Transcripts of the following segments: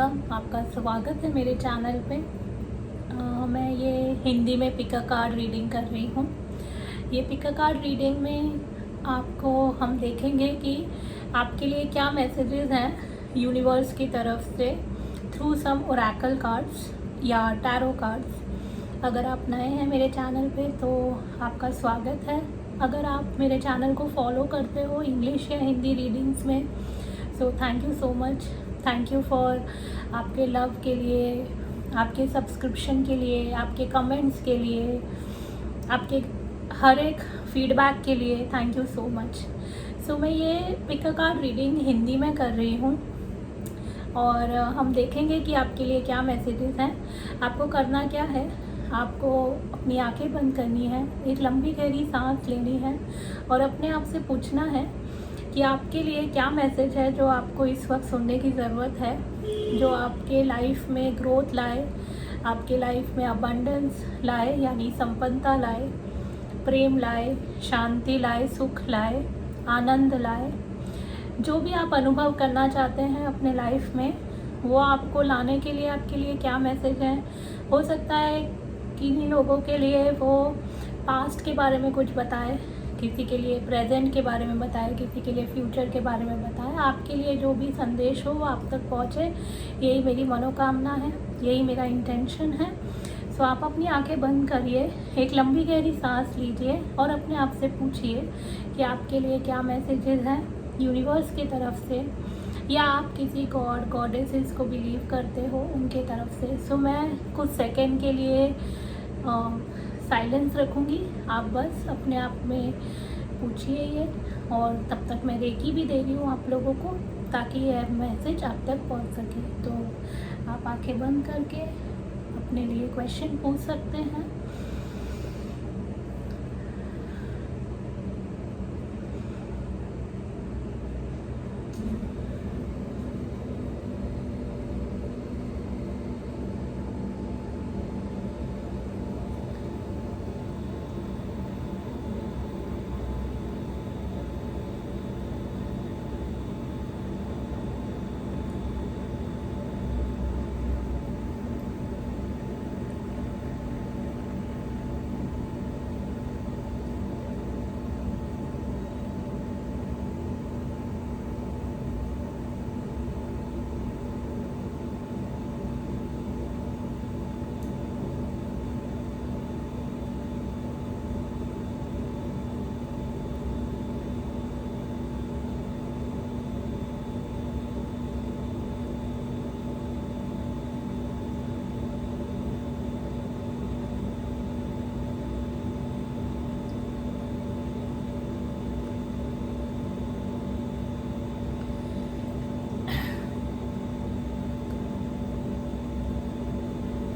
Welcome. आपका स्वागत है मेरे चैनल पे। मैं ये हिंदी में पिक अ कार्ड रीडिंग कर रही हूँ। ये पिक अ कार्ड रीडिंग में आपको हम देखेंगे कि आपके लिए क्या मैसेजेस हैं यूनिवर्स की तरफ से थ्रू सम ओरेकल कार्ड्स या टैरो कार्ड्स। अगर आप नए हैं मेरे चैनल पे तो आपका स्वागत है। अगर आप मेरे चैनल को फॉलो करते हो इंग्लिश या हिंदी रीडिंग्स में, so thank you so much. Thank you for आपके लव के लिए, आपके सब्सक्रिप्शन के लिए, आपके कमेंट्स के लिए, आपके हर एक फीडबैक के लिए thank you so much. So मैं ये pick a card reading Hindi में कर रही हूँ और हम देखेंगे कि आपके लिए क्या मैसेजेस हैं। आपको करना क्या है, आपको अपनी आंखें बंद करनी है, एक लंबी गहरी सांस लेनी है और अपने आप से पूछना है कि आपके लिए क्या मैसेज है जो आपको इस वक्त सुनने की ज़रूरत है, जो आपके लाइफ में ग्रोथ लाए, आपके लाइफ में अबंडेंस लाए यानी संपन्नता लाए, प्रेम लाए, शांति लाए, सुख लाए, आनंद लाए। जो भी आप अनुभव करना चाहते हैं अपने लाइफ में वो आपको लाने के लिए आपके लिए क्या मैसेज है। हो सकता है किन्हीं लोगों के लिए वो पास्ट के बारे में कुछ बताए, किसी के लिए प्रेजेंट के बारे में बताए, किसी के लिए फ्यूचर के बारे में बताए। आपके लिए जो भी संदेश हो वो आप तक पहुँचे, यही मेरी मनोकामना है, यही मेरा इंटेंशन है। सो आप अपनी आंखें बंद करिए, एक लंबी गहरी सांस लीजिए और अपने आप से पूछिए कि आपके लिए क्या मैसेजेस हैं यूनिवर्स की तरफ से, या आप किसी गॉड गॉडेसेस को बिलीव करते हो उनके तरफ से। सो मैं कुछ सेकंड के लिए साइलेंस रखूँगी, आप बस अपने आप में पूछिए ये, और तब तक मैं रेकी भी दे रही हूँ आप लोगों को ताकि यह मैसेज आप तक पहुँच सके। तो आप आंखें बंद करके अपने लिए क्वेश्चन पूछ सकते हैं।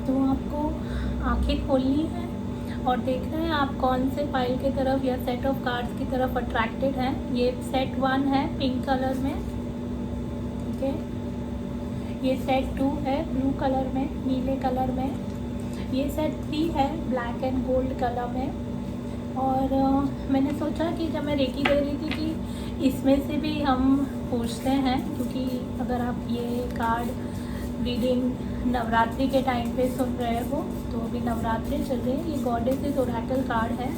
तो आपको आंखें खोलनी है और देखना है आप कौन से फाइल की तरफ या सेट ऑफ कार्ड्स की तरफ अट्रैक्टेड हैं। ये सेट 1 है पिंक कलर में, ठीक है। ये सेट 2 है ब्लू कलर में, नीले कलर में। ये सेट 3 है ब्लैक एंड गोल्ड कलर में। और मैंने सोचा कि जब मैं रेकी दे रही थी कि इसमें से भी हम पूछते हैं, क्योंकि अगर आप ये कार्ड रीडिंग नवरात्रि के टाइम पे सुन रहे हो तो अभी नवरात्रि चल रही है, ये गॉडेसेस ओरेकल कार्ड है।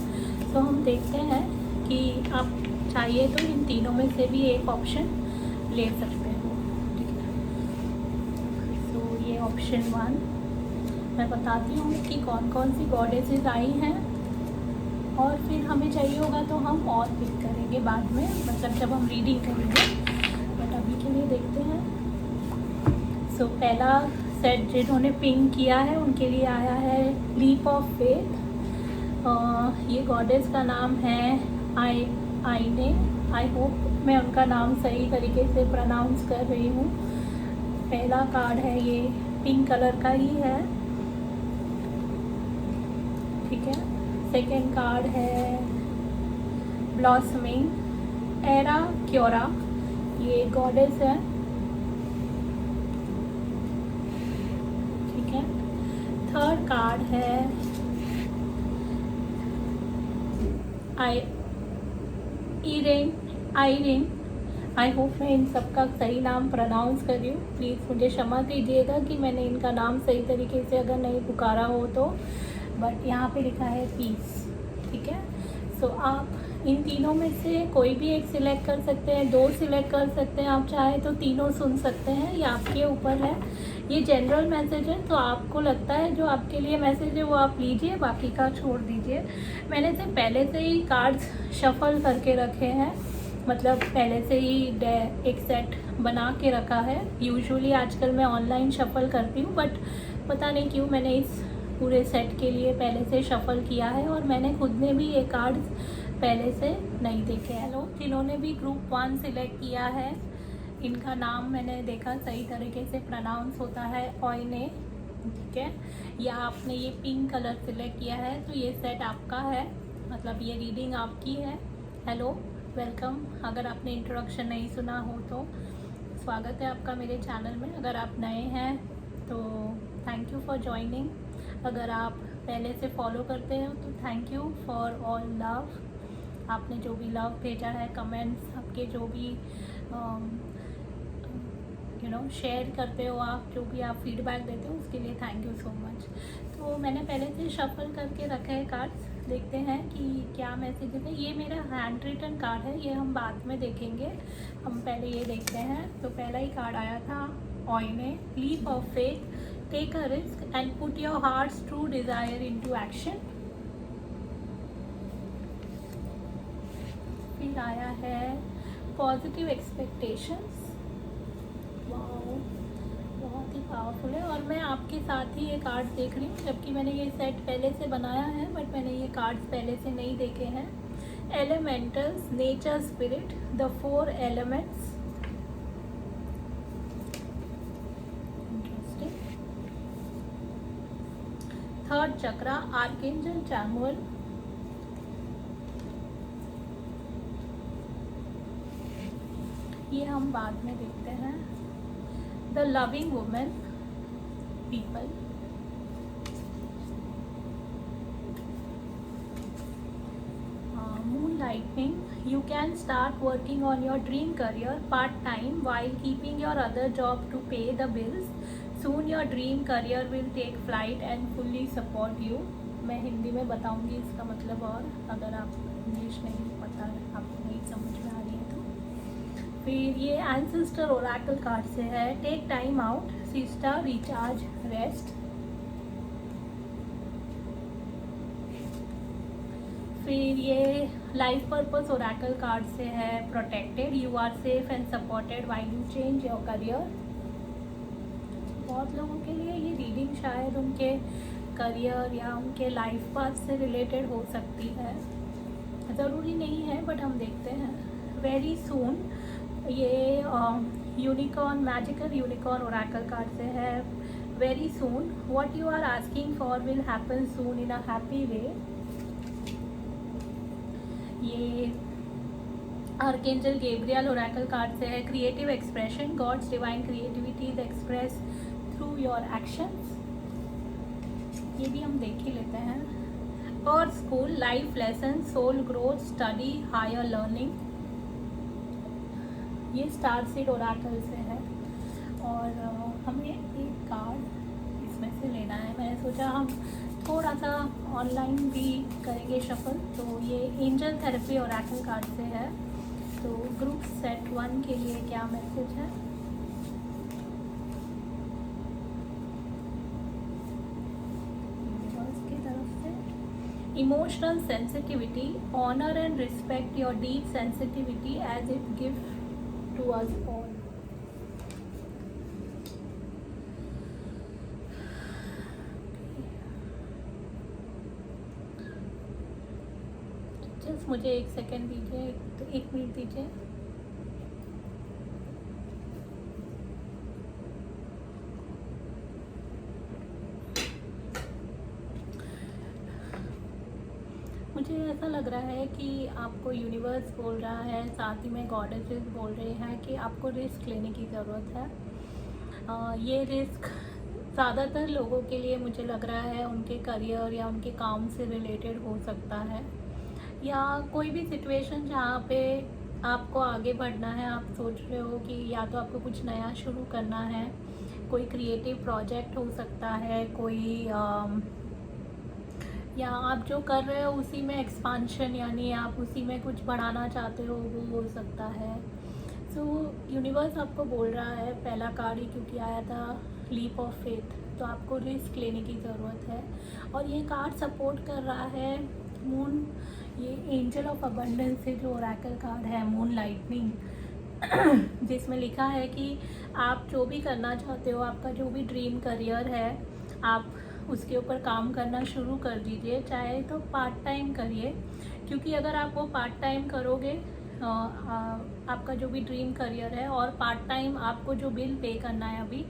तो हम देखते हैं कि आप चाहिए तो इन तीनों में से भी एक ऑप्शन ले सकते हो, ठीक है। तो ये ऑप्शन 1 मैं बताती हूँ कि कौन कौन सी गॉडेसेस आई हैं, और फिर हमें चाहिए होगा तो हम और पिक करेंगे बाद में, मतलब जब हम रीडिंग करेंगे। बट अभी के लिए देखते हैं। सो पहला सेट जिन्होंने पिंक किया है उनके लिए आया है लीप ऑफ फेथ। ये गॉडेस का नाम है आईने। आई होप मैं उनका नाम सही तरीके से प्रोनाउंस कर रही हूँ। पहला कार्ड है ये पिंक कलर का ही है, ठीक है। सेकेंड कार्ड है ब्लॉसमिंग एरा क्योरा, ये गॉडेस है, ठीक है। थर्ड कार्ड है आयरिन आई होप मैं इन सबका सही नाम प्रोनाउंस कर रही हूँ। प्लीज़ मुझे क्षमा कीजिएगा कि मैंने इनका नाम सही तरीके से अगर नहीं पुकारा हो तो। बट यहाँ पे लिखा है पीस, ठीक है। सो आप इन तीनों में से कोई भी एक सिलेक्ट कर सकते हैं, 2 सिलेक्ट कर सकते हैं, आप चाहें तो तीनों सुन सकते हैं, ये आपके ऊपर है। ये जनरल मैसेज है, तो आपको लगता है जो आपके लिए मैसेज है वो आप लीजिए, बाकी का छोड़ दीजिए। मैंने से पहले से ही कार्ड्स शफल करके रखे हैं, मतलब पहले से ही एक सेट बना के रखा है। यूजुअली आजकल मैं ऑनलाइन शफल करती हूँ, बट पता नहीं क्यों मैंने इस पूरे सेट के लिए पहले से शफल किया है, और मैंने खुद ने भी ये कार्ड्स पहले से नहीं देखे हैं। लोग जिन्होंने भी ग्रुप 1 सिलेक्ट किया है, इनका नाम मैंने देखा सही तरीके से प्रोनाउंस होता है ऑयने, ठीक है। या आपने ये पिंक कलर सिलेक्ट किया है तो ये सेट आपका है, मतलब ये रीडिंग आपकी है। Hello, welcome. अगर आपने इंट्रोडक्शन नहीं सुना हो तो स्वागत है आपका मेरे चैनल में। अगर आप नए हैं तो थैंक यू फॉर ज्वाइनिंग। अगर आप पहले से फॉलो करते हो तो thank you for all love. आपने जो भी लव भेजा है, कमेंट्स, आपके जो भी शेयर करते हो, आप जो भी आप फीडबैक देते हो उसके लिए थैंक यू सो मच। तो मैंने पहले से शफल करके रखे हैं कार्ड्स, देखते हैं कि क्या मैसेज है। ये मेरा हैंड रिटन कार्ड है, ये हम बाद में देखेंगे, हम पहले ये देखते हैं। तो पहला ही कार्ड आया था ऑयने, leap of faith, take a risk and put your heart's true desire into action. फिर आया है पॉजिटिव एक्सपेक्टेशंस। वाओ, बहुत ही पावरफुल है। और मैं आपके साथ ही ये कार्ड देख रही हूँ, जबकि मैंने ये सेट पहले से बनाया है, बट मैंने ये कार्ड्स पहले से नहीं देखे हैं। Elementals, nature spirit, the 4 elements. Interesting. Third chakra, archangel Chamuel. ये हम बाद में देखते हैं। The loving women, people. Moon lightning, you can start working on your dream career part-time while keeping your other job to pay the bills. Soon your dream career will take flight and fully support you. मैं हिंदी में बताऊंगी इसका मतलब, और अगर आप English नहीं पता, आपको नहीं समझ में आ रही है तो। फिर ये एंसेस्टर ओरेकल कार्ड से है, take time out, sister, recharge, rest. फिर ये लाइफ पर्पस ओरेकल कार्ड से है, protected, you are safe and supported while you change your career. बहुत लोगों के लिए ये रीडिंग शायद उनके करियर या उनके लाइफ पाथ से रिलेटेड हो सकती है, ज़रूरी नहीं है, बट हम देखते हैं। वेरी सून, ये unicorn, magical unicorn oracle card से है। Very soon, what you are asking for will happen soon in a happy way. ये आर्कएंजल गैब्रियल ओरेकल कार्ड से है, creative expression, God's divine creativity is express through your actions. ये भी हम देख ही लेते हैं। और school, life lesson, soul growth, study, higher learning. ये स्टार सीड ओरेकल से है, और हमें एक कार्ड इसमें से लेना है। मैंने सोचा हम थोड़ा सा ऑनलाइन भी करेंगे शफल। तो ये एंजल थेरेपी ओरेकल कार्ड से है। तो ग्रुप सेट 1 के लिए क्या मैसेज है? की तरफ से emotional sensitivity, honour and respect your deep sensitivity as it give to us all. मुझे 1 सेकेंड दीजिए, तो 1 मिनट दीजिए। मुझे ऐसा लग रहा है कि आपको यूनिवर्स बोल रहा है, साथ ही में गॉडेसेस बोल रहे हैं कि आपको रिस्क लेने की ज़रूरत है। ये रिस्क ज़्यादातर लोगों के लिए मुझे लग रहा है उनके करियर या उनके काम से रिलेटेड हो सकता है, या कोई भी सिचुएशन जहाँ पे आपको आगे बढ़ना है, आप सोच रहे हो कि या तो आपको कुछ नया शुरू करना है, कोई क्रिएटिव प्रोजेक्ट हो सकता है, कोई या आप जो कर रहे हो उसी में एक्सपांशन, यानी आप उसी में कुछ बढ़ाना चाहते हो, वो हो सकता है। सो यूनिवर्स आपको बोल रहा है, पहला कार्ड ही क्योंकि आया था लीप ऑफ फेथ, तो आपको रिस्क लेने की ज़रूरत है। और ये कार्ड सपोर्ट कर रहा है मून, ये एंजल ऑफ अबंडेंस से जो ओरेकल कार्ड है मून लाइटनिंग, जिसमें लिखा है कि आप जो भी करना चाहते हो, आपका जो भी ड्रीम करियर है, आप उसके ऊपर काम करना शुरू कर दीजिए, चाहे तो पार्ट टाइम करिए, क्योंकि अगर आप वो पार्ट टाइम करोगे, आपका जो भी ड्रीम करियर है, और पार्ट टाइम आपको जो बिल पे करना है अभी,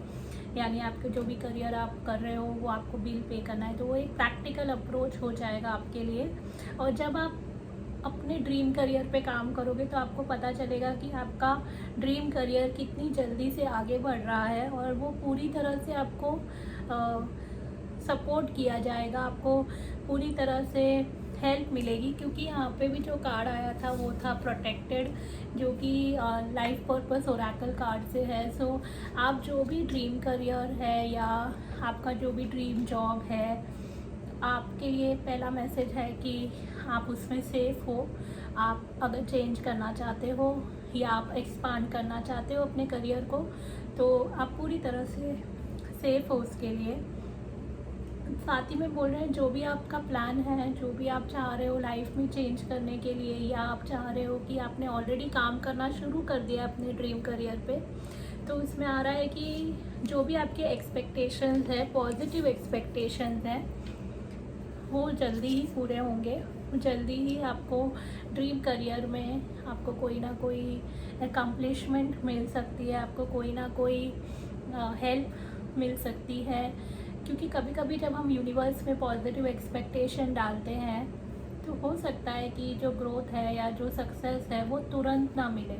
यानी आपके जो भी करियर आप कर रहे हो वो आपको बिल पे करना है, तो वो एक प्रैक्टिकल अप्रोच हो जाएगा आपके लिए। और जब आप अपने ड्रीम करियर पे काम करोगे तो आपको पता चलेगा कि आपका ड्रीम करियर कितनी जल्दी से आगे बढ़ रहा है, और वो पूरी तरह से आपको सपोर्ट किया जाएगा, आपको पूरी तरह से हेल्प मिलेगी। क्योंकि यहाँ पे भी जो कार्ड आया था वो था प्रोटेक्टेड, जो कि लाइफ पर्पस ओरेकल कार्ड से है। सो आप जो भी ड्रीम करियर है या आपका जो भी ड्रीम जॉब है, आपके लिए पहला मैसेज है कि आप उसमें सेफ़ हो। आप अगर चेंज करना चाहते हो या आप एक्सपांड करना चाहते हो अपने करियर को, तो आप पूरी तरह से सेफ़ हो उसके लिए। साथ ही में बोल रहे हैं जो भी आपका प्लान है, जो भी आप चाह रहे हो लाइफ में चेंज करने के लिए, या आप चाह रहे हो कि आपने ऑलरेडी काम करना शुरू कर दिया अपने ड्रीम करियर पे, तो उसमें आ रहा है कि जो भी आपके एक्सपेक्टेशंस है, पॉजिटिव एक्सपेक्टेशंस हैं, वो जल्दी ही पूरे होंगे। जल्दी ही आपको ड्रीम करियर में आपको कोई ना कोई अकम्पलिशमेंट मिल सकती है, आपको कोई ना कोई हेल्प मिल सकती है। क्योंकि कभी कभी जब हम यूनिवर्स में पॉजिटिव एक्सपेक्टेशन डालते हैं तो हो सकता है कि जो ग्रोथ है या जो सक्सेस है वो तुरंत ना मिले,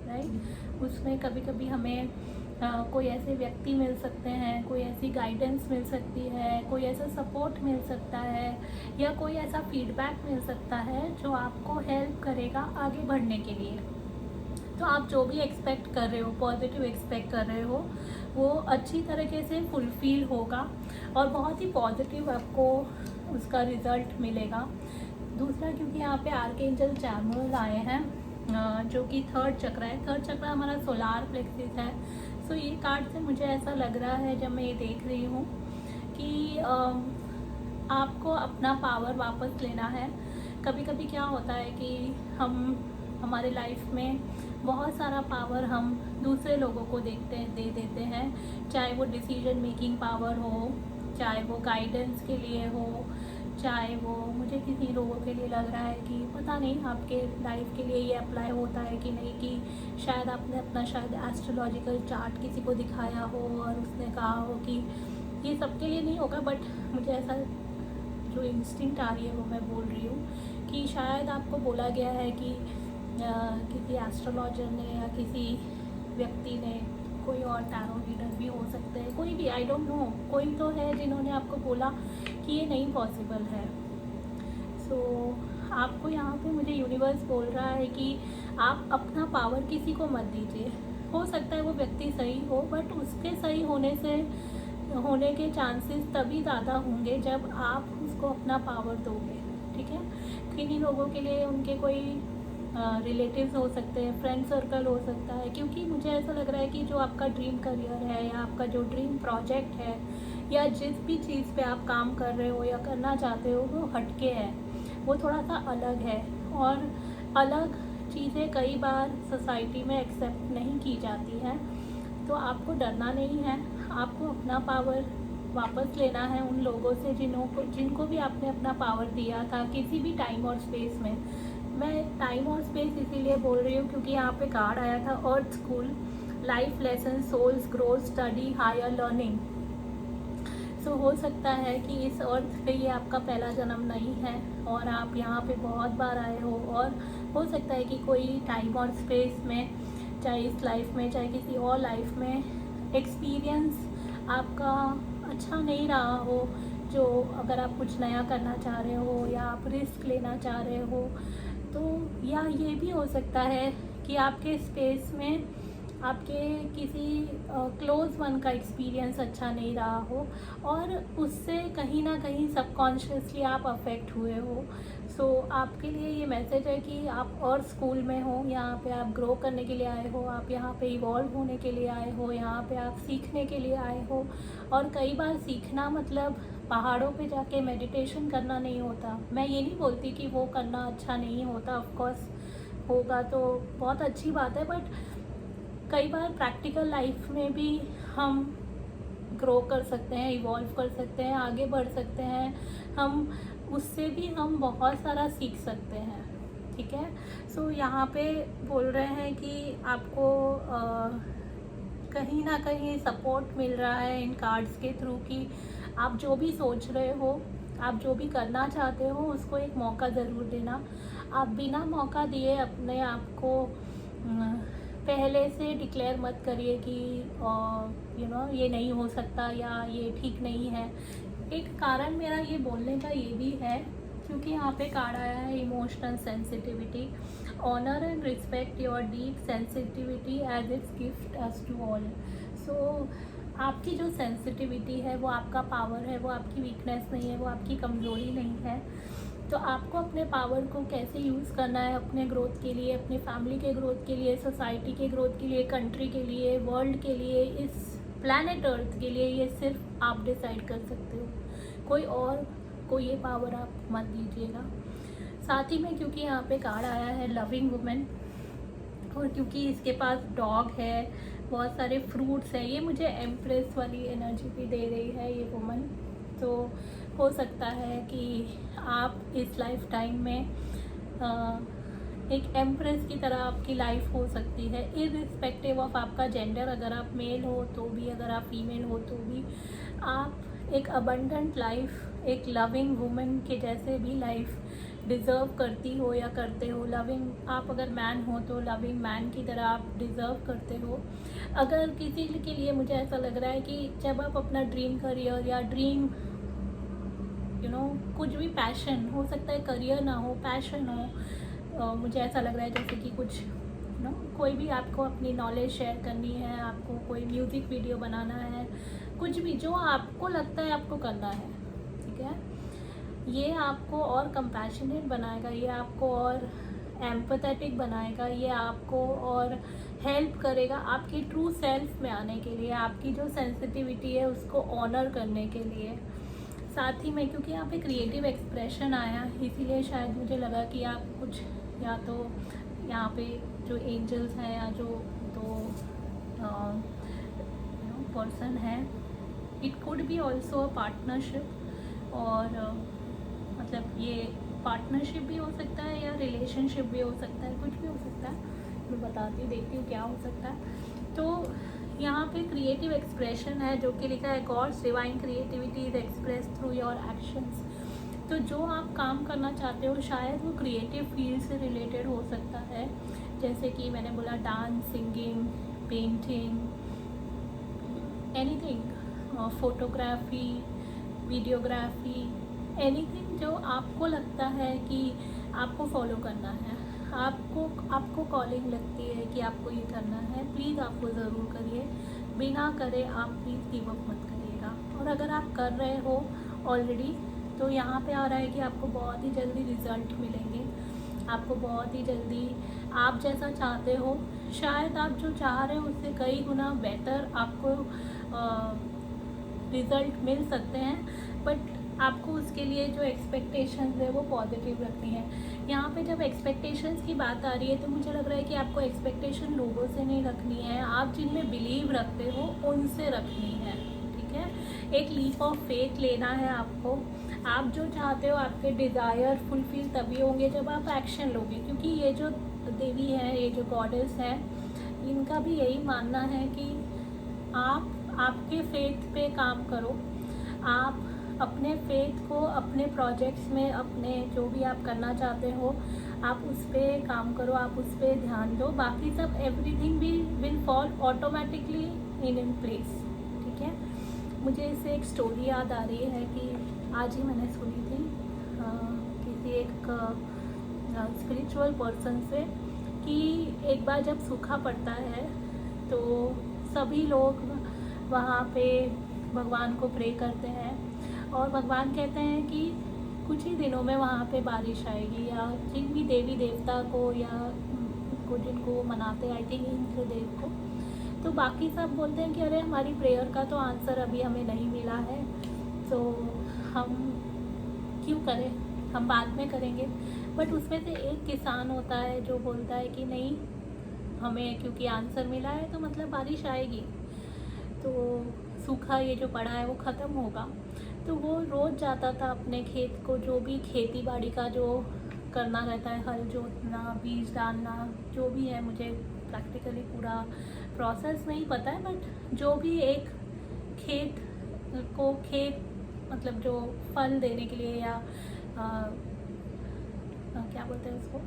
राइट। उसमें कभी कभी हमें कोई ऐसे व्यक्ति मिल सकते हैं, कोई ऐसी गाइडेंस मिल सकती है, कोई ऐसा सपोर्ट मिल सकता है, या कोई ऐसा फीडबैक मिल सकता है जो आपको हेल्प करेगा आगे बढ़ने के लिए। तो आप जो भी एक्सपेक्ट कर रहे हो, पॉजिटिव एक्सपेक्ट कर रहे हो, वो अच्छी तरीके से फुलफ़िल होगा और बहुत ही पॉजिटिव आपको उसका रिज़ल्ट मिलेगा। दूसरा, क्योंकि यहाँ पे आर्कएंजल चैमुअल आए हैं, जो कि थर्ड चक्र है। थर्ड चक्र हमारा सोलार प्लेक्सिस है। सो ये कार्ड से मुझे ऐसा लग रहा है, जब मैं ये देख रही हूँ, कि आपको अपना पावर वापस लेना है। कभी कभी क्या होता है कि हम हमारे लाइफ में बहुत सारा पावर हम दूसरे लोगों को दे देते हैं, चाहे वो डिसीजन मेकिंग पावर हो, चाहे वो गाइडेंस के लिए हो, चाहे वो, मुझे किसी लोगों के लिए लग रहा है कि पता नहीं आपके लाइफ के लिए ये अप्लाई होता है कि नहीं, कि शायद आपने अपना शायद एस्ट्रोलॉजिकल चार्ट किसी को दिखाया हो और उसने कहा हो कि ये सबके लिए नहीं होगा, बट मुझे ऐसा जो इंस्टिंक्ट आ रही है वो मैं बोल रही हूँ कि शायद आपको बोला गया है कि किसी एस्ट्रोलॉजर ने या किसी व्यक्ति ने, कोई और टैरो रीडर भी हो सकते हैं, कोई भी, आई डोंट नो, कोई तो है जिन्होंने आपको बोला कि ये नहीं पॉसिबल है। सो आपको यहाँ पे मुझे यूनिवर्स बोल रहा है कि आप अपना पावर किसी को मत दीजिए। हो सकता है वो व्यक्ति सही हो, बट उसके सही होने के चांसेस तभी ज़्यादा होंगे जब आप उसको अपना पावर दोगे, ठीक है। किन्हीं लोगों के लिए उनके कोई रिलेटिव्स हो सकते हैं, फ्रेंड सर्कल हो सकता है, क्योंकि मुझे ऐसा लग रहा है कि जो आपका ड्रीम करियर है या आपका जो ड्रीम प्रोजेक्ट है या जिस भी चीज़ पे आप काम कर रहे हो या करना चाहते हो, वो हटके है, वो थोड़ा सा अलग है। और अलग चीज़ें कई बार सोसाइटी में एक्सेप्ट नहीं की जाती हैं, तो आपको डरना नहीं है। आपको अपना पावर वापस लेना है उन लोगों से जिनको भी आपने अपना पावर दिया था किसी भी टाइम और स्पेस में। मैं टाइम और स्पेस इसीलिए बोल रही हूँ क्योंकि यहाँ पे कार्ड आया था earth school, life lesson, souls growth, study, higher learning. So हो सकता है कि इस अर्थ पे ये आपका पहला जन्म नहीं है और आप यहाँ पे बहुत बार आए हो, और हो सकता है कि कोई टाइम और स्पेस में, चाहे इस लाइफ में चाहे किसी और लाइफ में, एक्सपीरियंस आपका अच्छा नहीं रहा हो, जो अगर आप कुछ नया करना चाह रहे हो या आप रिस्क लेना चाह रहे हो, तो या ये भी हो सकता है कि आपके स्पेस में आपके किसी क्लोज़ वन का एक्सपीरियंस अच्छा नहीं रहा हो और उससे कहीं ना कहीं सबकॉन्शियसली आप अफेक्ट हुए हो। सो आपके लिए ये मैसेज है कि आप और स्कूल में हो, यहाँ पे आप ग्रो करने के लिए आए हो, आप यहाँ पे इवॉल्व होने के लिए आए हो, यहाँ पे आप सीखने के लिए आए हो। और कई बार सीखना मतलब पहाड़ों पे जाके मेडिटेशन करना नहीं होता। मैं ये नहीं बोलती कि वो करना अच्छा नहीं होता, ऑफ कोर्स होगा तो बहुत अच्छी बात है, बट कई बार प्रैक्टिकल लाइफ में भी हम ग्रो कर सकते हैं, इवॉल्व कर सकते हैं, आगे बढ़ सकते हैं, हम उससे भी हम बहुत सारा सीख सकते हैं। ठीक है, सो यहाँ पे बोल रहे हैं कि आपको कहीं ना कहीं सपोर्ट मिल रहा है इन कार्ड्स के थ्रू कि आप जो भी सोच रहे हो, आप जो भी करना चाहते हो, उसको एक मौका ज़रूर देना। आप बिना मौका दिए अपने आप को पहले से डिक्लेयर मत करिए कि ये नहीं हो सकता या ये ठीक नहीं है। एक कारण मेरा ये बोलने का ये भी है क्योंकि यहाँ पे कार्ड आया है emotional sensitivity. Honour and respect your deep sensitivity as it's gift us to all. So आपकी जो सेंसिटिविटी है वो आपका पावर है, वो आपकी वीकनेस नहीं है, वो आपकी कमज़ोरी नहीं है। तो आपको अपने पावर को कैसे यूज़ करना है अपने ग्रोथ के लिए, अपनी फैमिली के ग्रोथ के लिए, सोसाइटी के ग्रोथ के लिए, कंट्री के लिए, वर्ल्ड के लिए, इस प्लैनेट अर्थ के लिए, ये सिर्फ आप डिसाइड कर सकते हो। कोई और को ये पावर आप मत दीजिएगा। साथ ही में क्योंकि यहाँ पे कार्ड आया है लविंग वुमेन और क्योंकि इसके पास डॉग है, बहुत सारे फ्रूट्स हैं, ये मुझे एम्प्रेस वाली एनर्जी भी दे रही है ये वुमन। तो हो सकता है कि आप इस लाइफ टाइम में एक एम्प्रेस की तरह आपकी लाइफ हो सकती है, इररिस्पेक्टिव ऑफ आपका जेंडर। अगर आप मेल हो तो भी, अगर आप फीमेल हो तो भी, आप एक अबंडेंट लाइफ, एक लविंग वुमन के जैसे भी लाइफ डिज़र्व करती हो या करते हो। लविंग, आप अगर मैन हो तो लविंग मैन की तरह आप डिज़र्व करते हो। अगर किसी के लिए मुझे ऐसा लग रहा है कि जब आप अपना ड्रीम करियर या ड्रीम कुछ भी पैशन हो सकता है, करियर ना हो, पैशन हो, मुझे ऐसा लग रहा है जैसे कि कुछ कोई भी आपको अपनी नॉलेज शेयर करनी है, आपको कोई म्यूज़िक वीडियो बनाना है, कुछ भी जो आपको लगता है आपको करना है, ठीक है, ये आपको और कंपैशनेट बनाएगा, ये आपको और एम्पैथेटिक बनाएगा, ये आपको और हेल्प करेगा आपकी ट्रू सेल्फ में आने के लिए, आपकी जो सेंसिटिविटी है उसको ऑनर करने के लिए। साथ ही में क्योंकि यहाँ पे क्रिएटिव एक्सप्रेशन आया, इसीलिए शायद मुझे लगा कि आप कुछ, या तो यहाँ पे जो एंजल्स हैं या जो दो पर्सन है, it could B also a partnership, और मतलब ये पार्टनरशिप भी हो सकता है या रिलेशनशिप भी हो सकता है, कुछ भी हो सकता है। मैं बताती देखती हूँ क्या हो सकता है। तो यहाँ पे क्रिएटिव एक्सप्रेशन है जो कि लिखा है God's divine creativity is express through your actions. तो जो आप काम करना चाहते हो शायद वो क्रिएटिव फील्ड से रिलेटेड हो सकता है, जैसे कि मैंने बोला dance, singing, painting, anything, photography, videography, anything जो आपको लगता है कि आपको फॉलो करना है, आपको कॉलिंग लगती है कि आपको ये करना है, प्लीज़ आप वो ज़रूर करिए। बिना करे आप प्लीज़ गिव अप मत करिएगा। और अगर आप कर रहे हो ऑलरेडी तो यहाँ पे आ रहा है कि आपको बहुत ही जल्दी रिज़ल्ट मिलेंगे, आपको बहुत ही जल्दी आप जैसा चाहते हो, शायद आप जो चाह रहे हो उससे कई गुना बेटर आपको रिज़ल्ट मिल सकते हैं। बट आपको उसके लिए जो एक्सपेक्टेशंस है वो पॉजिटिव रखनी है। यहाँ पे जब एक्सपेक्टेशंस की बात आ रही है तो मुझे लग रहा है कि आपको एक्सपेक्टेशन लोगों से नहीं रखनी है, आप जिनमें बिलीव रखते हो उनसे रखनी है, ठीक है। एक लीप ऑफ फेथ लेना है आपको। आप जो चाहते हो, आपके डिज़ायर फुलफिल तभी होंगे जब आप एक्शन लोगे, क्योंकि ये जो देवी है, ये जो गॉडेस है, इनका भी यही मानना है कि आप आपके फेथ पे काम करो, आप अपने फेथ को अपने प्रोजेक्ट्स में, अपने जो भी आप करना चाहते हो आप उस पर काम करो, आप उस पर ध्यान दो, बाकी सब एवरीथिंग भी will fall automatically in place, ठीक है। मुझे इससे एक स्टोरी याद आ रही है कि आज ही मैंने सुनी थी किसी एक स्पिरिचुअल पर्सन से कि एक बार जब सूखा पड़ता है तो सभी लोग वहाँ पे भगवान को प्रे करते हैं और भगवान कहते हैं कि कुछ ही दिनों में वहाँ पे बारिश आएगी, या जिन भी देवी देवता को या को जिनको मनाते हैं, आई थिंक इंद्र देव को, तो बाकी सब बोलते हैं कि अरे हमारी प्रेयर का तो आंसर अभी हमें नहीं मिला है, तो हम क्यों करें, हम बाद में करेंगे। बट उसमें से एक किसान होता है जो बोलता है कि नहीं, हमें क्योंकि आंसर मिला है तो मतलब बारिश आएगी, तो सूखा ये जो पड़ा है वो ख़त्म होगा। तो वो रोज़ जाता था अपने खेत को, जो भी खेती बाड़ी का जो करना रहता है, हल जोतना, बीज डालना, जो भी है, मुझे प्रैक्टिकली पूरा प्रोसेस नहीं पता है, बट जो भी एक खेत मतलब जो फल देने के लिए या क्या बोलते हैं उसको,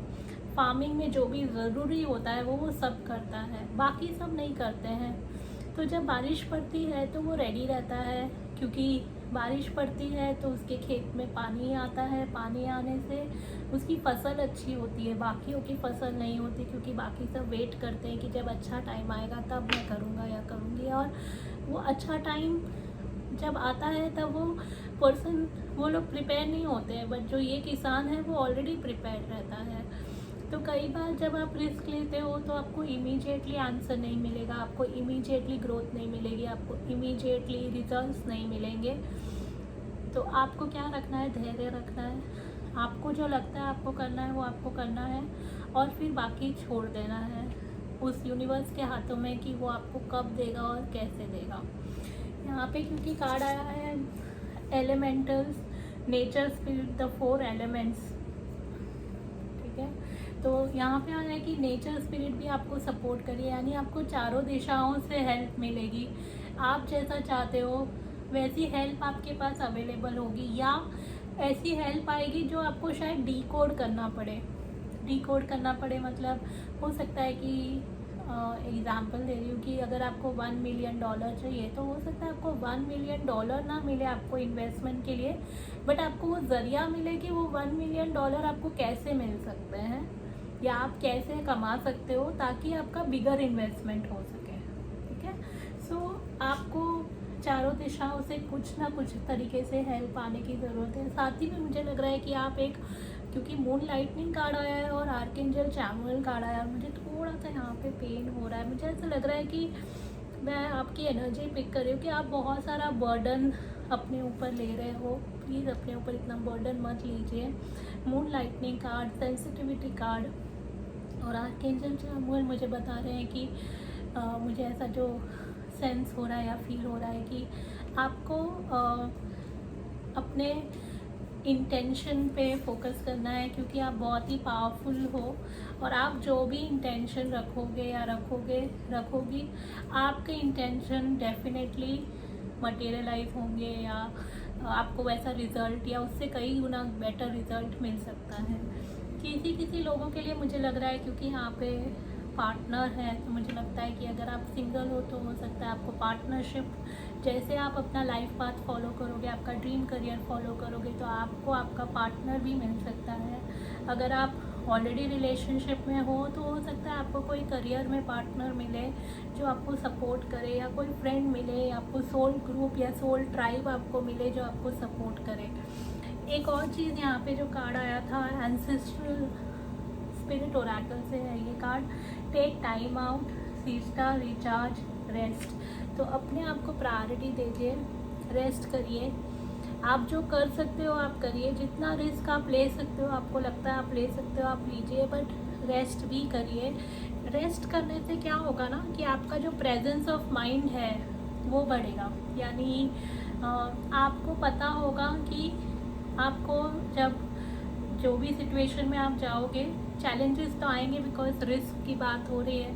फार्मिंग में जो भी ज़रूरी होता है वो सब करता है, बाकी सब नहीं करते हैं। तो जब बारिश पड़ती है तो वो रेडी रहता है, क्योंकि बारिश पड़ती है तो उसके खेत में पानी आता है, पानी आने से उसकी फसल अच्छी होती है, बाकियों की फसल नहीं होती, क्योंकि बाकी सब वेट करते हैं कि जब अच्छा टाइम आएगा तब मैं करूँगा या करूँगी, और वो अच्छा टाइम जब आता है तब वो लोग प्रिपेयर नहीं होते हैं, बट जो ये किसान है वो ऑलरेडी प्रिपेयर रहता है। तो कई बार जब आप रिस्क लेते हो तो आपको इमीडिएटली आंसर नहीं मिलेगा, आपको इमीडिएटली ग्रोथ नहीं मिलेगी, आपको इमीडिएटली रिजल्ट्स नहीं मिलेंगे। तो आपको क्या रखना है, धैर्य रखना है, आपको जो लगता है आपको करना है वो आपको करना है, और फिर बाकी छोड़ देना है उस यूनिवर्स के हाथों में कि वो आपको कब देगा और कैसे देगा। यहाँ पे क्योंकि कार्ड आया है elementals, nature, spirit, the 4 elements, ठीक है। तो यहाँ पे आया है कि नेचर स्पिरिट भी आपको सपोर्ट करिए, यानी आपको चारों दिशाओं से हेल्प मिलेगी, आप जैसा चाहते हो वैसी हेल्प आपके पास अवेलेबल होगी, या ऐसी हेल्प आएगी जो आपको शायद डिकोड करना पड़े। मतलब हो सकता है कि एग्ज़ाम्पल दे रही हूँ कि अगर आपको $1 मिलियन चाहिए तो हो सकता है आपको $1 मिलियन ना मिले आपको इन्वेस्टमेंट के लिए, बट आपको वो ज़रिया मिले कि वो $1 मिलियन आपको कैसे मिल सकते हैं या आप कैसे कमा सकते हो ताकि आपका बिगर इन्वेस्टमेंट हो सके, ठीक है। सो आपको चारों दिशाओं से कुछ ना कुछ तरीके से हेल्प आने की ज़रूरत है। साथ ही में मुझे लग रहा है कि आप एक, क्योंकि मून लाइटनिंग कार्ड आया है और आर्कएंजल चैमुअल कार्ड आया है, मुझे थोड़ा सा यहाँ पे पेन हो रहा है। मुझे ऐसा लग रहा है कि मैं आपकी एनर्जी पिक कर रही हूँ कि आप बहुत सारा बर्डन अपने ऊपर ले रहे हो, प्लीज़ अपने ऊपर इतना बर्डन मत लीजिए। Moon lightning card, sensitivity card और आर्कएंजल चैमुअल मुझे बता रहे हैं कि मुझे ऐसा जो सेंस हो रहा है या फील हो रहा है कि आपको अपने इंटेंशन पे फोकस करना है, क्योंकि आप बहुत ही पावरफुल हो और आप जो भी इंटेंशन रखोगे या रखोगी, आपके इंटेंशन डेफिनेटली मटेरियलाइज होंगे या आपको वैसा रिज़ल्ट या उससे कई गुना बेटर रिज़ल्ट मिल सकता है। किसी लोगों के लिए मुझे लग रहा है, क्योंकि यहाँ पे पार्टनर है, तो मुझे लगता है कि अगर आप सिंगल हो तो हो सकता है आपको पार्टनरशिप, जैसे आप अपना लाइफ पाथ फॉलो करोगे, आपका ड्रीम करियर फॉलो करोगे, तो आपको आपका पार्टनर भी मिल सकता है। अगर आप ऑलरेडी रिलेशनशिप में हो तो हो सकता है आपको कोई करियर में पार्टनर मिले जो आपको सपोर्ट करे, या कोई फ्रेंड मिले, या आपको सोल ग्रुप या सोल ट्राइब आपको मिले जो आपको सपोर्ट करे। एक और चीज़ यहाँ पे जो कार्ड आया था एंसेस्ट्रल स्पिरिट ओरेकल से है ये card, take time out, siesta, recharge, rest. तो अपने आप को प्रायोरिटी दीजिए, रेस्ट करिए, आप जो कर सकते हो आप करिए, जितना रिस्क आप ले सकते हो, आपको लगता है आप ले सकते हो आप लीजिए, बट रेस्ट भी करिए। रेस्ट करने से क्या होगा ना कि आपका जो प्रेजेंस ऑफ माइंड है वो बढ़ेगा, यानी आपको पता होगा कि आपको जब जो भी सिचुएशन में आप जाओगे, चैलेंजेस तो आएंगे बिकॉज रिस्क की बात हो रही है,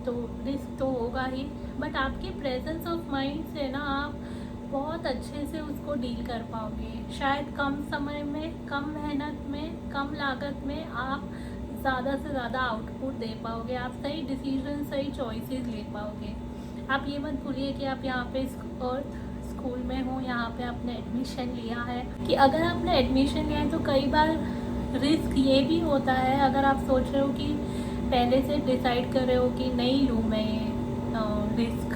तो रिस्क तो होगा ही, बट आपके प्रेजेंस ऑफ माइंड से ना आप बहुत अच्छे से उसको डील कर पाओगे। शायद कम समय में, कम मेहनत में, कम लागत में आप ज़्यादा से ज़्यादा आउटपुट दे पाओगे, आप सही डिसीजन, सही चॉइसेस ले पाओगे। आप ये मत भूलिए कि आप यहाँ पे अर्थ स्कूल में हो, यहाँ पे आपने एडमिशन लिया है, कि अगर आपने एडमिशन लिया है तो कई बार रिस्क ये भी होता है, अगर आप सोच रहे हो कि पहले से डिसाइड कर रहे हो कि नहीं लूँ मैं ये रिस्क,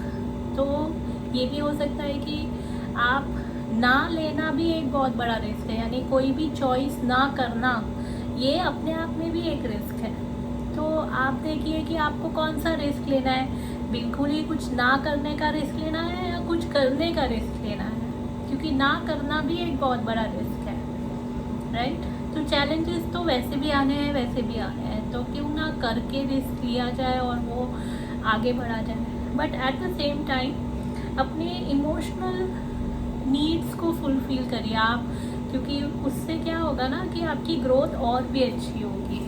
तो ये भी हो सकता है कि आप ना लेना भी एक बहुत बड़ा रिस्क है, यानी कोई भी चॉइस ना करना ये अपने आप में भी एक रिस्क है। तो आप देखिए कि आपको कौन सा रिस्क लेना है, बिल्कुल ही कुछ ना करने का रिस्क लेना है या कुछ करने का रिस्क लेना है, क्योंकि ना करना भी एक बहुत बड़ा रिस्क है, राइट। तो चैलेंजेस तो वैसे भी आने हैं वैसे भी आने हैं, तो क्यों ना करके रिस्क लिया जाए और वो आगे बढ़ा जाए। But at the same time अपने इमोशनल नीड्स को फुलफिल करिए आप, क्योंकि उससे क्या होगा ना कि आपकी ग्रोथ और भी अच्छी होगी।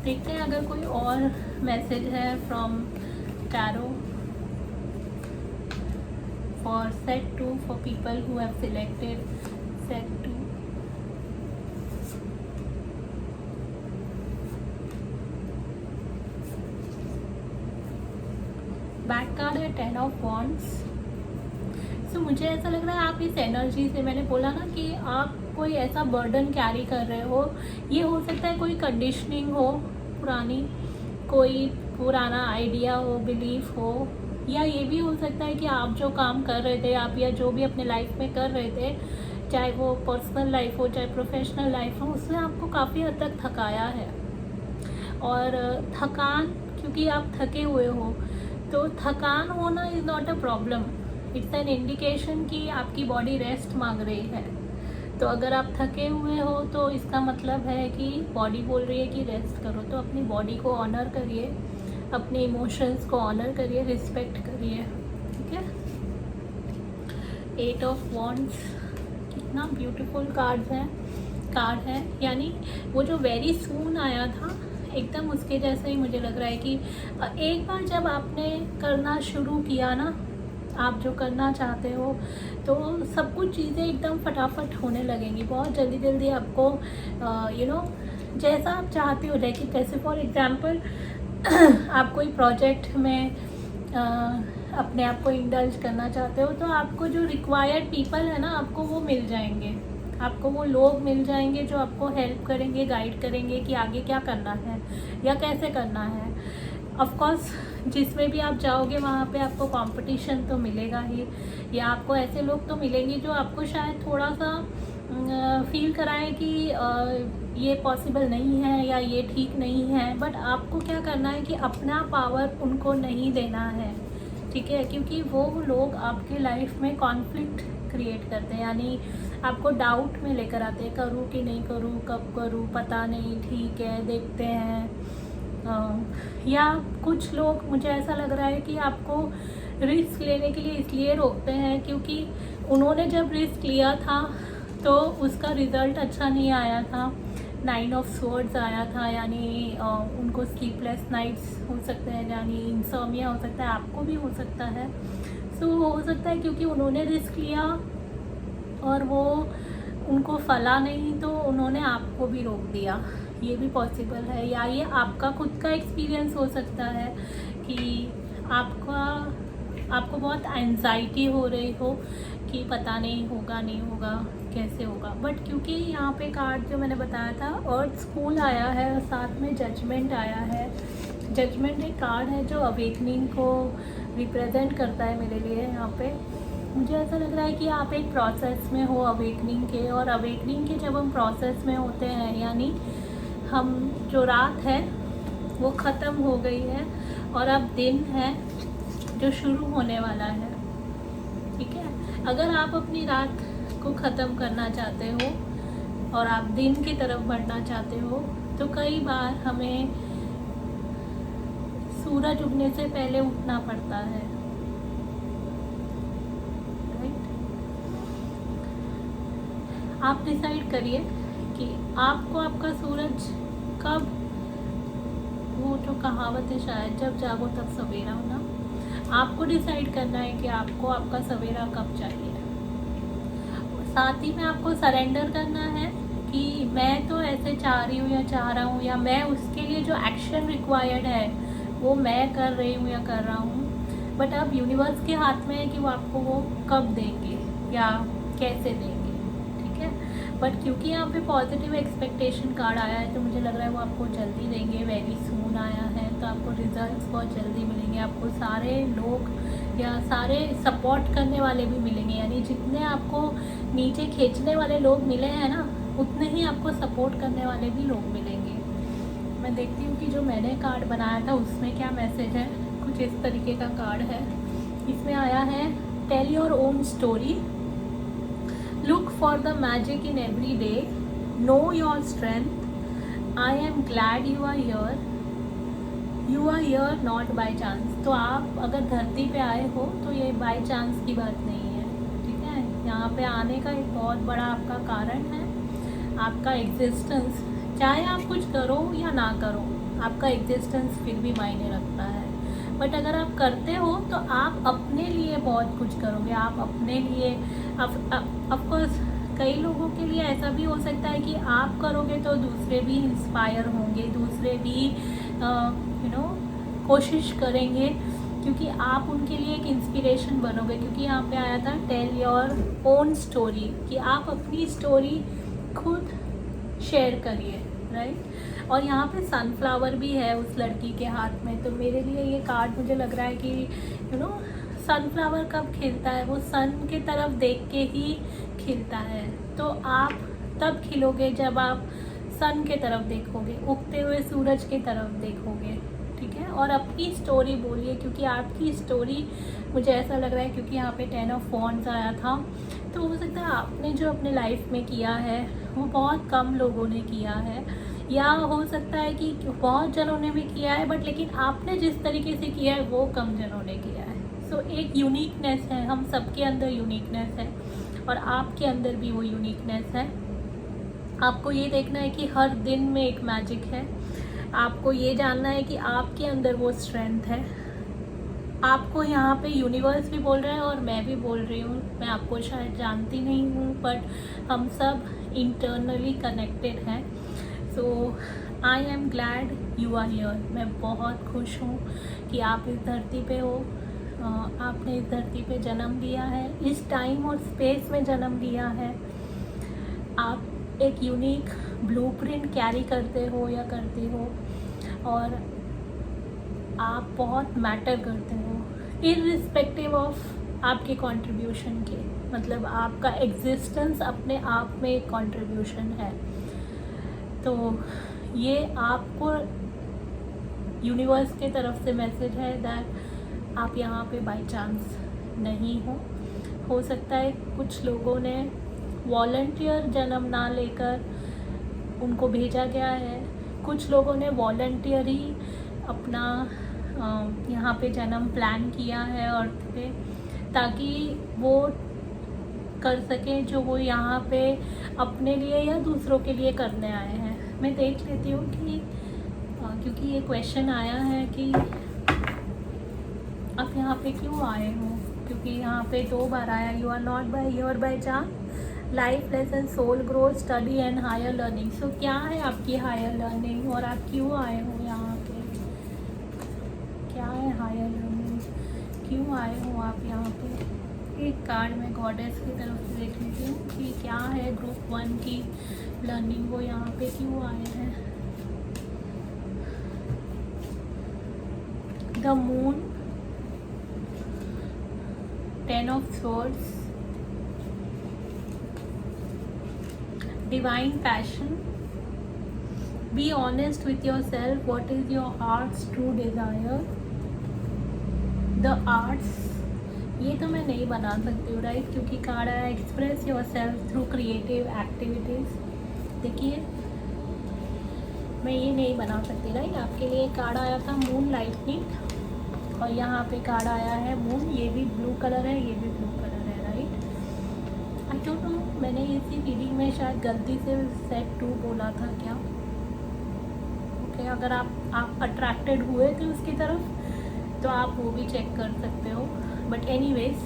देखते हैं अगर कोई और मैसेज है from tarot for set 2 for people who have selected set 2। Back card है 10 ऑफ वॉन्ड्स। सो मुझे ऐसा लग रहा है आप इस एनर्जी से, मैंने बोला ना कि आप कोई ऐसा बर्डन कैरी कर रहे हो, ये हो सकता है कोई कंडीशनिंग हो पुरानी, कोई पुराना आइडिया हो, बिलीफ हो, या ये भी हो सकता है कि आप जो काम कर रहे थे आप या जो भी अपने लाइफ में कर रहे थे, चाहे वो पर्सनल लाइफ हो चाहे प्रोफेशनल लाइफ हो, उसने आपको काफ़ी हद तक थकाया है। और थकान, क्योंकि आप थके हुए हो, तो थकान होना is not a problem, it's an indication कि आपकी बॉडी रेस्ट मांग रही है। तो अगर आप थके हुए हो तो इसका मतलब है कि बॉडी बोल रही है कि रेस्ट करो, तो अपनी बॉडी को ऑनर करिए, अपने इमोशंस को ऑनर करिए, रिस्पेक्ट करिए, ठीक है। 8 ऑफ वॉन्ड्स, कितना ब्यूटीफुल कार्ड है, यानी वो जो वेरी सून आया था एकदम उसके जैसे ही मुझे लग रहा है कि एक बार जब आपने करना शुरू किया ना, आप जो करना चाहते हो, तो सब कुछ चीज़ें एकदम फटाफट होने लगेंगी, बहुत जल्दी जल्दी आपको जैसा आप चाहते हो। लेकिन जैसे फॉर एग्ज़ाम्पल आप कोई प्रोजेक्ट में अपने आप को इंडल्ज करना चाहते हो, तो आपको जो रिक्वायर्ड पीपल है ना, आपको वो मिल जाएंगे, आपको वो लोग मिल जाएंगे जो आपको हेल्प करेंगे, गाइड करेंगे कि आगे क्या करना है या कैसे करना है। ऑफ कोर्स जिसमें भी आप जाओगे वहाँ पे आपको कंपटीशन तो मिलेगा ही, या आपको ऐसे लोग तो मिलेंगे जो आपको शायद थोड़ा सा फील कराएं कि ये पॉसिबल नहीं है या ये ठीक नहीं है। बट आपको क्या करना है कि अपना पावर उनको नहीं देना है, ठीक है, क्योंकि वो लोग आपके लाइफ में कॉन्फ्लिक्ट क्रिएट करते हैं, यानी आपको डाउट में लेकर आते हैं, करूँ कि नहीं करूँ, कब करूँ, पता नहीं, ठीक है देखते हैं। या कुछ लोग, मुझे ऐसा लग रहा है कि आपको रिस्क लेने के लिए इसलिए रोकते हैं क्योंकि उन्होंने जब रिस्क लिया था तो उसका रिज़ल्ट अच्छा नहीं आया था। 9 ऑफ स्वॉर्ड्स आया था, यानी उनको स्लीपलेस नाइट्स हो सकते हैं, यानी इंसोमिया हो सकता है, आपको भी हो सकता है। सो हो सकता है क्योंकि उन्होंने रिस्क लिया और वो उनको फला नहीं, तो उन्होंने आपको भी रोक दिया, ये भी पॉसिबल है। या ये आपका खुद का एक्सपीरियंस हो सकता है कि आपको बहुत एंजाइटी हो रही हो कि पता नहीं होगा नहीं होगा कैसे होगा। बट क्योंकि यहाँ पे कार्ड जो मैंने बताया था अर्थ स्कूल आया है और साथ में जजमेंट आया है। जजमेंट एक कार्ड है जो अवेकनिंग को रिप्रेजेंट करता है मेरे लिए। यहाँ पे मुझे ऐसा लग रहा है कि आप एक प्रोसेस में हो अवेकनिंग के, और अवेकनिंग के जब हम प्रोसेस में होते हैं, यानी हम जो रात है वो ख़त्म हो गई है और अब दिन है जो शुरू होने वाला है, ठीक है। अगर आप अपनी रात को ख़त्म करना चाहते हो और आप दिन की तरफ बढ़ना चाहते हो, तो कई बार हमें सूरज उगने से पहले उठना पड़ता है, राइट। आप डिसाइड करिए कि आपको आपका सूरज कब, वो जो कहावत है शायद, जब जागो तब सवेरा होना, आपको डिसाइड करना है कि आपको आपका सवेरा कब चाहिए। साथ ही में आपको सरेंडर करना है कि मैं तो ऐसे चाह रही हूँ या चाह रहा हूँ, या मैं उसके लिए जो एक्शन रिक्वायर्ड है वो मैं कर रही हूँ या कर रहा हूँ। बट अब यूनिवर्स के हाथ में है कि वो आपको वो कब देंगे या कैसे देंगे, ठीक है। बट क्योंकि यहाँ पे पॉजिटिव एक्सपेक्टेशन कार्ड आया है तो मुझे लग रहा है वो आपको जल्दी देंगे, वेरी सून आया है, तो आपको रिजल्ट्स बहुत जल्दी मिलेंगे। आपको सारे लोग या सारे सपोर्ट करने वाले भी मिलेंगे, यानी जितने आपको नीचे खींचने वाले लोग मिले हैं ना, उतने ही आपको सपोर्ट करने वाले भी लोग मिलेंगे। मैं देखती हूँ कि जो मैंने कार्ड बनाया था उसमें क्या मैसेज है। कुछ इस तरीके का कार्ड है। इसमें आया है tell your own story, look for the magic in every day, know your strength, I am glad you are here not by chance. तो आप अगर धरती पे आए हो तो ये बाय चांस की बात नहीं है, ठीक है। यहाँ पे आने का एक बहुत बड़ा आपका कारण है, आपका एग्जिस्टेंस। चाहे आप कुछ करो या ना करो, आपका एग्जिस्टेंस फिर भी मायने रखता है। बट अगर आप करते हो तो आप अपने लिए बहुत कुछ करोगे। आप अपने लिए ऑफकोर्स कई लोगों के लिए ऐसा भी हो सकता है कि आप करोगे तो दूसरे भी इंस्पायर होंगे, दूसरे भी कोशिश करेंगे, क्योंकि आप उनके लिए एक इंस्पिरेशन बनोगे। क्योंकि यहाँ पे आया था टेल योर ओन स्टोरी, कि आप अपनी स्टोरी खुद शेयर करिए, राइट। और यहाँ पे सनफ्लावर भी है उस लड़की के हाथ में। तो मेरे लिए ये कार्ड मुझे लग रहा है कि सनफ्लावर कब खिलता है, वो सन के तरफ देख के ही खिलता है। तो आप तब खिलोगे जब आप सन के तरफ देखोगे, उगते हुए सूरज के तरफ देखोगे, ठीक है। और अपनी स्टोरी बोलिए, क्योंकि आपकी स्टोरी मुझे ऐसा लग रहा है, क्योंकि यहाँ पे 10 ऑफ वॉन्ड्स आया था, तो हो सकता है आपने जो अपने लाइफ में किया है वो बहुत कम लोगों ने किया है, या हो सकता है कि बहुत जनों ने भी किया है, बट लेकिन आपने जिस तरीके से किया है वो कम जनों ने किया है। सो एक यूनिकनेस है, हम सबके अंदर यूनिकनेस है, और आपके अंदर भी वो यूनिकनेस है। आपको ये देखना है कि हर दिन में एक मैजिक है। आपको ये जानना है कि आपके अंदर वो स्ट्रेंथ है। आपको यहाँ पे यूनिवर्स भी बोल रहा है और मैं भी बोल रही हूँ, मैं आपको शायद जानती नहीं हूँ, बट हम सब इंटरनली कनेक्टेड हैं। So I am glad you are here. मैं बहुत खुश हूँ कि आप इस धरती पे हो। आपने इस धरती पे जन्म लिया है, इस टाइम और स्पेस में जन्म लिया है। आप एक यूनिक ब्लूप्रिंट कैरी करते हो या करती हो, और आप बहुत मैटर करते हो इररिस्पेक्टिव ऑफ आपके कंट्रीब्यूशन के। मतलब आपका एग्जिस्टेंस अपने आप में एक कंट्रीब्यूशन है। तो ये आपको यूनिवर्स के तरफ से मैसेज है दैट आप यहाँ पे बाय चांस नहीं हो सकता है कुछ लोगों ने वॉलंटियर जन्म ना लेकर उनको भेजा गया है, कुछ लोगों ने वॉलंटियर ही अपना यहाँ पे जन्म प्लान किया है अर्थ पे, ताकि वो कर सकें जो वो यहाँ पे अपने लिए या दूसरों के लिए करने आए हैं। मैं देख लेती हूँ कि क्योंकि ये क्वेश्चन आया है कि आप यहाँ पे क्यों आए हो, क्योंकि यहाँ पे 2 बार आया, you are not by here by chance, life lesson, soul growth, study and higher learning. So क्या है आपकी हायर लर्निंग और आप क्यों आए हो यहाँ पे? क्या है हायर लर्निंग, क्यों आए हो आप यहाँ पे? एक कार्ड में गॉडेस की तरफ से देख लेती हूँ कि क्या है ग्रुप 1 की लर्निंग, वो यहाँ पे क्यों आए हैं। The moon, 10 of swords, divine passion, be honest with yourself, what is your heart's true desire, the arts। ये तो मैं नहीं बना सकती हूँ, राइट, क्योंकि कार्ड आया express your self through creative activities. देखिए मैं ये नहीं बना सकती, राइट। आपके लिए कार्ड आया था मून लाइटनिंग, और यहाँ पे कार्ड आया है मून, ये भी ब्लू कलर है, ये भी ब्लू कलर है, राइट। आई डोंट नो, मैंने इसी रीडिंग में शायद गलती से सेट 2 बोला था क्या? ओके, अगर आप अट्रैक्टेड हुए थे उसकी तरफ तो आप वो भी चेक कर सकते हो। But anyways,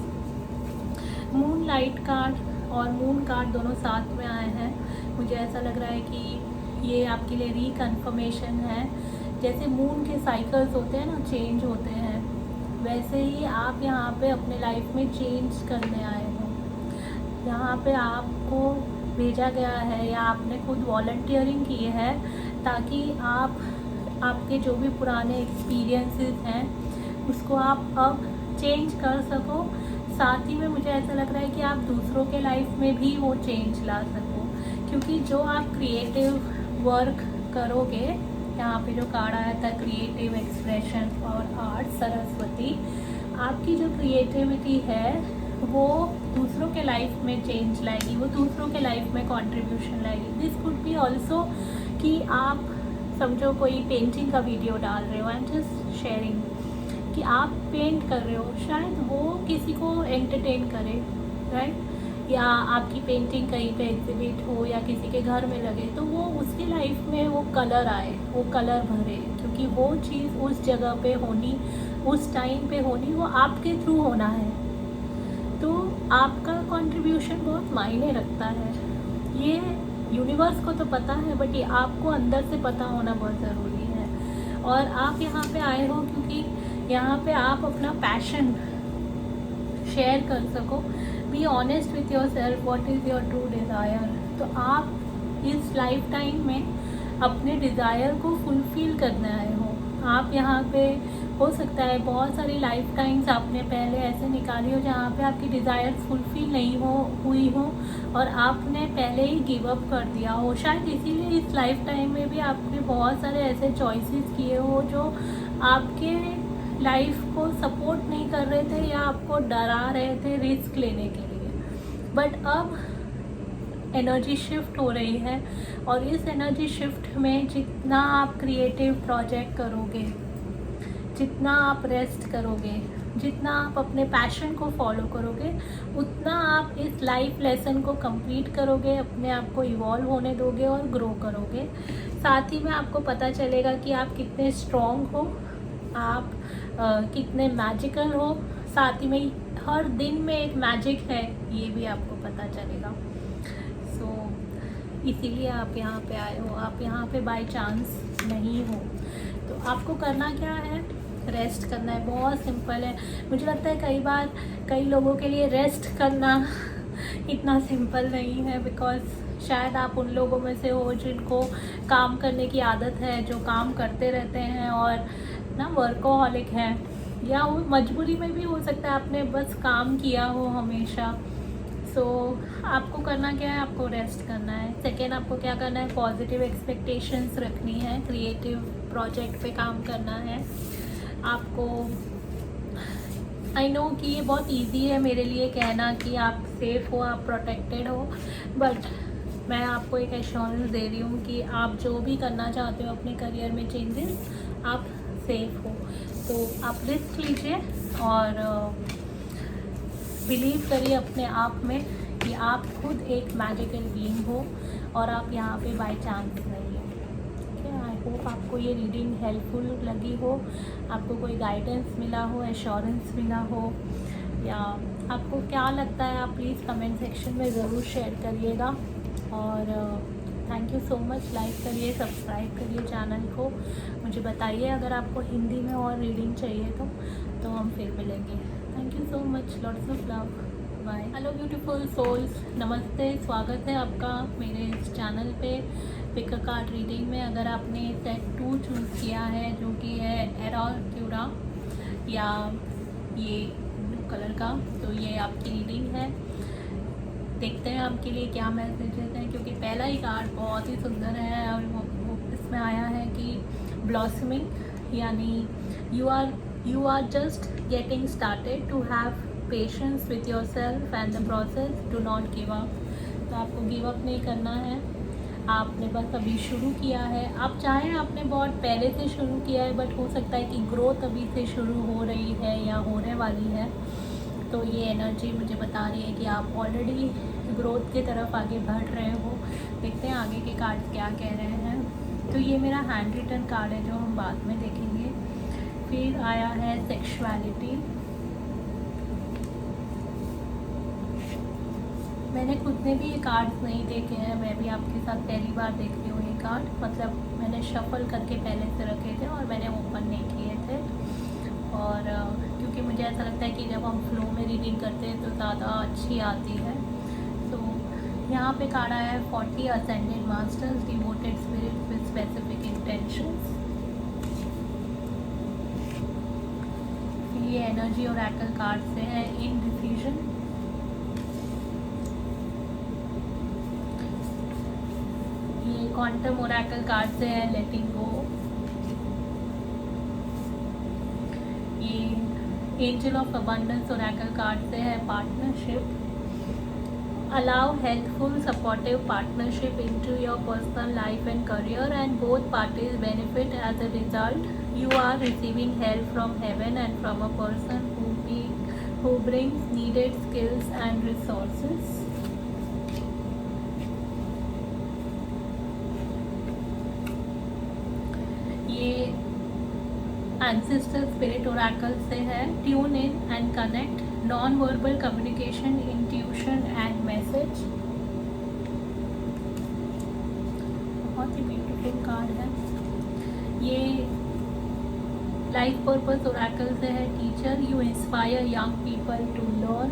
moon light card और मून कार्ड दोनों साथ में आए हैं। मुझे ऐसा लग रहा है कि ये आपके लिए रिकन्फर्मेशन है। जैसे मून के साइकिल्स होते हैं ना, चेंज होते हैं, वैसे ही आप यहाँ पे अपने लाइफ में चेंज करने आए हो। यहाँ पे आपको भेजा गया है या आपने खुद वॉलंटियरिंग की है, ताकि आप आपके जो भी पुराने एक्सपीरियंसेस हैं उसको आप अब चेंज कर सको। साथ ही में मुझे ऐसा लग रहा है कि आप दूसरों के लाइफ में भी वो चेंज ला सको, क्योंकि जो आप क्रिएटिव वर्क करोगे, यहाँ पे जो कार्ड आया था क्रिएटिव एक्सप्रेशन और आर्ट सरस्वती, आपकी जो क्रिएटिविटी है वो दूसरों के लाइफ में चेंज लाएगी, वो दूसरों के लाइफ में कंट्रीब्यूशन लाएगी। दिस कुड बी ऑल्सो कि आप समझो कोई पेंटिंग का वीडियो डाल रहे हो, आई एम जस्ट शेयरिंग कि आप पेंट कर रहे हो, शायद वो किसी को एंटरटेन करे, राइट? या आपकी पेंटिंग कहीं पे एग्जिबिट हो या किसी के घर में लगे तो वो उसकी लाइफ में वो कलर आए, वो कलर भरे, क्योंकि वो चीज़ उस जगह पे होनी, उस टाइम पे होनी, वो आपके थ्रू होना है। तो आपका कंट्रीब्यूशन बहुत मायने रखता है। ये यूनिवर्स को तो पता है, बट ये आपको अंदर से पता होना बहुत ज़रूरी है। और आप यहाँ पे आए हो क्योंकि यहाँ पे आप अपना पैशन शेयर कर सको। Be honest with your self, what is your true desire. तो आप इस लाइफ टाइम में अपने डिज़ायर को फुलफ़िल करने आए हो। आप यहाँ पे हो सकता है बहुत सारी लाइफ टाइम्स आपने पहले ऐसे निकाली हो जहाँ पे आपकी डिज़ायर्स फुलफ़िल नहीं हुई हो और आपने पहले ही गिव अप कर दिया हो। शायद इसीलिए इस लाइफ टाइम में भी आपने बहुत सारे ऐसे चॉइसेस किए हो जो आपके लाइफ को सपोर्ट नहीं कर रहे थे या आपको डरा रहे थे रिस्क लेने के लिए। बट अब एनर्जी शिफ्ट हो रही है और इस एनर्जी शिफ्ट में जितना आप क्रिएटिव प्रोजेक्ट करोगे, जितना आप रेस्ट करोगे, जितना आप अपने पैशन को फॉलो करोगे, उतना आप इस लाइफ लेसन को कंप्लीट करोगे, अपने आप को इवॉल्व होने दोगे और ग्रो करोगे। साथ ही में आपको पता चलेगा कि आप कितने स्ट्रॉन्ग हो, आप कितने मैजिकल हो। साथ ही में हर दिन में एक मैजिक है, ये भी आपको पता चलेगा। सो इसीलिए आप यहाँ पे आए हो, आप यहाँ पे बाय चांस नहीं हो। तो आपको करना क्या है? रेस्ट करना है। बहुत सिंपल है। मुझे लगता है कई बार कई लोगों के लिए रेस्ट करना इतना सिंपल नहीं है, बिकॉज शायद आप उन लोगों में से हो जिनको काम करने की आदत है, जो काम करते रहते हैं और ना वर्कोहॉलिक है, या वो मजबूरी में भी हो सकता है आपने बस काम किया हो हमेशा। सो आपको करना क्या है? आपको रेस्ट करना है। सेकेंड, आपको क्या करना है? पॉजिटिव एक्सपेक्टेशंस रखनी है, क्रिएटिव प्रोजेक्ट पे काम करना है आपको। आई नो कि ये बहुत इजी है मेरे लिए कहना कि आप सेफ़ हो, आप प्रोटेक्टेड हो, बट मैं आपको एक एश्योरेंस दे रही हूँ कि आप जो भी करना चाहते हो अपने करियर में चेंजेस, आप सेफ़ हो। तो आप रिस्क लीजिए और बिलीव करिए अपने आप में कि आप खुद एक मैजिकल बीइंग हो और आप यहाँ पे बाय चांस नहीं हो। ठीक है? आई होप आपको ये रीडिंग हेल्पफुल लगी हो, आपको कोई गाइडेंस मिला हो, एश्योरेंस मिला हो, या आपको क्या लगता है आप प्लीज़ कमेंट सेक्शन में ज़रूर शेयर करिएगा। और thank you so much. Like करिए, सब्सक्राइब करिए चैनल को। मुझे बताइए अगर आपको हिंदी में और रीडिंग चाहिए तो हम फिर मिलेंगे। Thank you so much. Lots of love. Bye. Hello beautiful souls, नमस्ते। स्वागत है आपका मेरे इस चैनल पे पिक अ कार्ड रीडिंग में। अगर आपने सेट 2 चूज़ किया है जो कि है एरोक्यूरा या ये ब्लू कलर का, तो ये आपकी रीडिंग है। देखते हैं आपके लिए क्या मैसेजेस हैं, क्योंकि पहला ही कार्ड बहुत ही सुंदर है और वो इसमें आया है कि ब्लॉसमिंग, यानी you are just getting started to have patience with your self and the process, do not give up. तो आपको गिव अप नहीं करना है, आपने बस अभी शुरू किया है। आप चाहें आपने बहुत पहले से शुरू किया है, बट हो सकता है कि ग्रोथ अभी से शुरू हो रही है या होने वाली है। तो ये एनर्जी मुझे बता रही है कि आप ऑलरेडी ग्रोथ की तरफ आगे बढ़ रहे हो। देखते हैं आगे के कार्ड्स क्या कह रहे हैं। तो ये मेरा हैंड रिटन कार्ड है जो हम बाद में देखेंगे। फिर आया है सेक्सुअलिटी। मैंने खुद ने भी ये कार्ड्स नहीं देखे हैं, मैं भी आपके साथ पहली बार देख रही हूँ ये कार्ड। मतलब मैंने शफल करके पहले से रखे थे और मैंने ओपन नहीं किए थे। और क्योंकि मुझे ऐसा लगता है कि जब हम फ्लो में रीडिंग करते हैं तो ज़्यादा अच्छी आती है। तो यहाँ पे कार्ड आया है 40 ascended masters, devoted spirit with specific intentions. ये एनर्जी और ओरेकल कार्ड से है इनडिसीजन। ये क्वांटम ओरेकल कार्ड से है लेटिंग गो। ये angel of abundance Oracle card से है partnership. Allow helpful, supportive partnership into your personal life and career, and both parties benefit as a result. You are receiving help from heaven and from a person who brings needed skills and resources. ये ancestral spirit oracle से है tune in and connect, non-verbal communication, intuition and message। बहुत ही beautiful card है। ये life purpose oracle से है teacher, you inspire young people to learn.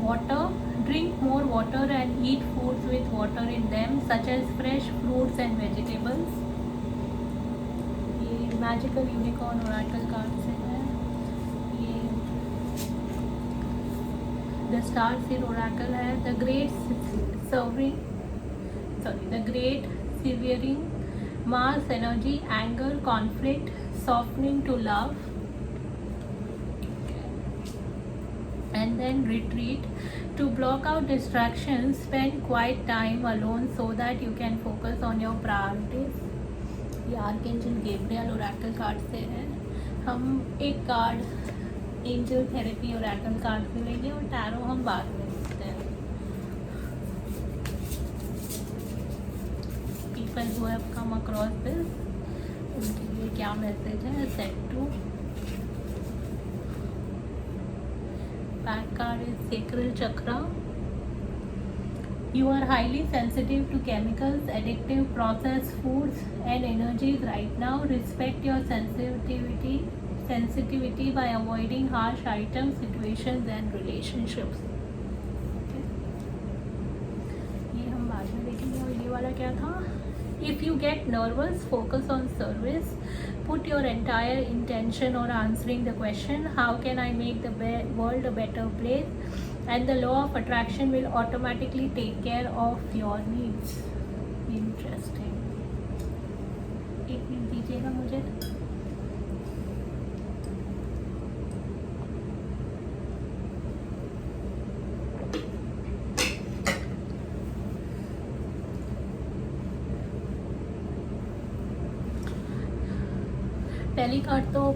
Water, drink more water and eat foods with water in them such as fresh fruits and vegetables। ये magical unicorn oracle card से है। ये the star seed oracle है। The great severing mass energy, anger, conflict, softening to love, and then retreat to block out distractions, spend quiet time alone so that you can focus on your priorities। ये archangel Gabriel oracle card से है। हम एक card angel therapy oracle card से लेंगे और tarot हम बाद में लेते हैं। People who have come across this, उनके लिए क्या मैसेज है? Set two. Back card is sacral chakra. You are highly sensitive to chemicals, addictive processed foods and energies right now. Respect your sensitivity by avoiding harsh items, situations and relationships। ये हम बाद में देखेंगे। और ये वाला क्या था? If you get nervous, focus on service. Put your entire intention on answering the question, how can I make the world a better place? And the law of attraction will automatically take care of your needs। Interesting। एक minute दीजिएगा मुझे।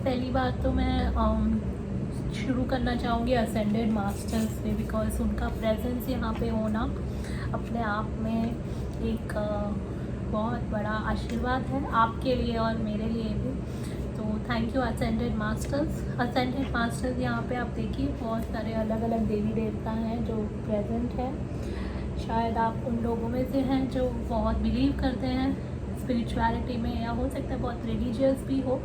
पहली बात तो मैं शुरू करना चाहूँगी असेंडेड मास्टर्स से, बिकॉज उनका प्रेजेंस यहाँ पे होना अपने आप में एक बहुत बड़ा आशीर्वाद है आपके लिए और मेरे लिए भी। तो thank you ascended masters. Ascended masters यहाँ पे आप देखिए बहुत सारे अलग अलग देवी देवता हैं जो प्रेजेंट है। शायद आप उन लोगों में से हैं जो बहुत बिलीव करते हैं स्पिरिचुअलिटी में, या हो सकता है बहुत रिलीजियस भी हो,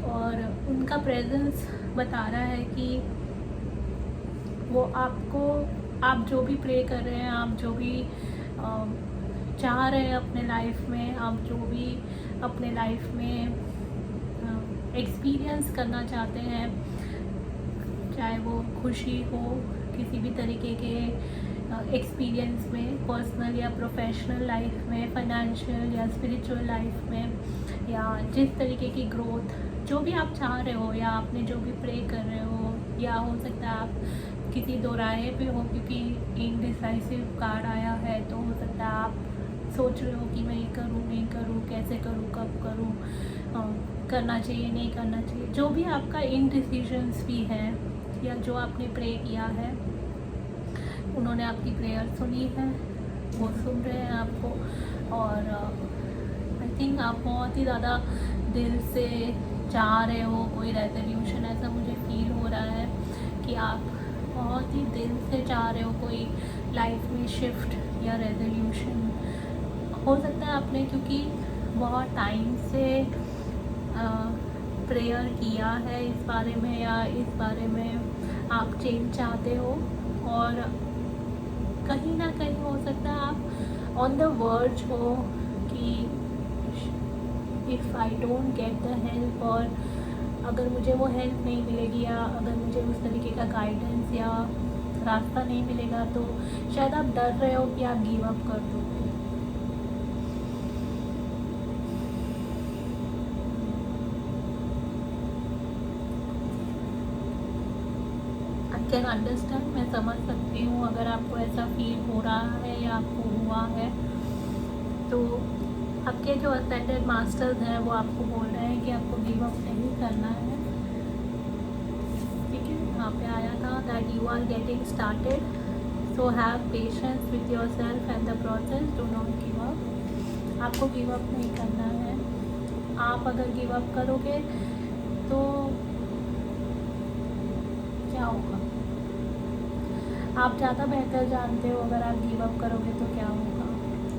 और उनका प्रेजेंस बता रहा है कि वो आपको, आप जो भी प्रे कर रहे हैं, आप जो भी चाह रहे हैं अपने लाइफ में, आप जो भी अपने लाइफ में एक्सपीरियंस करना चाहते हैं, चाहे वो खुशी हो, किसी भी तरीके के एक्सपीरियंस में, पर्सनल या प्रोफेशनल लाइफ में, फाइनेंशियल या स्पिरिचुअल लाइफ में, या जिस तरीके की ग्रोथ जो भी आप चाह रहे हो, या आपने जो भी प्रे कर रहे हो, या हो सकता है आप किसी दो राहे पे हो क्योंकि इनडिसाइसिव कार्ड आया है, तो हो सकता है आप सोच रहे हो कि मैं ये करूँ नहीं करूँ, कैसे करूँ, कब करूँ, करना चाहिए नहीं करना चाहिए। जो भी आपका इनडिसीजंस भी है या जो आपने प्रे किया है, उन्होंने आपकी प्रेयर सुनी है, वो सुन रहे हैं आपको, और आई थिंक आप बहुत ही ज़्यादा दिल से चाह रहे हो कोई रेजोल्यूशन। ऐसा मुझे फील हो रहा है कि आप बहुत ही दिल से चाह रहे हो कोई लाइफ में शिफ्ट या रेजोल्यूशन। हो सकता है आपने क्योंकि बहुत टाइम से प्रेयर किया है इस बारे में, या इस बारे में आप चेंज चाहते हो और कहीं ना कहीं हो सकता है आप ऑन द वर्ज हो कि if I don't get the help, और अगर मुझे वो हेल्प नहीं मिलेगी या अगर मुझे उस तरीके का गाइडेंस या रास्ता नहीं मिलेगा तो शायद आप डर रहे हो कि आप गिव अप कर दोगे। आई कैन अंडरस्टैंड, मैं समझ सकती हूँ अगर आपको ऐसा फील हो रहा है या आपको हुआ है। तो आपके जो असेंडेड मास्टर्स हैं वो आपको बोल रहे हैं कि आपको गिव अप नहीं करना है। ठीक है, यहाँ पे आया था that you are getting started, so have patience with your self and the process, do not give up. आपको गिव अप नहीं करना है। आप अगर गिव अप करोगे तो क्या होगा, आप ज़्यादा बेहतर जानते हो अगर आप गिव अप करोगे तो क्या होगा,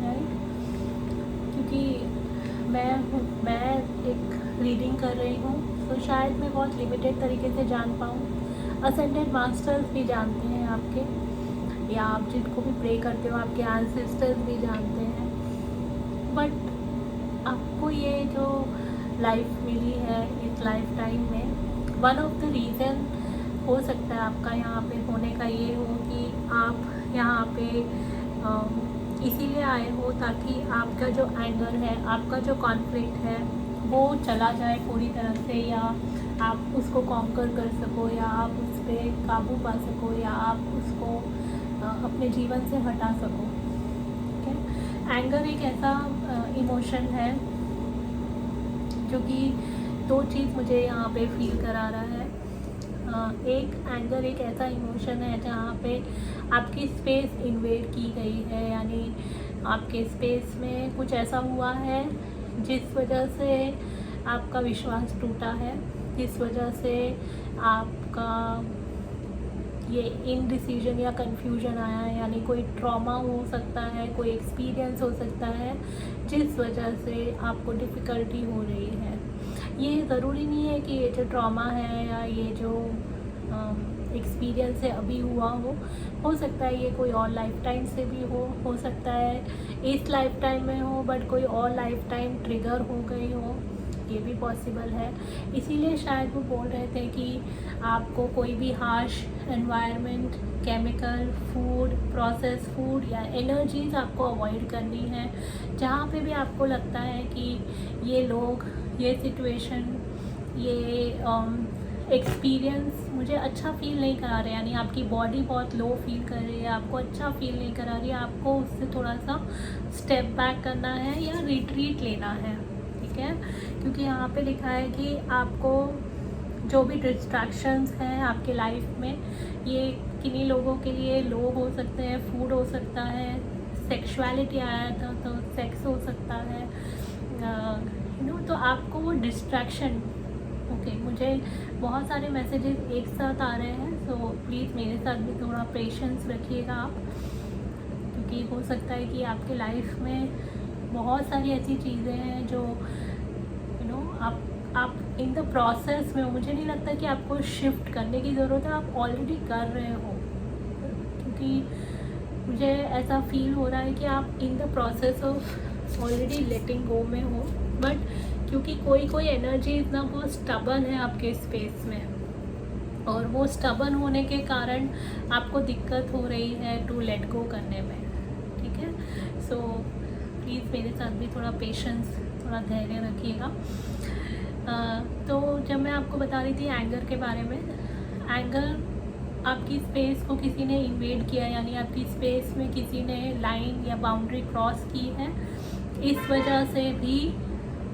राइट। क्योंकि मैं एक रीडिंग कर रही हूँ तो शायद मैं बहुत लिमिटेड तरीके से जान पाऊँ। असेंडेड मास्टर्स भी जानते हैं आपके, या आप जिनको भी प्रे करते हो आपके एंसेस्टर्स भी जानते हैं। बट आपको ये जो लाइफ मिली है इस लाइफ टाइम में, वन ऑफ द रीज़न हो सकता है आपका यहाँ पे होने का ये हो कि आप यहाँ पे इसीलिए आए हो ताकि आपका जो एंगर है, आपका जो कॉन्फ्लिक्ट है वो चला जाए पूरी तरह से, या आप उसको कॉन्कर कर सको, या आप उस पर काबू पा सको, या आप उसको अपने जीवन से हटा सको। ठीक है, एंगर एक ऐसा इमोशन है जो कि दो चीज़ मुझे यहाँ पे फील करा रहा है। एक एंगर एक ऐसा इमोशन है जहाँ पे आपकी स्पेस इन्वेड की गई है, यानी आपके स्पेस में कुछ ऐसा हुआ है जिस वजह से आपका विश्वास टूटा है, जिस वजह से आपका ये इनडिसीजन या कंफ्यूजन आया है, यानी कोई ट्रॉमा हो सकता है, कोई एक्सपीरियंस हो सकता है जिस वजह से आपको डिफ़िकल्टी हो रही है। ये ज़रूरी नहीं है कि ये जो ट्रॉमा है या ये जो एक्सपीरियंस है अभी हुआ हो सकता है ये कोई और लाइफ टाइम से भी हो सकता है इस लाइफ टाइम में हो, बट कोई और लाइफ टाइम ट्रिगर हो गई हो, ये भी पॉसिबल है। इसीलिए शायद वो बोल रहे थे कि आपको कोई भी harsh environment, chemical, food, process food या एनर्जीज़ आपको अवॉइड करनी है, जहाँ पे भी आपको लगता है कि ये लोग, ये सिचुएशन, ये एक्सपीरियंस मुझे अच्छा फील नहीं करा रहे, यानी आपकी बॉडी बहुत लो फील कर रही है, आपको अच्छा फील नहीं करा रही है, आपको उससे थोड़ा सा स्टेप बैक करना है या रिट्रीट लेना है। ठीक है, क्योंकि यहाँ पे लिखा है कि आपको जो भी डिस्ट्रैक्शंस हैं आपके लाइफ में, ये किन्हीं लोगों के लिए लोग हो सकते हैं, फूड हो सकता है, सेक्सुअलिटी आया था तो सेक्स हो सकता है, तो आपको वो डिस्ट्रैक्शन। ओके, मुझे बहुत सारे मैसेजेस एक साथ आ रहे हैं, सो प्लीज़ मेरे साथ भी थोड़ा पेशेंस रखिएगा आप, क्योंकि हो सकता है कि आपके लाइफ में बहुत सारी ऐसी चीज़ें हैं जो आप इन द प्रोसेस में हो। मुझे नहीं लगता कि आपको शिफ्ट करने की ज़रूरत है, आप ऑलरेडी कर रहे हो, क्योंकि मुझे ऐसा फील हो रहा है कि आप in the process of already letting go में हो, बट क्योंकि कोई एनर्जी इतना बहुत स्टबन है आपके स्पेस में, और वो स्टबन होने के कारण आपको दिक्कत हो रही है टू लेट गो करने में। ठीक है, सो प्लीज़ मेरे साथ भी थोड़ा पेशेंस, थोड़ा धैर्य रखिएगा। तो जब मैं आपको बता रही थी एंगर के बारे में, एंगर आपकी स्पेस को किसी ने इन्वेड किया, यानी आपकी स्पेस में किसी ने लाइन या बाउंड्री क्रॉस की है, इस वजह से भी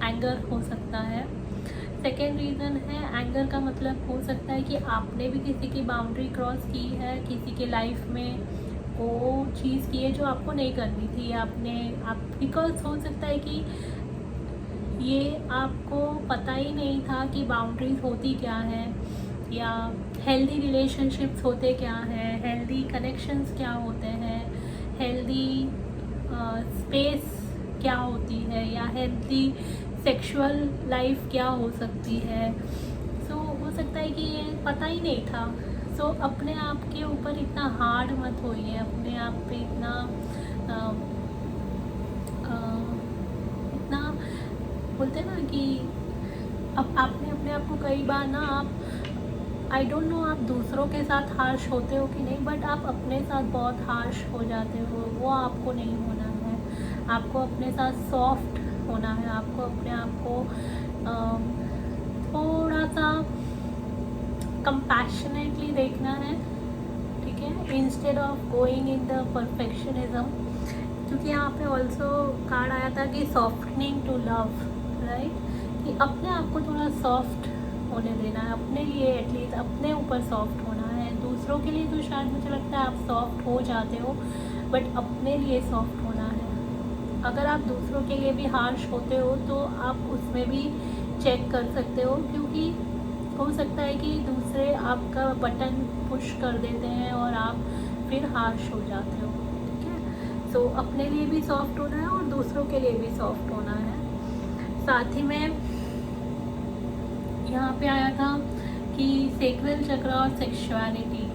एंगर हो सकता है। सेकेंड रीज़न है, एंगर का मतलब हो सकता है कि आपने भी किसी की बाउंड्री क्रॉस की है, किसी के लाइफ में वो चीज़ की है जो आपको नहीं करनी थी, आप बिकॉज हो सकता है कि ये आपको पता ही नहीं था कि बाउंड्रीज होती क्या है, या हेल्दी रिलेशनशिप्स होते क्या हैं, हेल्दी कनेक्शंस क्या होते हैं, हेल्दी स्पेस क्या होती है, या हेल्दी सेक्सुअल लाइफ क्या हो सकती है। सो हो सकता है कि ये पता ही नहीं था। सो अपने आप के ऊपर इतना हार्ड मत होइए, अपने आप पे इतना इतना बोलते हैं ना कि अब आपने अपने आप को कई बार ना, आप आई डोंट नो आप दूसरों के साथ हार्श होते हो कि नहीं, बट आप अपने साथ बहुत हार्श हो जाते हो। वो आपको नहीं होना है, आपको अपने साथ सॉफ्ट होना है, आपको अपने आप को थोड़ा सा कंपैशनेटली देखना है, ठीक है, instead of going in the perfectionism. क्योंकि यहाँ पे ऑल्सो कार्ड आया था कि सॉफ्टनिंग टू लव, राइट, कि अपने आप को थोड़ा सॉफ्ट होने देना है, अपने लिए एटलीस्ट अपने ऊपर सॉफ्ट होना है। दूसरों के लिए तो शायद मुझे लगता है आप सॉफ्ट हो जाते हो, बट अपने लिए सॉफ्ट होना है। अगर आप दूसरों के लिए भी हार्श होते हो तो आप उसमें भी चेक कर सकते हो, क्योंकि हो सकता है कि दूसरे आपका बटन पुश कर देते हैं और आप फिर हार्श हो जाते हो, ठीक है। सो अपने लिए भी सॉफ्ट होना है और दूसरों के लिए भी सॉफ्ट होना है। साथ ही में यहाँ पे आया था कि सेक्रल चक्र और सेक्सुअलिटी,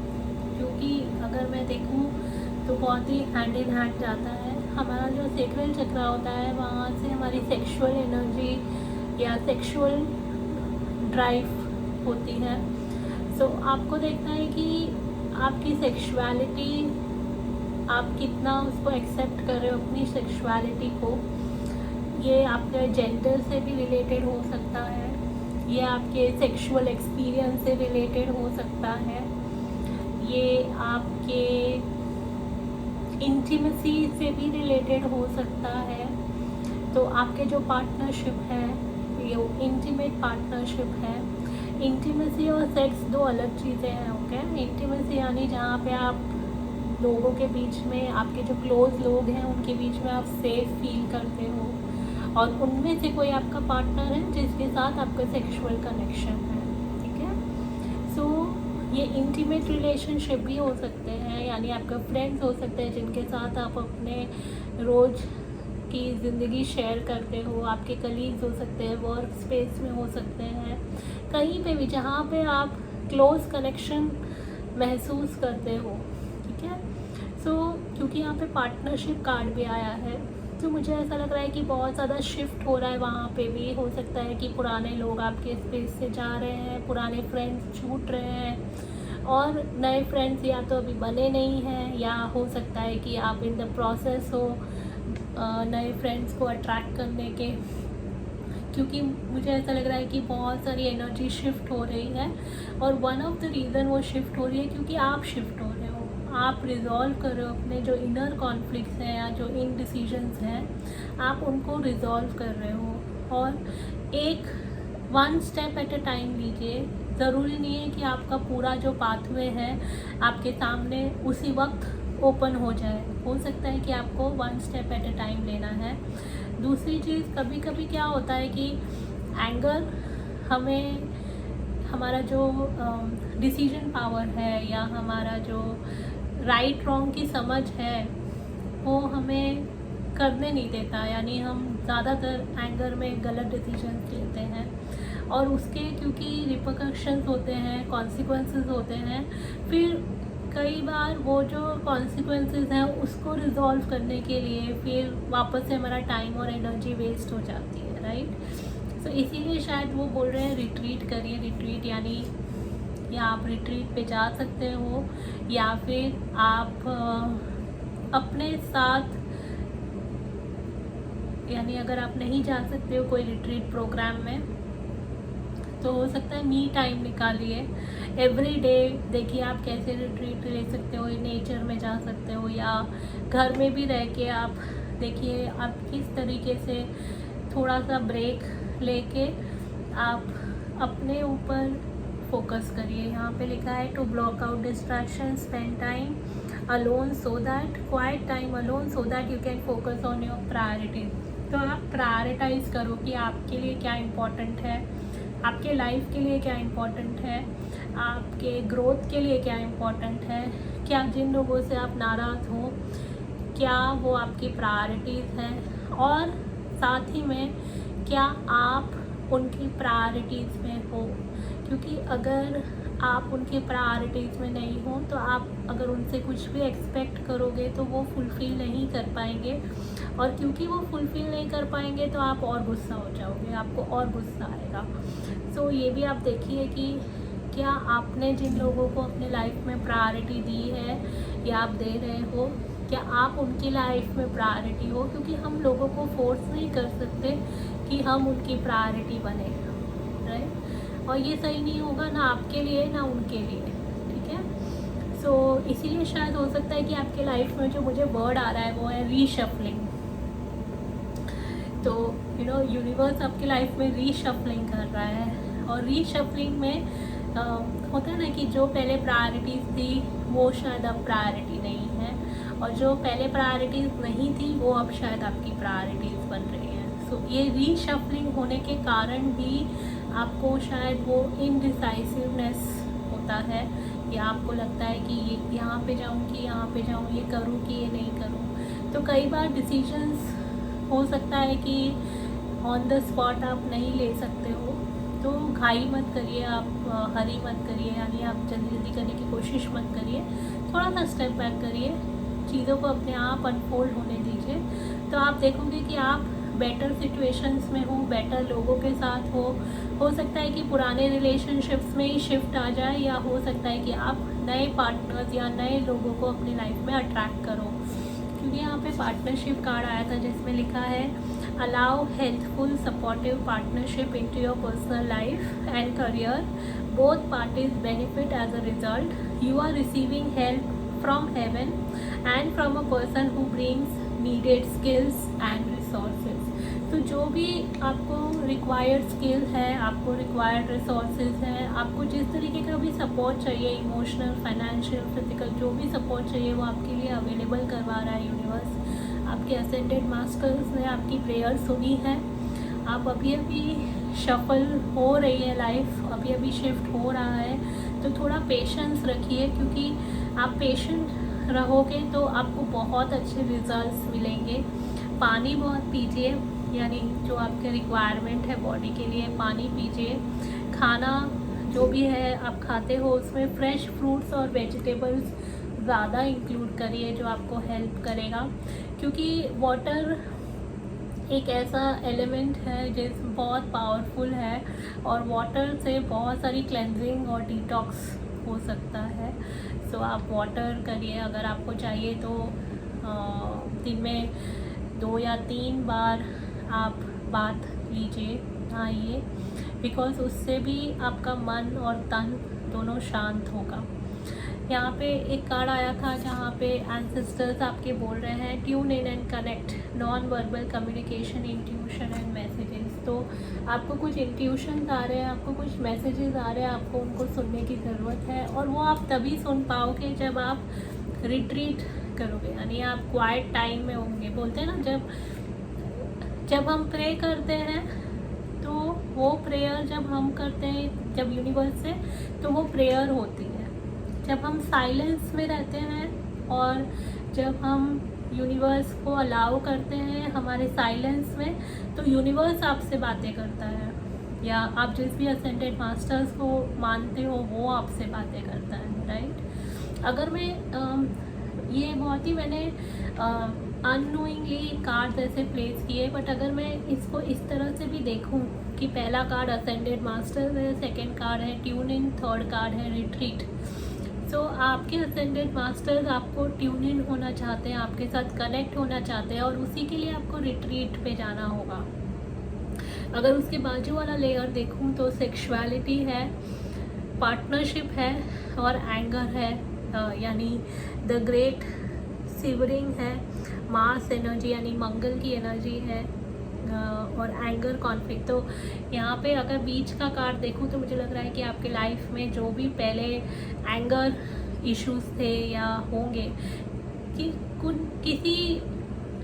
क्योंकि अगर मैं देखूँ तो बहुत ही हैंड इन हैंड जाता है। हमारा जो सेक्रल चक्र होता है वहाँ से हमारी सेक्सुअल एनर्जी या सेक्सुअल ड्राइव होती है। सो आपको देखना है कि आपकी सेक्सुअलिटी, आप कितना उसको एक्सेप्ट कर रहे हो अपनी सेक्सुअलिटी को। ये आपके जेंडर से भी रिलेटेड हो सकता है, ये आपके सेक्सुअल एक्सपीरियंस से रिलेटेड हो सकता है, ये आपके इंटीमेसी से भी रिलेटेड हो सकता है। तो आपके जो पार्टनरशिप है, ये इंटीमेट पार्टनरशिप है। इंटीमेसी और सेक्स दो अलग चीज़ें हैं, ओके। इंटीमेसी यानी जहाँ पे आप लोगों के बीच में, आपके जो क्लोज लोग हैं उनके बीच में आप सेफ फील करते हो, और उनमें से कोई आपका पार्टनर है जिसके साथ आपका सेक्सुअल कनेक्शन है, ठीक है। सो ये इंटीमेट रिलेशनशिप भी हो सकते हैं, यानी आपका फ्रेंड्स हो सकते हैं जिनके साथ आप अपने रोज़ की ज़िंदगी शेयर करते हो, आपके कलीग्स हो सकते हैं, वर्क स्पेस में हो सकते हैं, कहीं पे भी जहाँ पे आप क्लोज कनेक्शन महसूस करते हो, ठीक है। सो क्योंकि यहाँ पे पार्टनरशिप कार्ड भी आया है, तो मुझे ऐसा लग रहा है कि बहुत ज़्यादा शिफ्ट हो रहा है। वहाँ पे भी हो सकता है कि पुराने लोग आपके स्पेस से जा रहे हैं, पुराने फ्रेंड्स छूट रहे हैं, और नए फ्रेंड्स या तो अभी बने नहीं हैं, या हो सकता है कि आप इन द प्रोसेस हो नए फ्रेंड्स को अट्रैक्ट करने के। क्योंकि मुझे ऐसा लग रहा है कि बहुत सारी एनर्जी शिफ्ट हो रही है, और वन ऑफ द रीज़न वो शिफ्ट हो रही है क्योंकि आप शिफ्ट हो रहे हो, आप रिज़ॉल्व कर रहे हो अपने जो इनर कॉन्फ्लिक्ट्स हैं या जो इनडिसीजंस हैं, आप उनको रिज़ॉल्व कर रहे हो। और एक one step at a time लीजिए। ज़रूरी नहीं है कि आपका पूरा जो पाथवे है आपके सामने उसी वक्त ओपन हो जाए, हो सकता है कि आपको one step at a time लेना है। दूसरी चीज़, कभी कभी क्या होता है कि एंगर हमें, हमारा जो डिसीजन पावर है या हमारा जो राइट रॉन्ग की समझ है वो हमें करने नहीं देता, यानी हम ज़्यादातर एंगर में गलत डिसीजंस लेते हैं, और उसके क्योंकि रिपरकशंस होते हैं, कॉन्सिक्वेंसेस होते हैं, फिर कई बार वो जो कॉन्सिक्वेंसेस हैं उसको रिजॉल्व करने के लिए फिर वापस से हमारा टाइम और एनर्जी वेस्ट हो जाती है, राइट। सो इसीलिए शायद वो बोल रहे हैं रिट्रीट करिए। रिट्रीट यानी या आप रिट्रीट पे जा सकते हो, या फिर आप अपने साथ, यानी अगर आप नहीं जा सकते हो कोई रिट्रीट प्रोग्राम में, तो हो सकता है मी टाइम निकालिए एवरी डे। देखिए आप कैसे रिट्रीट ले सकते हो, नेचर में जा सकते हो, या घर में भी रह के आप देखिए आप किस तरीके से थोड़ा सा ब्रेक लेके आप अपने ऊपर फोकस करिए। यहाँ पे लिखा है to block out distraction, spend time alone so that quiet time alone so that you can focus on your priorities. तो आप प्रायोरिटाइज करो कि आपके लिए क्या इम्पोर्टेंट है, आपके लाइफ के लिए क्या इम्पोर्टेंट है, आपके ग्रोथ के लिए क्या इम्पोर्टेंट है, क्या जिन लोगों से आप नाराज़ हो क्या वो आपकी प्रायोरिटीज़ हैं, और साथ ही में क्या आप उनकी प्रायोरिटीज़ में हो। क्योंकि अगर आप उनके प्रायोरिटीज़ में नहीं हो, तो आप अगर उनसे कुछ भी एक्सपेक्ट करोगे तो वो फुलफ़िल नहीं कर पाएंगे, और क्योंकि वो फुलफ़िल नहीं कर पाएंगे तो आप और गुस्सा हो जाओगे, आपको और गुस्सा आएगा। सो ये भी आप देखिए कि क्या आपने जिन लोगों को अपने लाइफ में प्रायोरिटी दी है या आप दे रहे हो, क्या आप उनकी लाइफ में प्रायोरिटी हो, क्योंकि हम लोगों को फोर्स नहीं कर सकते कि हम उनकी प्रायोरिटी बने, राइट। और ये सही नहीं होगा ना आपके लिए ना उनके लिए, ठीक है। सो इसीलिए शायद हो सकता है कि आपके लाइफ में जो मुझे वर्ड आ रहा है वो है रीशफलिंग। तो यूनिवर्स आपकी लाइफ में रीशफलिंग कर रहा है, और रीशफलिंग में होता है ना कि जो पहले प्रायोरिटीज़ थी वो शायद अब प्रायोरिटी नहीं है, और जो पहले प्रायोरिटीज़ नहीं थी वो अब शायद आपकी प्रायोरिटीज़ बन रही हैं। सो ये रीशफलिंग होने के कारण भी आपको शायद वो इनडिसाइसिवनेस होता है, या आपको लगता है कि ये यहाँ पे जाऊँ कि यहाँ पे जाऊँ, ये करूँ कि ये नहीं करूँ। तो कई बार डिसीजंस हो सकता है कि ऑन द स्पॉट आप नहीं ले सकते हो, तो घाई मत करिए, आप हरी मत करिए, यानी आप जल्दी जल्दी करने की कोशिश मत करिए, थोड़ा सा स्टेप बैक करिए, चीज़ों को अपने आप अनफोल्ड होने दीजिए। तो आप देखोगे कि आप बेटर सिचुएशंस में हो, बेटर लोगों के साथ हो सकता है कि पुराने रिलेशनशिप्स में ही शिफ्ट आ जाए, या हो सकता है कि आप नए पार्टनर्स या नए लोगों को अपनी लाइफ में अट्रैक्ट करो, क्योंकि यहाँ पे पार्टनरशिप कार्ड आया था जिसमें लिखा है allow helpful supportive partnership into your personal life and career, both parties benefit as a result, you are receiving help from heaven and from a person who brings needed skills and resources. तो जो भी आपको required skill है, आपको required resources है, आपको जिस तरीके का भी सपोर्ट चाहिए, इमोशनल, फाइनेंशियल, फिजिकल, जो भी सपोर्ट चाहिए वो आपके लिए अवेलेबल करवा रहा है यूनिवर्स। आपके असेंडेड मास्टर्स ने आपकी प्रेयर सुनी है, आप अभी अभी शफल हो रही है लाइफ, अभी अभी शिफ्ट हो रहा है, तो थोड़ा पेशेंस रखिए, क्योंकि आप पेशेंट रहोगे तो आपको बहुत अच्छे रिजल्ट्स मिलेंगे। पानी बहुत पीजिए, यानी जो आपके रिक्वायरमेंट है बॉडी के लिए, पानी पीजिए। खाना जो भी है आप खाते हो उसमें फ्रेश फ्रूट्स और वेजिटेबल्स ज़्यादा इंक्लूड करिए, जो आपको हेल्प करेगा, क्योंकि वाटर एक ऐसा एलिमेंट है जिस बहुत पावरफुल है, और वाटर से बहुत सारी क्लेंजिंग और डिटॉक्स हो सकता है। सो आप वाटर करिए, अगर आपको चाहिए तो दिन में 2 या 3 बार आप बात लीजिए, नहाइए, बिकॉज़ उससे भी आपका मन और तन दोनों शांत होगा। यहाँ पे एक कार्ड आया था जहाँ पे एंसेस्टर्स आपके बोल रहे हैं tune in and connect, non verbal communication, intuition and messages. तो आपको कुछ इंट्यूशंस आ रहे हैं, आपको कुछ मैसेजेस आ रहे हैं, आपको उनको सुनने की ज़रूरत है, और वो आप तभी सुन पाओगे जब आप रिट्रीट करोगे, यानी आप क्वाइट टाइम में होंगे। बोलते हैं ना, जब हम प्रे करते हैं तो वो प्रेयर जब हम करते हैं जब यूनिवर्स से, तो वो प्रेयर होती है। जब हम साइलेंस में रहते हैं और जब हम यूनिवर्स को अलाउ करते हैं हमारे साइलेंस में, तो यूनिवर्स आपसे बातें करता है, या आप जिस भी असेंडेड मास्टर्स को मानते हो वो आपसे बातें करता है, राइट। अगर मैं ये बहुत ही मैंने अननोइंगली कार्ड ऐसे प्लेस किए, बट अगर मैं इसको इस तरह से भी देखूं कि पहला कार्ड असेंडेड मास्टर्स है, सेकंड कार्ड है ट्यून इन, थर्ड कार्ड है रिट्रीट। सो आपके असेंडेड मास्टर्स आपको ट्यून इन होना चाहते हैं, आपके साथ कनेक्ट होना चाहते हैं, और उसी के लिए आपको रिट्रीट पे जाना होगा। अगर उसके बाजू वाला लेयर देखूं तो सेक्सुअलिटी है, पार्टनरशिप है, और एंगर है, यानी द ग्रेट सिवरिंग है, मास एनर्जी यानी मंगल की एनर्जी है, और एंगर कॉन्फ्लिक्ट। तो यहाँ पे अगर बीच का कार्ड देखूँ तो मुझे लग रहा है कि आपके लाइफ में जो भी पहले एंगर इश्यूज थे या होंगे, कि किसी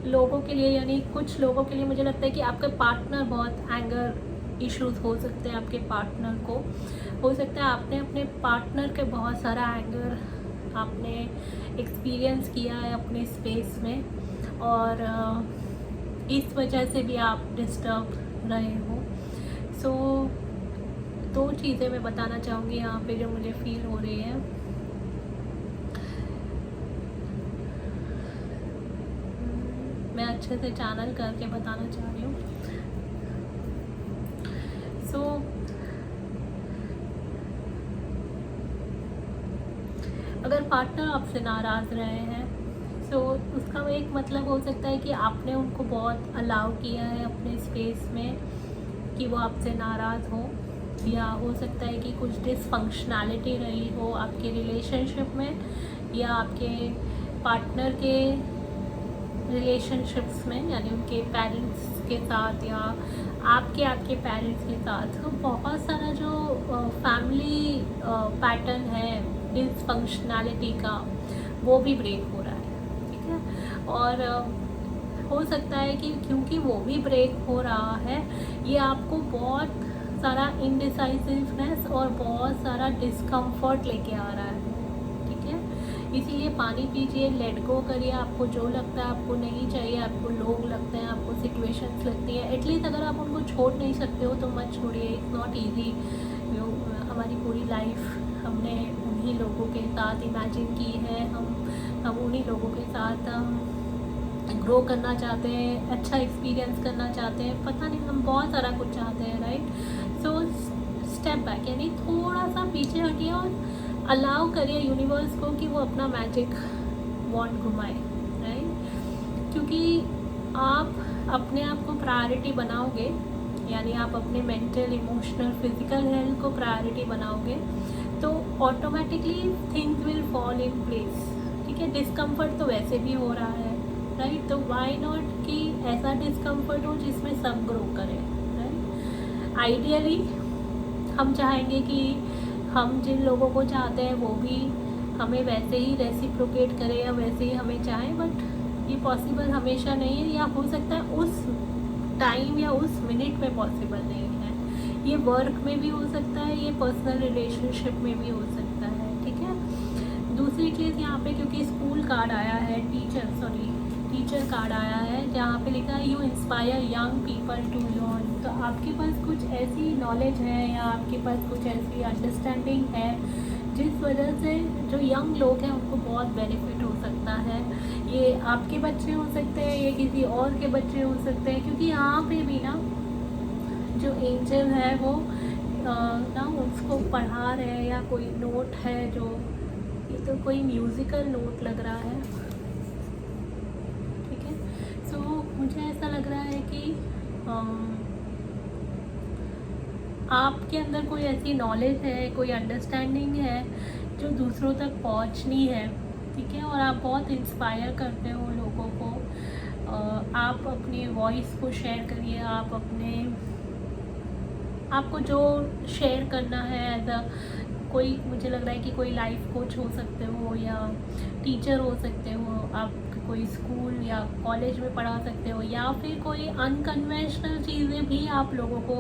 लोगों के लिए, यानी कुछ लोगों के लिए मुझे लगता है कि आपका पार्टनर बहुत एंगर इश्यूज हो सकते हैं, आपके पार्टनर को हो सकता है आपने अपने पार्टनर के बहुत सारा एंगर आपने एक्सपीरियंस किया है अपने स्पेस में, और इस वजह से भी आप डिस्टर्ब रहे हो। सो 2 चीज़ें मैं बताना चाहूँगी यहाँ पे जो मुझे फील हो रही है। मैं अच्छे से चैनल करके बताना चाह रही हूँ। अगर पार्टनर आपसे नाराज़ रहे हैं उसका एक मतलब हो सकता है कि आपने उनको बहुत अलाउ किया है अपने स्पेस में कि वो आपसे नाराज़ हो, या हो सकता है कि कुछ डिसफंक्शनैलिटी रही हो आपके रिलेशनशिप में या आपके पार्टनर के रिलेशनशिप्स में, यानी उनके पेरेंट्स के साथ या आपके पेरेंट्स के साथ। तो बहुत सारा जो फैमिली पैटर्न है डिसफंक्शनैलिटी का वो भी ब्रेक हो रहा है, ठीक है। और हो सकता है कि क्योंकि वो भी ब्रेक हो रहा है, ये आपको बहुत सारा इनडिसाइसिवनेस और बहुत सारा डिस्कम्फर्ट लेके आ रहा है, ठीक है। इसीलिए पानी पीजिए, लेट गो करिए। आपको जो लगता है आपको नहीं चाहिए, आपको लोग लगते हैं, आपको सिचुएशंस लगती हैं, एटलीस्ट अगर आप उनको छोड़ नहीं सकते हो तो मत छोड़िए। It's not easy. हमारी पूरी लाइफ हमने उन्हीं लोगों के साथ इमेजिन की है, हम उन्हीं लोगों के साथ ग्रो करना चाहते हैं, अच्छा एक्सपीरियंस करना चाहते हैं, पता नहीं हम बहुत सारा कुछ चाहते हैं, राइट। सो स्टेप बैक, यानी थोड़ा सा पीछे हटिए और अलाउ करिए यूनिवर्स को कि वो अपना मैजिक वॉन्ड घुमाए, राइट। क्योंकि आप अपने आप को प्रायोरिटी बनाओगे, यानी आप अपने मेंटल, इमोशनल, फिजिकल हेल्थ को प्रायोरिटी बनाओगे तो automatically things will fall in place, ठीक है। डिस्कम्फर्ट तो वैसे भी हो रहा है, राइट। तो व्हाई नॉट कि ऐसा डिस्कम्फर्ट हो जिसमें सब ग्रो करें, राइट। आइडियली हम चाहेंगे कि हम जिन लोगों को चाहते हैं वो भी हमें वैसे ही रेसिप्रोकेट करें या वैसे ही हमें चाहें, बट ये पॉसिबल हमेशा नहीं है, या हो सकता है उस टाइम या उस मिनट में पॉसिबल नहीं है। ये वर्क में भी हो सकता है, ये पर्सनल रिलेशनशिप में भी हो सकता है, ठीक है। दूसरी चीज़ यहाँ पे क्योंकि स्कूल कार्ड आया है, टीचर कार्ड आया है जहाँ पे लिखा है you inspire young people to learn. तो आपके पास कुछ ऐसी नॉलेज है या आपके पास कुछ ऐसी अंडरस्टैंडिंग है जिस वजह से जो यंग लोग हैं उनको बहुत बेनिफिट हो सकता है। ये आपके बच्चे हो सकते हैं, ये किसी और के बच्चे हो सकते हैं, क्योंकि यहाँ पे भी ना जो एंजल है वो ना उसको पढ़ा रहे हैं, या कोई नोट है जो, ये तो कोई म्यूज़िकल नोट लग रहा है, ठीक है। सो मुझे ऐसा लग रहा है कि आपके अंदर कोई ऐसी नॉलेज है, कोई अंडरस्टैंडिंग है जो दूसरों तक पहुंचनी है, ठीक है। और आप बहुत इंस्पायर करते हो लोगों को। आप अपनी वॉइस को शेयर करिए, आपको जो शेयर करना है एज अ कोई, मुझे लग रहा है कि कोई लाइफ कोच हो सकते हो या टीचर हो सकते हो, आप कोई स्कूल या कॉलेज में पढ़ा सकते हो, या फिर कोई अनकन्वेंशनल चीज़ें भी आप लोगों को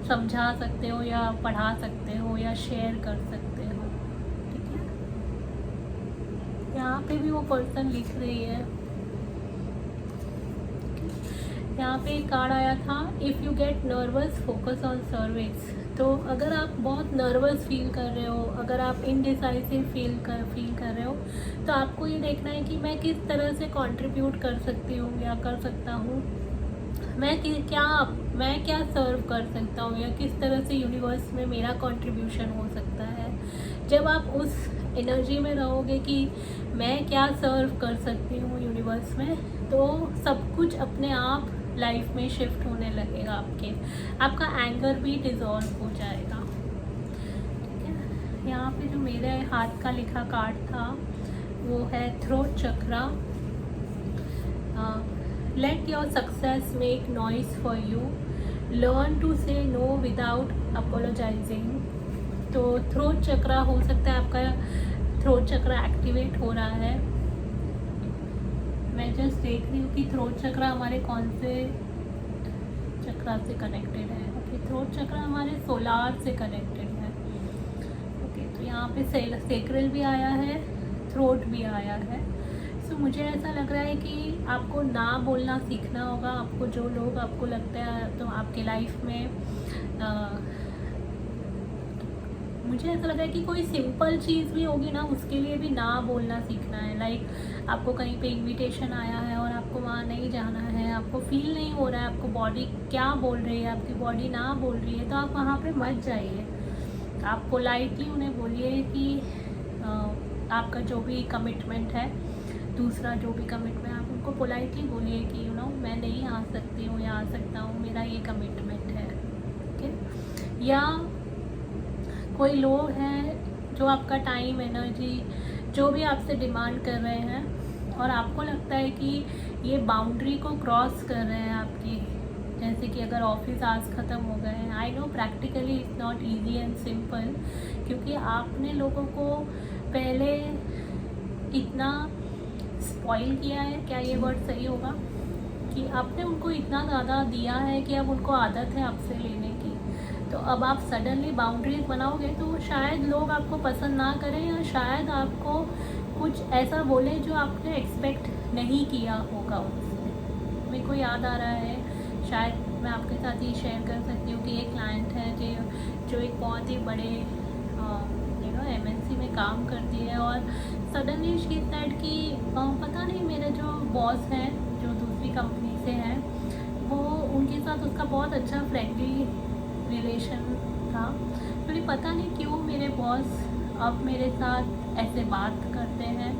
समझा सकते हो या पढ़ा सकते हो या शेयर कर सकते हो, ठीक है। यहाँ पे भी वो पर्सन लिख रही है, यहाँ पे एक कार्ड आया था if you get nervous focus on service. तो अगर आप बहुत नर्वस फील कर रहे हो, अगर आप इनडिसाइसिव फील कर रहे हो, तो आपको ये देखना है कि मैं किस तरह से कंट्रीब्यूट कर सकती हूँ या कर सकता हूँ, मैं क्या सर्व कर सकता हूँ, या किस तरह से यूनिवर्स में मेरा कंट्रीब्यूशन हो सकता है। जब आप उस एनर्जी में रहोगे कि मैं क्या सर्व कर सकती हूँ यूनिवर्स में, तो सब कुछ अपने आप लाइफ में शिफ्ट होने लगेगा। आपका एंगर भी डिज़ोल्व हो जाएगा, ठीक है। यहाँ पे जो मेरे हाथ का लिखा कार्ड था वो है throat chakra. Let your success make noise for you, learn to say no without apologising. तो थ्रोट चक्रा हो सकता है आपका थ्रोट चक्रा एक्टिवेट हो रहा है। मैं जस्ट देख रही हूँ कि थ्रोट चक्रा हमारे कौन से चक्रा से कनेक्टेड है। ओके, थ्रोट चक्रा हमारे सोलार से कनेक्टेड है। ओके, तो यहाँ पे सेक्रल भी आया है, थ्रोट भी आया है। सो मुझे ऐसा लग रहा है कि आपको ना बोलना सीखना होगा। आपको जो लोग आपको लगता है तो आपके लाइफ में मुझे ऐसा लगा है कि कोई सिंपल चीज़ भी होगी ना, उसके लिए भी ना बोलना सीखना है। लाइक आपको कहीं पे इनविटेशन आया है और आपको वहाँ नहीं जाना है, आपको फील नहीं हो रहा है, आपको बॉडी क्या बोल रही है, आपकी बॉडी ना बोल रही है, तो आप वहाँ पे मत जाइए। आप पोलाइटली उन्हें बोलिए कि आपका जो भी कमिटमेंट है, दूसरा जो भी कमिटमेंट, आप उनको पोलाइटली बोलिए कि मैं नहीं आ सकती हूँ या आ सकता हूँ, मेरा ये कमिटमेंट है। ओके। या कोई लोग हैं जो आपका टाइम, एनर्जी, जो भी आपसे डिमांड कर रहे हैं और आपको लगता है कि ये बाउंड्री को क्रॉस कर रहे हैं आपकी, जैसे कि अगर ऑफिस आज ख़त्म हो गए हैं। I know practically it's not easy and simple, क्योंकि आपने लोगों को पहले इतना स्पॉइल किया है, क्या ये वर्ड सही होगा, कि आपने उनको इतना ज़्यादा दिया है कि अब उनको आदत है आपसे लेने की। तो अब आप सडनली बाउंड्रीज बनाओगे तो शायद लोग आपको पसंद ना करें, या शायद आपको कुछ ऐसा बोले जो आपने एक्सपेक्ट नहीं किया होगा उनसे। मेरे को याद आ रहा है, शायद मैं आपके साथ ही शेयर कर सकती हूँ कि एक क्लाइंट है जो एक बहुत ही बड़े MNC में काम करती है, और सडनली शी सेड कि पता नहीं, मेरे जो बॉस हैं जो दूसरी कंपनी से हैं, वो उनके साथ उसका बहुत अच्छा फ्रेंडली रिलेशन था, मुझे पता नहीं क्यों मेरे बॉस अब मेरे साथ ऐसे बात करते हैं,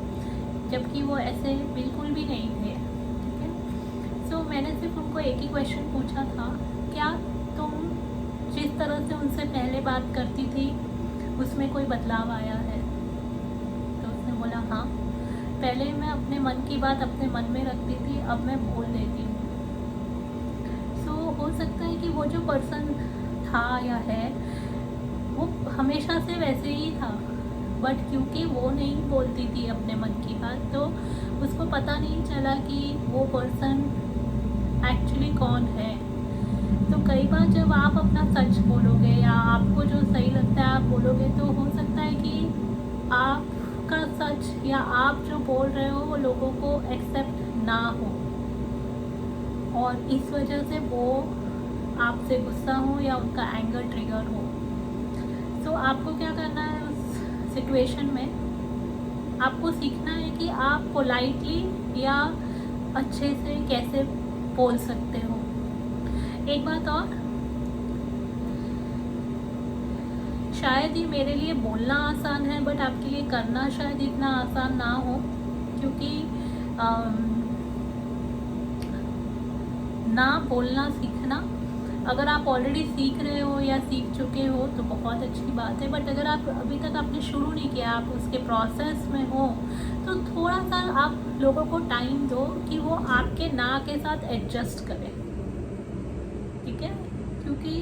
जबकि वो ऐसे बिल्कुल भी नहीं थे। ठीक है। सो मैंने सिर्फ उनको एक ही क्वेश्चन पूछा था, क्या तुम जिस तरह से उनसे पहले बात करती थी उसमें कोई बदलाव आया है? तो उसने बोला हाँ, पहले मैं अपने मन की बात अपने मन में रखती थी, अब मैं बोल देती हूँ। सो हो सकता है कि वो जो पर्सन था या है वो हमेशा से वैसे ही था, बट क्योंकि वो नहीं बोलती थी अपने मन की बात, तो उसको पता नहीं चला कि वो पर्सन एक्चुअली कौन है। तो कई बार जब आप अपना सच बोलोगे या आपको जो सही लगता है आप बोलोगे, तो हो सकता है कि आपका सच या आप जो बोल रहे हो वो लोगों को एक्सेप्ट ना हो, और इस वजह से वो आपसे गुस्सा हो या उनका एंगर ट्रिगर हो। तो आपको क्या करना है उस सिचुएशन में? आपको सीखना है कि आप पोलाइटली या अच्छे से कैसे बोल सकते हो। एक बात और, शायद ही मेरे लिए बोलना आसान है, बट आपके लिए करना शायद इतना आसान ना हो, क्योंकि ना बोलना सीखना, अगर आप ऑलरेडी सीख रहे हो या सीख चुके हो तो बहुत अच्छी बात है, बट अगर आप अभी तक आपने शुरू नहीं किया, आप उसके प्रोसेस में हो, तो थोड़ा सा आप लोगों को टाइम दो कि वो आपके ना के साथ एडजस्ट करें। ठीक है, क्योंकि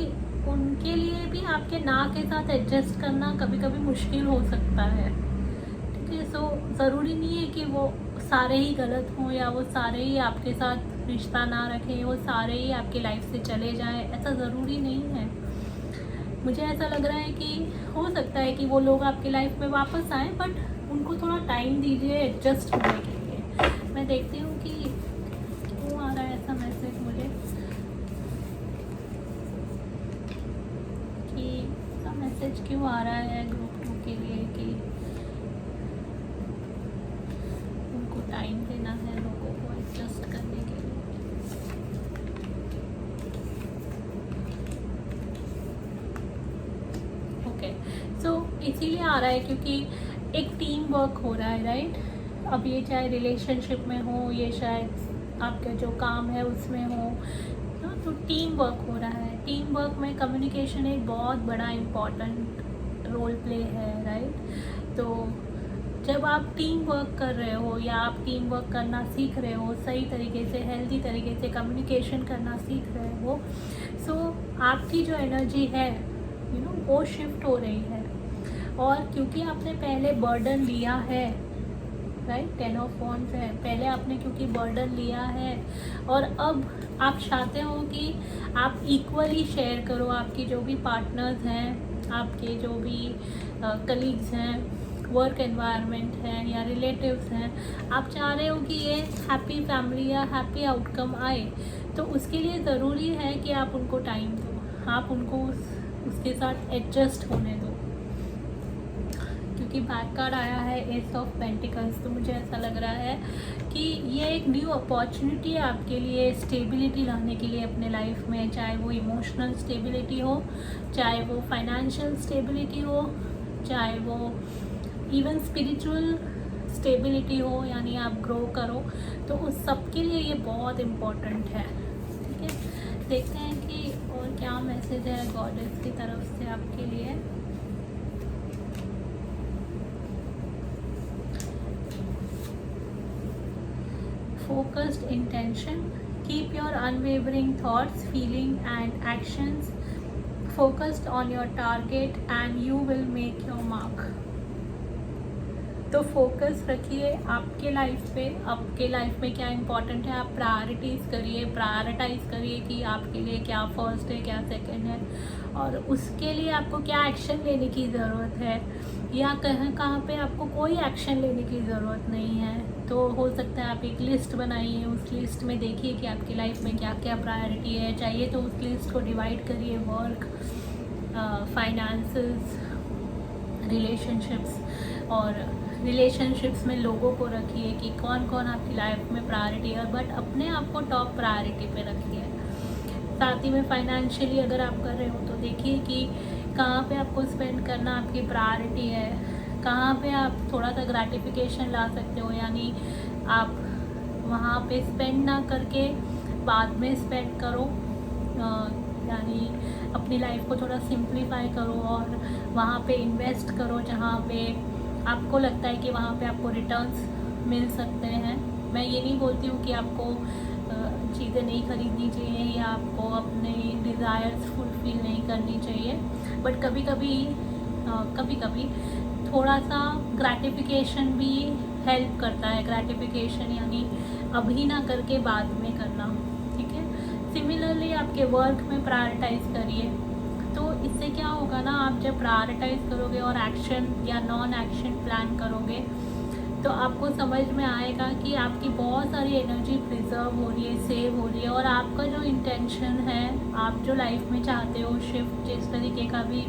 उनके लिए भी आपके ना के साथ एडजस्ट करना कभी कभी मुश्किल हो सकता है। ठीक है। सो ज़रूरी नहीं है कि वो सारे ही गलत हों या वो सारे ही आपके साथ रिश्ता ना रखें, वो सारे ही आपकी लाइफ से चले जाएं, ऐसा ज़रूरी नहीं है। मुझे ऐसा लग रहा है कि हो सकता है कि वो लोग आपकी लाइफ में वापस आएँ, बट उनको थोड़ा टाइम दीजिए एडजस्ट होने के लिए। मैं देखती हूँ कि क्यों आ रहा है ऐसा मैसेज मुझे, कि ऐसा मैसेज क्यों आ रहा है ग्रुप 2 के लिए कि उनको टाइम देना है लोगों को एडजस्ट करने के लिए। ओके, सो इसीलिए आ रहा है क्योंकि एक टीम वर्क हो रहा है, राइट। अब ये चाहे रिलेशनशिप में हो, ये शायद आपका जो काम है उसमें हो, तो टीम वर्क हो रहा है। टीम वर्क में कम्युनिकेशन एक बहुत बड़ा इम्पॉर्टेंट रोल प्ले है, राइट। तो जब आप टीम वर्क कर रहे हो या आप टीम वर्क करना सीख रहे हो, सही तरीके से, हेल्दी तरीके से कम्युनिकेशन करना सीख रहे हो, सो आपकी जो एनर्जी है वो शिफ्ट हो रही है। और क्योंकि आपने पहले बर्डन लिया है, राइट, 10 ऑफ वॉन्ड्स है, पहले आपने क्योंकि बर्डन लिया है, और अब आप चाहते हो कि आप इक्वली शेयर करो। आपकी जो भी पार्टनर्स हैं, आपके जो भी कलीग्स हैं, वर्क एनवायरनमेंट है या रिलेटिव्स हैं, आप चाह रहे हो कि ये हैप्पी फैमिली या हैप्पी आउटकम आए, तो उसके लिए ज़रूरी है कि आप उनको टाइम दो, आप उनको उसके साथ एडजस्ट होने दो। क्योंकि बैक कार्ड आया है एस ऑफ पेंटिकल्स, तो मुझे ऐसा लग रहा है कि ये एक न्यू अपॉर्चुनिटी है आपके लिए स्टेबिलिटी लाने के लिए अपने लाइफ में, चाहे वो इमोशनल स्टेबिलिटी हो, चाहे वो फाइनेंशियल स्टेबिलिटी हो, चाहे वो इवन स्पिरिचुअल स्टेबिलिटी हो, यानी आप ग्रो करो, तो उस सब के लिए ये बहुत इम्पोर्टेंट है। ठीक है, देखते हैं कि और क्या मैसेज है गॉडेस की तरफ से आपके लिए। Focused intention, keep your unwavering thoughts, feeling and actions focused on your target and you will make your mark। तो फोकस रखिए आपके लाइफ पे, आपके लाइफ में क्या इम्पोर्टेंट है, आप प्रायोरिटीज़ करिए, प्रायोरिटाइज़ करिए कि आपके लिए क्या फर्स्ट है, क्या सेकंड है, और उसके लिए आपको क्या एक्शन लेने की ज़रूरत है, या कहाँ पे आपको कोई एक्शन लेने की ज़रूरत नहीं है। तो हो सकता है आप एक लिस्ट बनाइए, उस लिस्ट में देखिए कि आपकी लाइफ में क्या क्या प्रायोरिटी है, चाहिए तो उस लिस्ट को डिवाइड करिए, वर्क, फाइनेंसेस, रिलेशनशिप्स, और रिलेशनशिप्स में लोगों को रखिए कि कौन कौन आपकी लाइफ में प्रायोरिटी है, बट अपने आप को टॉप प्रायोरिटी पे रखिए। साथ ही में फाइनेंशियली अगर आप कर रहे हो तो देखिए कि कहाँ पे आपको स्पेंड करना आपकी प्रायोरिटी है, कहाँ पे आप थोड़ा सा ग्रेटिफिकेशन ला सकते हो, यानी आप वहाँ पे स्पेंड ना करके बाद में स्पेंड करो, यानी अपनी लाइफ को थोड़ा सिंप्लीफाई करो और वहाँ पे इन्वेस्ट करो जहाँ पे आपको लगता है कि वहाँ पे आपको रिटर्न्स मिल सकते हैं। मैं ये नहीं बोलती हूँ कि आपको चीज़ें नहीं खरीदनी चाहिए या आपको अपने डिज़ायर्स फुलफिल नहीं करनी चाहिए, बट कभी कभी थोड़ा सा ग्रेटिफिकेशन भी हेल्प करता है। ग्रेटिफिकेशन यानी अभी ना करके बाद में करना। ठीक है, सिमिलरली आपके वर्क में प्रायोरिटाइज़ करिए, तो इससे क्या होगा ना, आप जब प्रायोरिटाइज़ करोगे और एक्शन या नॉन एक्शन प्लान करोगे तो आपको समझ में आएगा कि आपकी बहुत सारी एनर्जी प्रिजर्व हो रही है, सेव हो रही है, और आपका जो इंटेंशन है, आप जो लाइफ में चाहते हो शिफ्ट, जिस तरीके का भी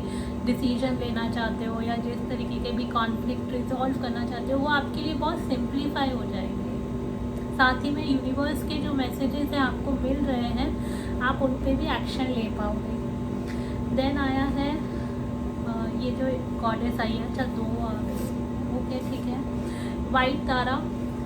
डिसीजन लेना चाहते हो या जिस तरीके के भी कॉन्फ्लिक्ट रिजॉल्व करना चाहते हो, वो आपके लिए बहुत सिंप्लीफाई हो जाएंगे। साथ ही में यूनिवर्स के जो मैसेजेस हैं आपको मिल रहे हैं, आप उन पर भी एक्शन ले पाओगे। देन आया है ये जो गॉडेस आई है, अच्छा 2 आ गए, ओके ठीक है। White Tara,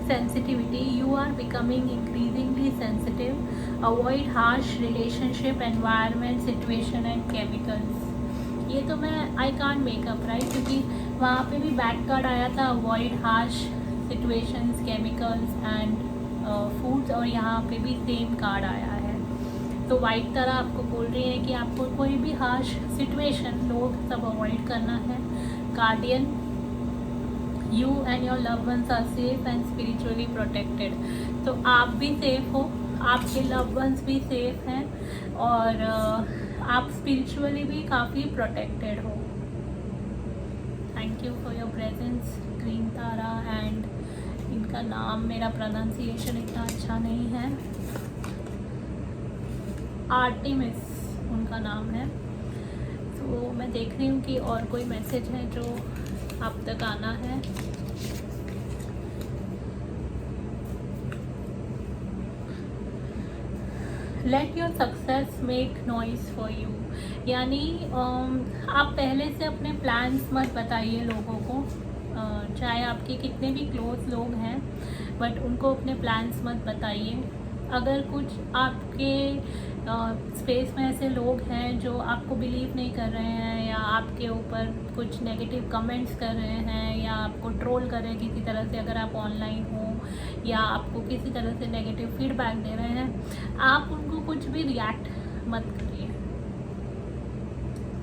sensitivity, you are becoming increasingly sensitive, avoid harsh relationship, environment, situation and chemicals. ये तो मैं I can't make up right, क्योंकि वहाँ पे भी बैक कार्ड आया था avoid harsh situations, chemicals and foods, और यहाँ पे भी सेम कार्ड आया है। तो वाइट तारा आपको बोल रही है कि आपको कोई भी हार्श सिचुएशन, लोग सब अवॉइड करना है। Guardian, you and your loved ones are safe and spiritually protected. तो आप भी सेफ हो, आपके लव्ड वंस भी सेफ हैं, और आप स्पिरिचुअली भी काफ़ी प्रोटेक्टेड हो। Thank you for your presence green Tara. And इनका नाम, मेरा प्रोनाउंसिएशन इतना अच्छा नहीं है, आर्टिमिस उनका नाम है। तो मैं देख रही हूँ कि और कोई मैसेज है जो आप तक आना है। Late your success make noise for you, यानी आप पहले से अपने प्लान्स मत बताइए लोगों को, चाहे आपके कितने भी क्लोज लोग हैं, बट उनको अपने प्लान्स मत बताइए। अगर कुछ आपके स्पेस में ऐसे लोग हैं जो आपको बिलीव नहीं कर रहे हैं, या आपके ऊपर कुछ नेगेटिव कमेंट्स कर रहे हैं, या आपको ट्रोल कर रहे हैं किसी तरह से, अगर आप ऑनलाइन हो, या आपको किसी तरह से नेगेटिव फीडबैक दे रहे हैं, आप उनको कुछ भी रिएक्ट मत करिए।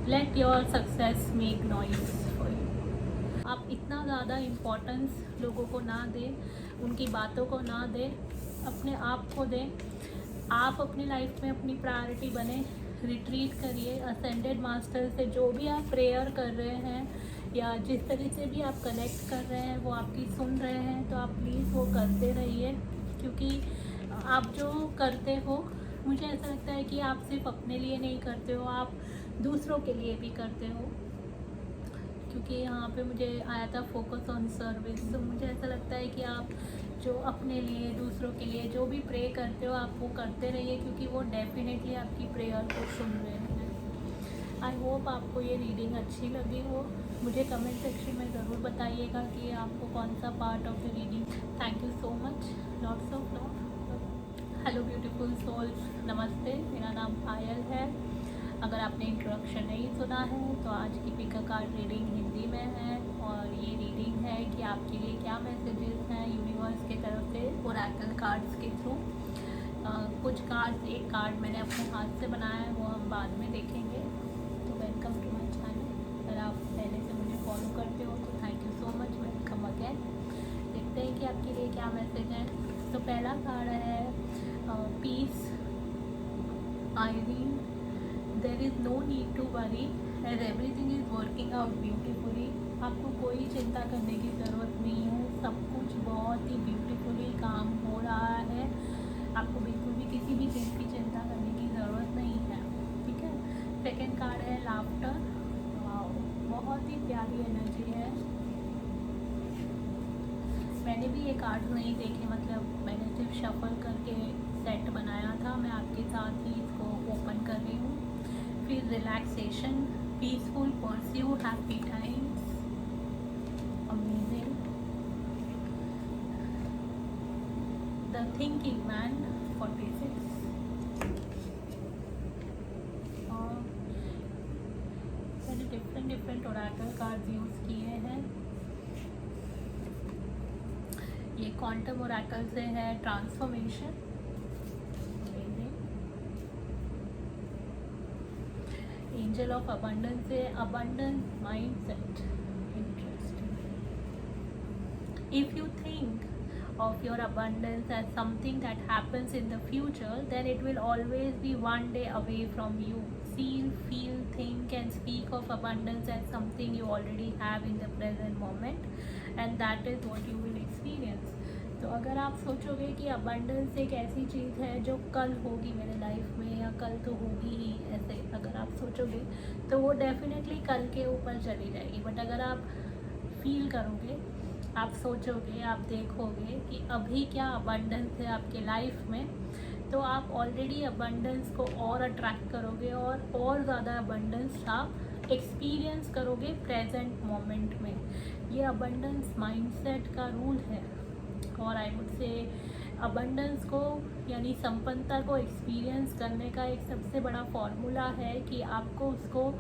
Late your success make noise for you. आप इतना ज़्यादा इम्पोर्टेंस लोगों को ना दें, उनकी बातों को ना दें, अपने आप को दें। आप अपनी लाइफ में अपनी प्रायोरिटी बने, रिट्रीट करिए असेंडेड मास्टर से। जो भी आप प्रेयर कर रहे हैं या जिस तरह से भी आप कनेक्ट कर रहे हैं, वो आपकी सुन रहे हैं, तो आप प्लीज़ वो करते रहिए, क्योंकि आप जो करते हो, मुझे ऐसा लगता है कि आप सिर्फ अपने लिए नहीं करते हो, आप दूसरों के लिए भी करते हो। क्योंकि यहाँ पे मुझे आया था फोकस ऑन सर्विस। तो मुझे ऐसा लगता है कि आप जो अपने लिए, दूसरों के लिए जो भी प्रे करते हो आप वो करते रहिए, क्योंकि वो डेफिनेटली आपकी प्रेयर को सुन रहे हैं। आई होप आपको ये रीडिंग अच्छी लगी हो। मुझे कमेंट सेक्शन में ज़रूर बताइएगा कि आपको कौन सा part of the reading. Thank you so much. Lots of love. Hello beautiful souls, नमस्ते। मेरा नाम पायल है। अगर आपने इंट्रोडक्शन नहीं सुना है तो आज की pick a card reading Hindi में है, और ये रीडिंग है कि आपके लिए क्या मैसेजेस हैं यूनिवर्स की तरफ से ओरेकल कार्ड्स के थ्रू। कुछ कार्ड्स, एक कार्ड मैंने अपने हाथ से बनाया है, वो हम बाद में देखेंगे। तो वेलकम टू माय चैनल। अगर आप पहले से मुझे फॉलो करते हो तो thank you so much, welcome again. देखते हैं कि आपके लिए क्या मैसेज है। तो पहला कार्ड है peace, Irene. There is no need to worry as everything is working out beautifully. आपको कोई चिंता करने की ज़रूरत नहीं है, सब कुछ बहुत ही ब्यूटीफुली काम हो रहा है। आपको बिल्कुल भी किसी भी चीज़ की चिंता करने की ज़रूरत नहीं है, ठीक है। सेकेंड कार्ड है लाफ्टर। वाओ, बहुत ही प्यारी एनर्जी है। मैंने भी ये कार्ड नहीं देखे, मतलब मैंने सिर्फ शफल करके सेट बनाया था। मैं आपके साथ ही इसको ओपन कर रही हूँ। फिर relaxation, peaceful pursue, happy times, amazing, the thinking man 46। और मैंने डिफरेंट ओरेकल कार्ड्स यूज़ किए हैं। ये क्वांटम ओरेकल से है ट्रांसफॉर्मेशन, एंजल ऑफ अबंडेंस से abundance mindset, interesting. If you think of your abundance as something that happens in the future, then it will always be one day away from you. Feel, think and speak of abundance as something you already have in the present moment, and that is what you will experience. तो अगर आप सोचोगे कि abundance एक ऐसी चीज़ है जो कल होगी मेरे लाइफ में, या कल तो होगी ही, ऐसे अगर आप सोचोगे तो वो डेफिनेटली कल के ऊपर चली जाएगी। बट अगर आप फील करोगे, आप सोचोगे, आप देखोगे कि अभी क्या अबंडेंस है आपके लाइफ में, तो आप ऑलरेडी अबंडेंस को और अट्रैक्ट करोगे और ज़्यादा अबंडेंस आप एक्सपीरियंस करोगे प्रेजेंट मोमेंट में। ये अबंडेंस माइंडसेट का रूल है। और आई वुड से अबंडेंस को यानी संपन्नता को एक्सपीरियंस करने का एक सबसे बड़ा फॉर्मूला है कि आपको उसको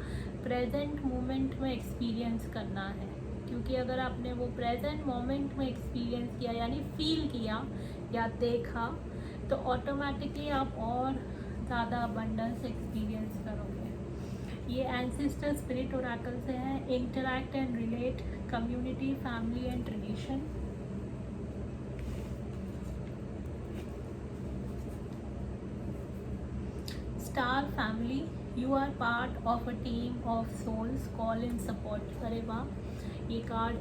प्रेजेंट मोमेंट में एक्सपीरियंस करना है। क्योंकि अगर आपने वो प्रेजेंट मोमेंट में एक्सपीरियंस किया यानी फील किया या देखा, तो ऑटोमेटिकली आप और ज़्यादा अबंडेंस एक्सपीरियंस करोगे। ये एंसेस्टर स्पिरिट ओरेकल से है। Interact and relate, community, family and tradition. Star family, you are part of a team of souls, call in support. अरे वाह, ये कार्ड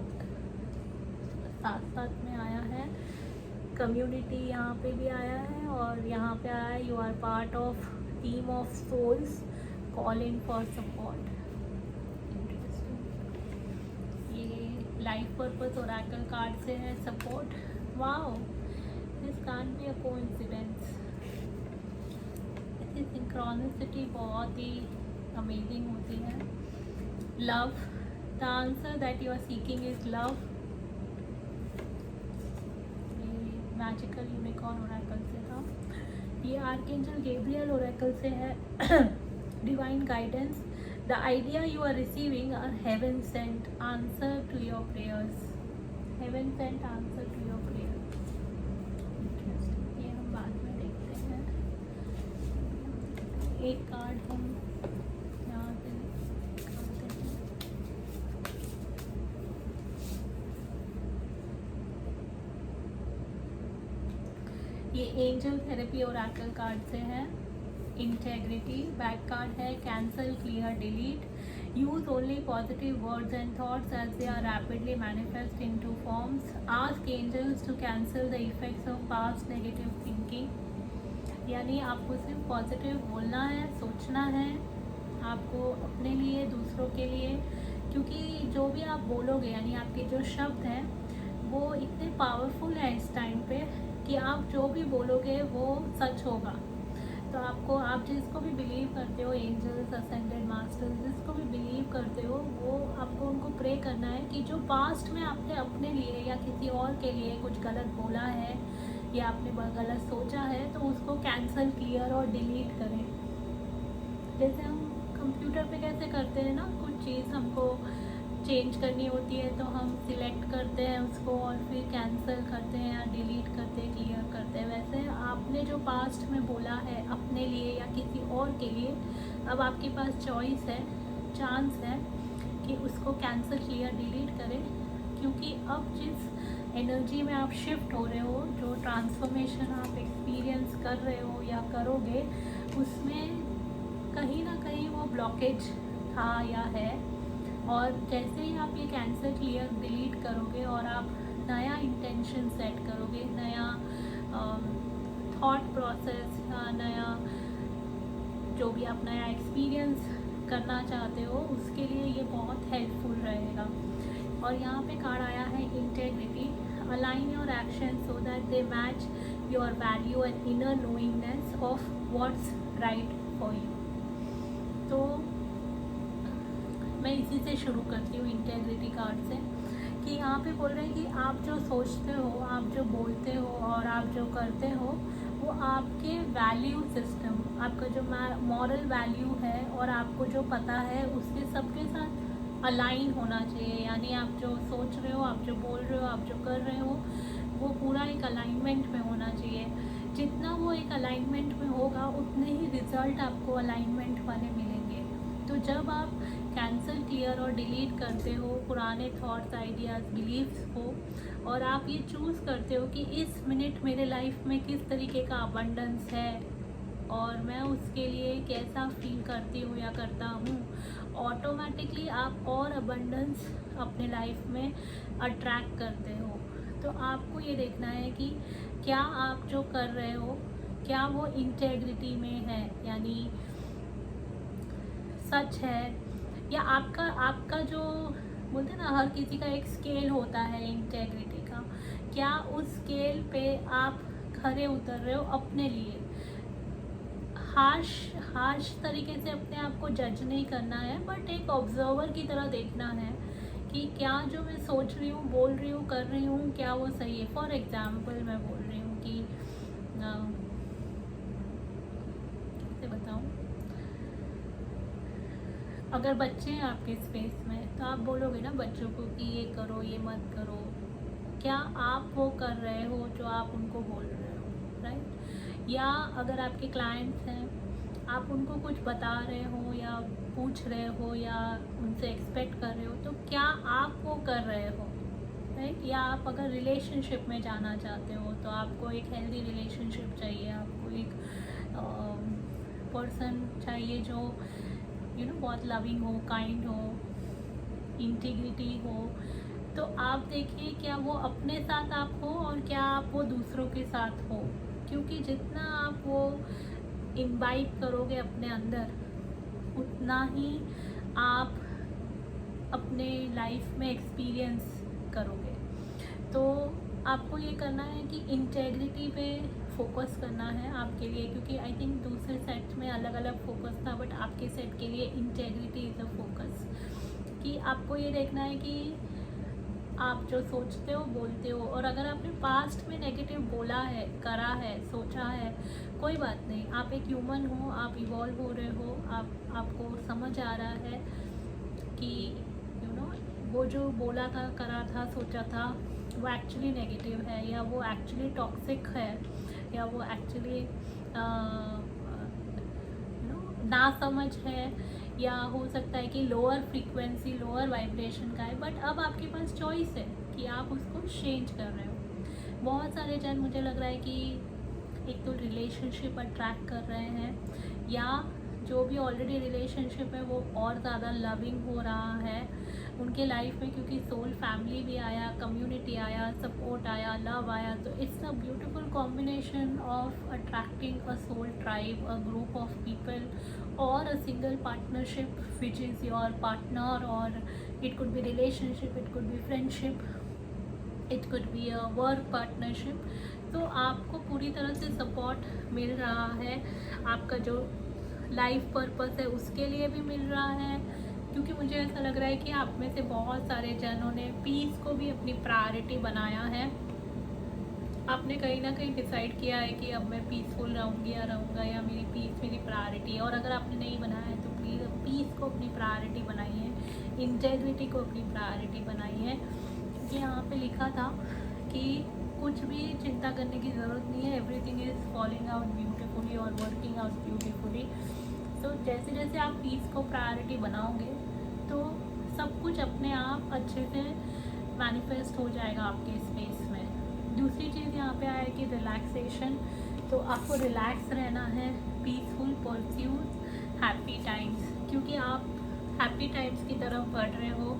साथ साथ में आया है। कम्युनिटी यहाँ पे भी आया है और यहाँ पे आया है you are part of team of souls, call in for support. Interesting. ये लाइफ पर्पस ओरेकल कार्ड से है support. Wow, this can't be a coincidence. इसकी सिंक्रोनिसिटी बहुत ही अमेजिंग होती है। Love, the answer that you are seeking is love. ये magical unicorn oracle से था। ये आर्कएंजल गैब्रियल ओरेकल से है। Divine guidance, the idea you are receiving are heaven sent answer to your prayers. Heaven sent answer to your prayers. ये हम बाद में देखते हैं। एक कार्ड हम यहाँ से निकालते हैं। ये एंजल थेरेपी ओरेकल कार्ड से है। इंटेग्रिटी, बैक कार्ड है cancel, clear, delete. Use only positive words and thoughts as they are rapidly manifest into forms. Ask angels to cancel the effects of past negative thinking. यानी आपको सिर्फ positive बोलना है, सोचना है। आपको अपने लिए, दूसरों के लिए क्योंकि जो भी आप बोलोगे यानी आपके जो शब्द हैं वो इतने पावरफुल हैं इस टाइम पे कि आप जो भी बोलोगे वो सच होगा। तो आपको, आप जिसको भी बिलीव करते हो, एंजल्स, असेंडेड मास्टर्स, जिसको भी बिलीव करते हो, वो आपको उनको प्रे करना है कि जो पास्ट में आपने अपने लिए या किसी और के लिए कुछ गलत बोला है या आपने गलत सोचा है तो उसको कैंसिल, क्लियर और डिलीट करें। जैसे हम कंप्यूटर पे कैसे करते हैं ना, कुछ चीज़ हमको चेंज करनी होती है तो हम सिलेक्ट करते हैं उसको और फिर कैंसिल करते हैं या डिलीट करते हैं, क्लियर करते हैं। वैसे आपने जो पास्ट में बोला है अपने लिए या किसी और के लिए, अब आपके पास चॉइस है, चांस है कि उसको कैंसिल, क्लियर, डिलीट करें। क्योंकि अब जिस एनर्जी में आप शिफ्ट हो रहे हो, जो ट्रांसफॉर्मेशन आप एक्सपीरियंस कर रहे हो या करोगे, उसमें कहीं ना कहीं वो ब्लॉकेज था या है। और जैसे ही आप ये कैंसिल, क्लियर, डिलीट करोगे और आप नया इंटेंशन सेट करोगे, नया थॉट प्रोसेस या नया जो भी आप नया एक्सपीरियंस करना चाहते हो, उसके लिए ये बहुत हेल्पफुल रहेगा। और यहाँ पे कार्ड आया है integrity. Align your action so that they match your value and inner knowingness of what's right for you. तो मैं इसी से शुरू करती हूँ, इंटेग्रिटी कार्ड से, कि यहाँ पे बोल रहे हैं कि आप जो सोचते हो, आप जो बोलते हो और आप जो करते हो, वो आपके वैल्यू सिस्टम, आपका जो मॉरल वैल्यू है और आपको जो पता है उसके सबके साथ अलाइन होना चाहिए। यानी आप जो सोच रहे हो, आप जो बोल रहे हो, आप जो कर रहे हो, वो पूरा एक अलाइनमेंट में होना चाहिए। जितना वो एक अलाइनमेंट में होगा उतने ही रिज़ल्ट आपको अलाइनमेंट वाले मिलेंगे। तो जब आप कैंसिल, क्लियर और डिलीट करते हो पुराने थॉट्स, आइडियाज़, बिलीव्स को, और आप ये चूज़ करते हो कि इस मिनट मेरे लाइफ में किस तरीके का अबंडेंस है और मैं उसके लिए कैसा फील करती हूँ या करता हूँ, ऑटोमेटिकली आप और अबंडेंस अपने लाइफ में अट्रैक्ट करते हो। तो आपको ये देखना है कि क्या आप जो कर रहे हो, क्या वो इंटेग्रिटी में है, यानी सच है, या आपका जो बोलते हैं ना, हर किसी का एक स्केल होता है इंटेग्रिटी का, क्या उस स्केल पे आप खरे उतर रहे हो अपने लिए। हार्श तरीके से अपने आप को जज नहीं करना है, बट एक ऑब्जर्वर की तरह देखना है कि क्या जो मैं सोच रही हूँ, बोल रही हूँ, कर रही हूँ, क्या वो सही है। फॉर एग्जाम्पल मैं बोल रही हूँ कि कैसे बताऊँ, अगर बच्चे हैं आपके स्पेस में तो आप बोलोगे ना बच्चों को कि ये करो, ये मत करो। क्या आप वो कर रहे हो जो आप उनको बोल रहे हो, राइट? या अगर आपके क्लाइंट्स हैं, आप उनको कुछ बता रहे हो या पूछ रहे हो या उनसे एक्सपेक्ट कर रहे हो, तो क्या आप वो कर रहे हो, राइट? या आप अगर रिलेशनशिप में जाना चाहते हो तो आपको एक हेल्दी रिलेशनशिप चाहिए, आपको एक पर्सन चाहिए जो बहुत लविंग हो, काइंड हो, इंटीग्रिटी हो। तो आप देखिए क्या वो अपने साथ आप हो और क्या आप वो दूसरों के साथ हो। क्योंकि जितना आप वो इम्बाइब करोगे अपने अंदर, उतना ही आप अपने लाइफ में एक्सपीरियंस करोगे। तो आपको ये करना है कि इंटेग्रिटी पे फोकस करना है आपके लिए, क्योंकि आई थिंक दूसरे सेट में अलग अलग फोकस था, बट आपके सेट के लिए इंटेग्रिटी इज़ अ फोकस। कि आपको ये देखना है कि आप जो सोचते हो, बोलते हो, और अगर आपने पास्ट में नेगेटिव बोला है, करा है, सोचा है, कोई बात नहीं, आप एक ह्यूमन हो, आप इवॉल्व हो रहे हो, आपको समझ आ रहा है कि वो जो बोला था, करा था, सोचा था, वो एक्चुअली नेगेटिव है, या वो एक्चुअली टॉक्सिक है, या वो एक्चुअली ना समझ है, या हो सकता है कि लोअर फ्रीक्वेंसी, लोअर वाइब्रेशन का है। बट अब आपके पास चॉइस है कि आप उसको चेंज कर रहे हो। बहुत सारे जन, मुझे लग रहा है कि एक तो रिलेशनशिप अट्रैक्ट कर रहे हैं, या जो भी ऑलरेडी रिलेशनशिप है वो और ज़्यादा लविंग हो रहा है उनके लाइफ में, क्योंकि सोल फैमिली भी आया, कम्युनिटी आया, सपोर्ट आया, लव आया। तो it's a beautiful combination of attracting a soul tribe, a group of people, और a single partnership which is your partner, और it could be relationship, it could be friendship, it could be a work partnership. तो आपको पूरी तरह से support मिल रहा है, आपका जो लाइफ पर्पस है उसके लिए भी मिल रहा है, क्योंकि मुझे ऐसा लग रहा है कि आप में से बहुत सारे जनों ने पीस को भी अपनी प्रायोरिटी बनाया है। आपने कहीं ना कहीं डिसाइड किया है कि अब मैं पीसफुल रहूँगी या रहूँगा, या मेरी पीस मेरी प्रायोरिटी है। और अगर आपने नहीं बनाया है तो प्लीज़ पीस को अपनी प्रायोरिटी बनाइए, इंटेग्रिटी को अपनी प्रायोरिटी बनाइए, क्योंकि यहाँ पे लिखा था कि कुछ भी चिंता करने की ज़रूरत नहीं है, everything is falling out beautifully और वर्किंग आउट ब्यूटीफुली। तो जैसे जैसे आप पीस को प्रायोरिटी बनाओगे तो सब कुछ अपने आप अच्छे से मैनिफेस्ट हो जाएगा आपके स्पेस में। दूसरी चीज़ यहाँ पे आया कि रिलैक्सेशन, तो आपको रिलैक्स रहना है, पीसफुल परस्यूट, हैप्पी टाइम्स, क्योंकि आप हैप्पी टाइम्स की तरफ बढ़ रहे हो।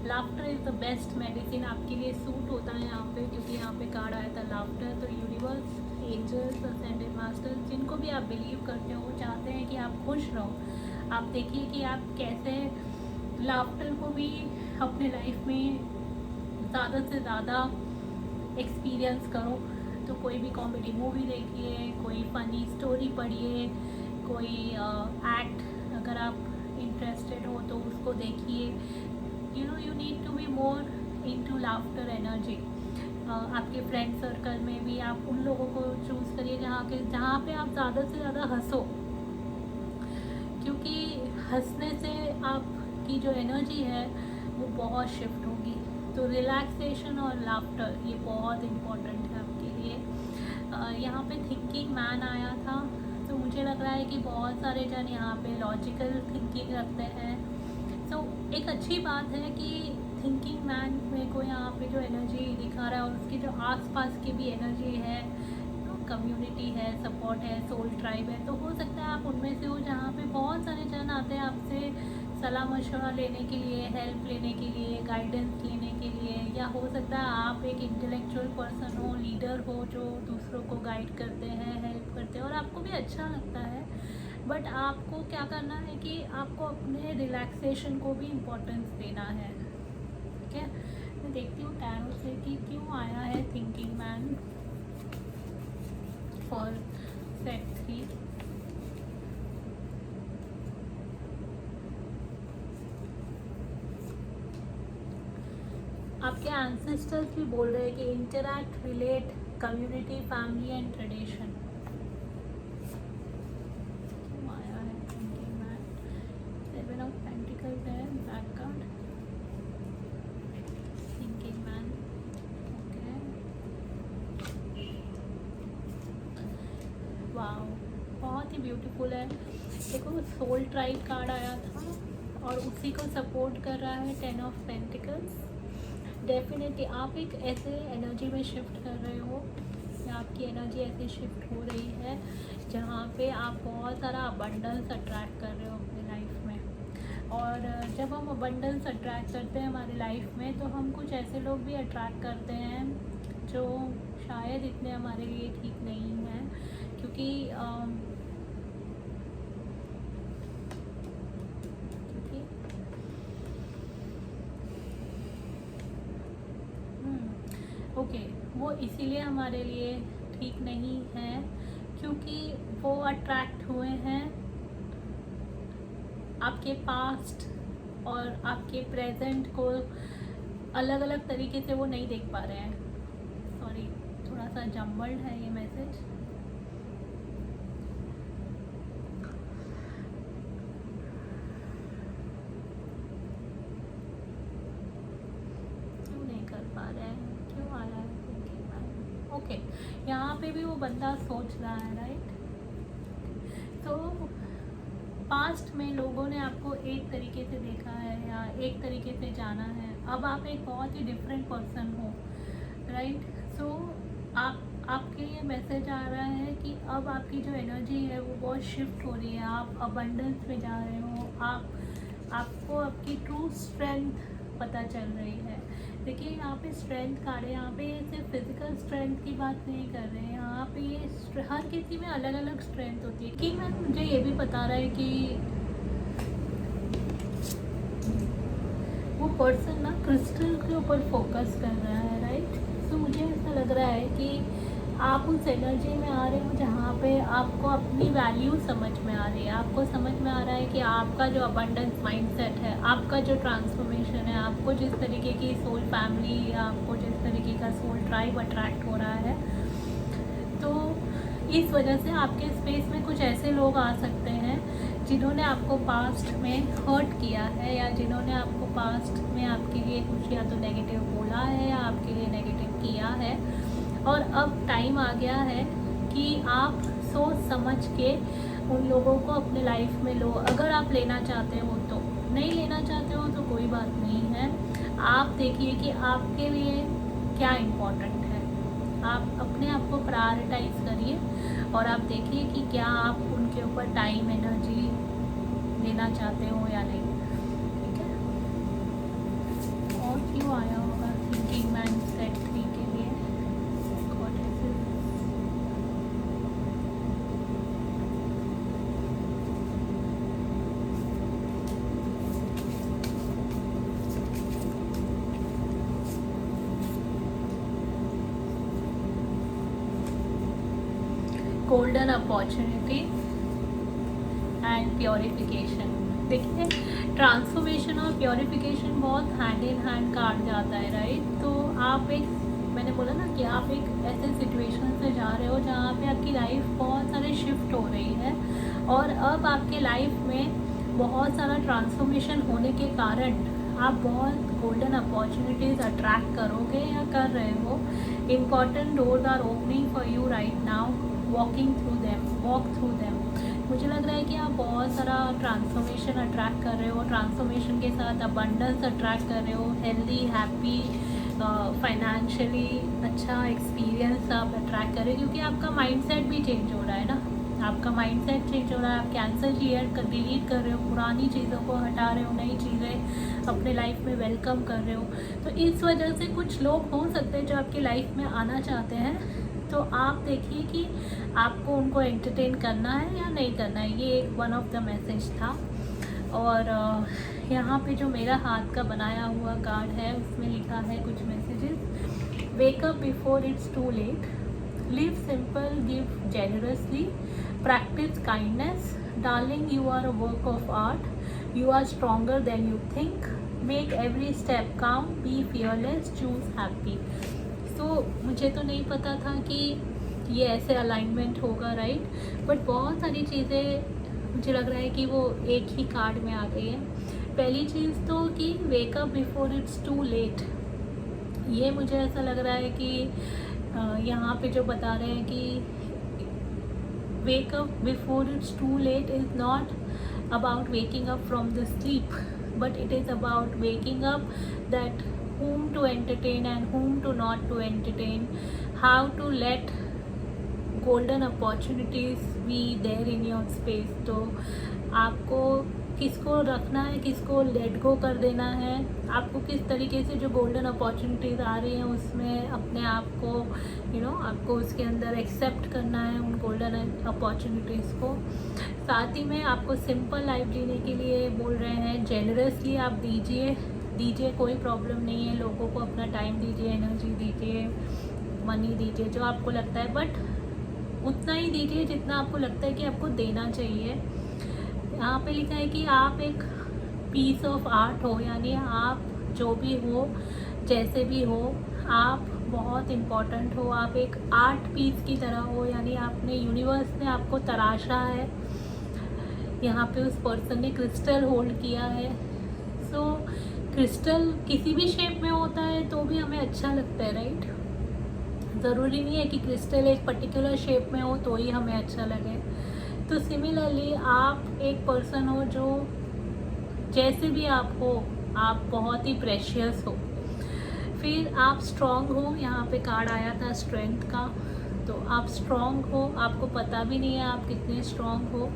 Laughter is the best medicine आपके लिए सूट होता है यहाँ पे, क्योंकि यहाँ पे कार्ड आया था लाफ्टर। तो यूनिवर्स, एंजल्स, असेंडेड मास्टर्स, जिनको भी आप बिलीव करते हो वो चाहते हैं कि आप खुश रहो। आप देखिए कि आप कैसे लाफ्टर को भी अपने लाइफ में ज़्यादा से ज़्यादा एक्सपीरियंस करो। तो कोई भी कॉमेडी मूवी देखिए, कोई फ़नी स्टोरी पढ़िए, कोई एक्ट अगर आप इंटरेस्टेड हो तो उसको देखिए। You need to be more into laughter energy. आपके फ्रेंड सर्कल में भी आप उन लोगों को चूज़ करिए जहाँ पे आप ज़्यादा से ज़्यादा हंसो, क्योंकि हंसने से आपकी जो एनर्जी है वो बहुत शिफ्ट होगी। तो रिलैक्सेशन और लाफ्टर ये बहुत इम्पोर्टेंट है आपके लिए। यहाँ पे थिंकिंग मैन आया था, तो मुझे लग रहा है कि बहुत सारे जन यहाँ पे लॉजिकल थिंकिंग रखते हैं। तो एक अच्छी बात है कि थिंकिंग मैन में को यहाँ पे जो एनर्जी दिखा रहा है और उसकी जो आसपास की भी एनर्जी है, कम्युनिटी है, सपोर्ट है, सोल ट्राइब है, तो हो सकता है आप उनमें से हो जहाँ पे बहुत सारे जन आते हैं आपसे सलाह मशवरा लेने के लिए, हेल्प लेने के लिए, गाइडेंस लेने के लिए, या हो सकता है आप एक इंटेलेक्चुअल पर्सन हो, लीडर हो जो दूसरों को गाइड करते हैं, हेल्प करते हैं और आपको भी अच्छा लगता है। बट आपको क्या करना है कि आपको अपने रिलैक्सेशन को भी इम्पोर्टेंस देना है। ठीक है, मैं देखती हूँ टैरो से कि क्यों आया है थिंकिंग मैन फॉर सेट 3। आपके एंसेस्टर्स भी बोल रहे हैं कि interact, relate, community, family and tradition. क्यों आया है थिंकिंग मैन? 7 ऑफ पेंटिकल्स है back card, thinking man. Okay, wow, बहुत ही ब्यूटीफुल है। देखो सोल ट्राइब कार्ड आया था और उसी को सपोर्ट कर रहा है 10 ऑफ पेंटिकल्स। डेफिनेटली आप एक ऐसे एनर्जी में शिफ्ट कर रहे हो, या आपकी एनर्जी ऐसे शिफ्ट हो रही है जहाँ पे आप बहुत सारा अबंडेंस अट्रैक्ट कर रहे हो अपनी लाइफ में। और जब हम अबंडेंस अट्रैक्ट करते हैं हमारी लाइफ में, तो हम कुछ ऐसे लोग भी अट्रैक्ट करते हैं जो शायद इतने हमारे लिए ठीक नहीं हैं, क्योंकि ओके, वो इसीलिए हमारे लिए ठीक नहीं है क्योंकि वो अट्रैक्ट हुए हैं आपके पास्ट और आपके प्रेजेंट को अलग अलग तरीके से वो नहीं देख पा रहे हैं। सॉरी, थोड़ा सा जम्बल्ड है ये मैसेज। क्यों नहीं कर पा रहे हैं, क्यों आ रहा है थिंकिंग मैन? ओके, यहाँ पे भी वो बंदा सोच रहा है, राइट? तो पास्ट में लोगों ने आपको एक तरीके से देखा है या एक तरीके से जाना है, अब आप एक बहुत ही डिफरेंट पर्सन हो, राइट? सो आप आपके लिए मैसेज आ रहा है कि अब आपकी जो एनर्जी है वो बहुत शिफ्ट हो रही है, आप अबंडेंस में जा रहे हो, आपको आपकी ट्रू स्ट्रेंथ पता चल रही है। देखिए यहाँ पे स्ट्रेंथ कार्ड है, यहाँ पे सिर्फ फिजिकल स्ट्रेंथ की बात नहीं कर रहे हैं, यहाँ पे ये हर किसी में अलग अलग स्ट्रेंथ होती है। कि मैं मुझे ये भी बता रहा है कि वो पर्सन ना क्रिस्टल के ऊपर फोकस कर रहा है, राइट। तो मुझे ऐसा लग रहा है कि आप उस एनर्जी में आ रहे हो जहाँ पे आपको अपनी वैल्यू समझ में आ रही है, आपको समझ में आ रहा है कि आपका जो अबंडेंस माइंडसेट है, आपका जो ट्रांसफॉर्मेशन है, आपको जिस तरीके की सोल फैमिली या आपको जिस तरीके का सोल ट्राइब अट्रैक्ट हो रहा है, तो इस वजह से आपके स्पेस में कुछ ऐसे लोग आ सकते हैं जिन्होंने आपको पास्ट में हर्ट किया है, या जिन्होंने आपको पास्ट में आपके लिए कुछ या तो नेगेटिव बोला है या आपके लिए नेगेटिव किया है। और अब टाइम आ गया है कि आप सोच समझ के उन लोगों को अपने लाइफ में लो। अगर आप लेना चाहते हो तो, नहीं लेना चाहते हो तो कोई बात नहीं है। आप देखिए कि आपके लिए क्या इम्पोर्टेंट है, आप अपने आप को प्रायोरिटाइज करिए और आप देखिए कि क्या आप उनके ऊपर टाइम एनर्जी देना चाहते हो या नहीं, ठीक है। और क्यों आया होगा थिंकिंग माइंडसेट 3 के लिए? Golden opportunity and purification. देखिए ट्रांसफॉर्मेशन और प्योरिफिकेशन बहुत हैंड इन हैंड कार्ड जाता है, राइट। तो आप एक, मैंने बोला ना कि आप एक ऐसे सिचुएशन से जा रहे हो जहाँ पे आपकी लाइफ बहुत सारे शिफ्ट हो रही है, और अब आपके लाइफ में बहुत सारा ट्रांसफॉर्मेशन होने के कारण आप बहुत गोल्डन अपॉर्चुनिटीज़ अट्रैक्ट करोगे या कर रहे हो। Important doors are opening for you right now, walk through them. मुझे लग रहा है कि आप बहुत सारा ट्रांसफॉर्मेशन अट्रैक्ट कर रहे हो, ट्रांसफॉर्मेशन के साथ अबंडेंस अट्रैक्ट कर रहे हो, हेल्दी हैप्पी फाइनेंशियली अच्छा एक्सपीरियंस आप अट्रैक्ट कर रहे हो, क्योंकि आपका माइंडसेट भी चेंज हो रहा है ना, आपका माइंडसेट चेंज हो रहा है। आप कैंसर क्लियर डिलीट कर रहे हो, पुरानी चीज़ों को हटा रहे हो, नई चीज़ें अपने लाइफ में वेलकम कर रहे हो। तो इस वजह से कुछ लोग हो सकते हैं जो आपकी लाइफ में आना चाहते हैं, तो आप देखिए कि आपको उनको एंटरटेन करना है या नहीं करना है। ये एक वन ऑफ द मैसेज था। और यहाँ पे जो मेरा हाथ का बनाया हुआ कार्ड है उसमें लिखा है कुछ messages. Wake up before it's too late, live simple, give generously, practice kindness, darling you are a work of art, you are stronger than you think, make every step count, be fearless, choose happy. तो मुझे तो नहीं पता था कि ये ऐसे alignment होगा, राइट। बट बहुत सारी चीज़ें मुझे लग रहा है कि वो एक ही कार्ड में आ गई है। पहली चीज़ तो कि wake up before it's too late, ये मुझे ऐसा लग रहा है कि यहाँ पे जो बता रहे हैं कि wake up before it's too late is not about waking up from the sleep, but it is about waking up that whom to entertain and whom to not to entertain, how to let golden opportunities be there in your space। तो आपको किसको रखना है, किसको let go कर देना है, आपको किस तरीके से जो गोल्डन अपॉर्चुनिटीज़ आ रही हैं उसमें अपने आप को आपको उसके अंदर एक्सेप्ट करना है उन गोल्डन अपॉर्चुनिटीज़ को। साथ ही में आपको सिंपल लाइफ जीने के लिए बोल रहे हैं, जेनरसली आप दीजिए, कोई प्रॉब्लम नहीं है। लोगों को अपना टाइम दीजिए, एनर्जी दीजिए, मनी दीजिए, जो आपको लगता है, बट उतना ही दीजिए जितना आपको लगता है कि आपको देना चाहिए। यहाँ पे लिखा है कि आप एक पीस ऑफ आर्ट हो, यानी आप जो भी हो, जैसे भी हो, आप बहुत इम्पॉर्टेंट हो, आप एक आर्ट पीस की तरह हो, यानी आपने यूनिवर्स ने आपको तराशा है। यहाँ पे उस पर्सन ने क्रिस्टल होल्ड किया है। सो क्रिस्टल किसी भी शेप में होता है तो भी हमें अच्छा लगता है, राइट। ज़रूरी नहीं है कि क्रिस्टल एक पर्टिकुलर शेप में हो तो ही हमें अच्छा लगे। तो सिमिलरली आप एक पर्सन हो जो जैसे भी आप हो, आप बहुत ही प्रेशियस हो, फिर आप स्ट्रॉन्ग हो। यहाँ पे कार्ड आया था स्ट्रेंथ का, तो आप स्ट्रॉन्ग हो, आपको पता भी नहीं है आप कितने स्ट्रॉन्ग हो।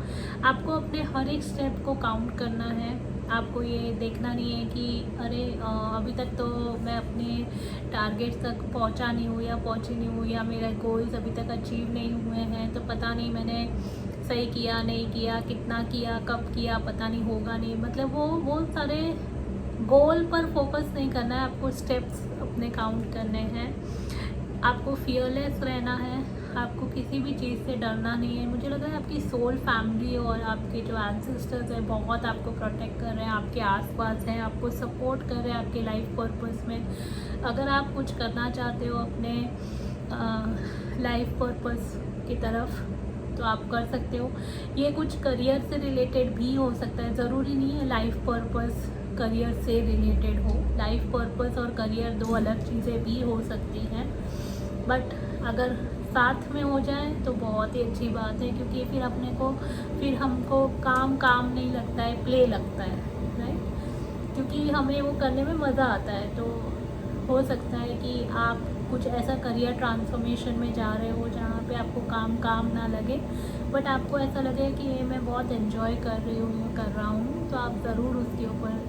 आपको अपने हर एक स्टेप को काउंट करना है। आपको ये देखना नहीं है कि अरे अभी तक तो मैं अपने टारगेट तक पहुंचा नहीं हूँ या पहुंची नहीं हूँ, या मेरे गोल्स अभी तक अचीव नहीं हुए हैं, तो पता नहीं मैंने सही किया नहीं किया, कितना किया, कब किया, पता नहीं, होगा नहीं। मतलब वो सारे गोल पर फोकस नहीं करना है, आपको स्टेप्स अपने काउंट करने हैं। आपको फियरलेस रहना है, आपको किसी भी चीज़ से डरना नहीं है। मुझे लगा है आपकी सोल फैमिली और आपके जो एंसेस्टर्स हैं बहुत आपको प्रोटेक्ट कर रहे हैं, आपके आसपास हैं, आपको सपोर्ट कर रहे हैं आपके लाइफ पर्पस में। अगर आप कुछ करना चाहते हो अपने लाइफ पर्पस की तरफ तो आप कर सकते हो। ये कुछ करियर से रिलेटेड भी हो सकता है, ज़रूरी नहीं है लाइफ पर्पस करियर से रिलेटेड हो। लाइफ पर्पस और करियर दो अलग चीज़ें भी हो सकती हैं, बट अगर साथ में हो जाए तो बहुत ही अच्छी बात है, क्योंकि फिर हमको काम नहीं लगता है, प्ले लगता है, राइट। क्योंकि हमें वो करने में मज़ा आता है। तो हो सकता है कि आप कुछ ऐसा करियर ट्रांसफॉर्मेशन में जा रहे हो जहाँ पे आपको काम ना लगे, बट आपको ऐसा लगे कि ये मैं बहुत एंजॉय कर रहा हूँ, तो आप ज़रूर उसके ऊपर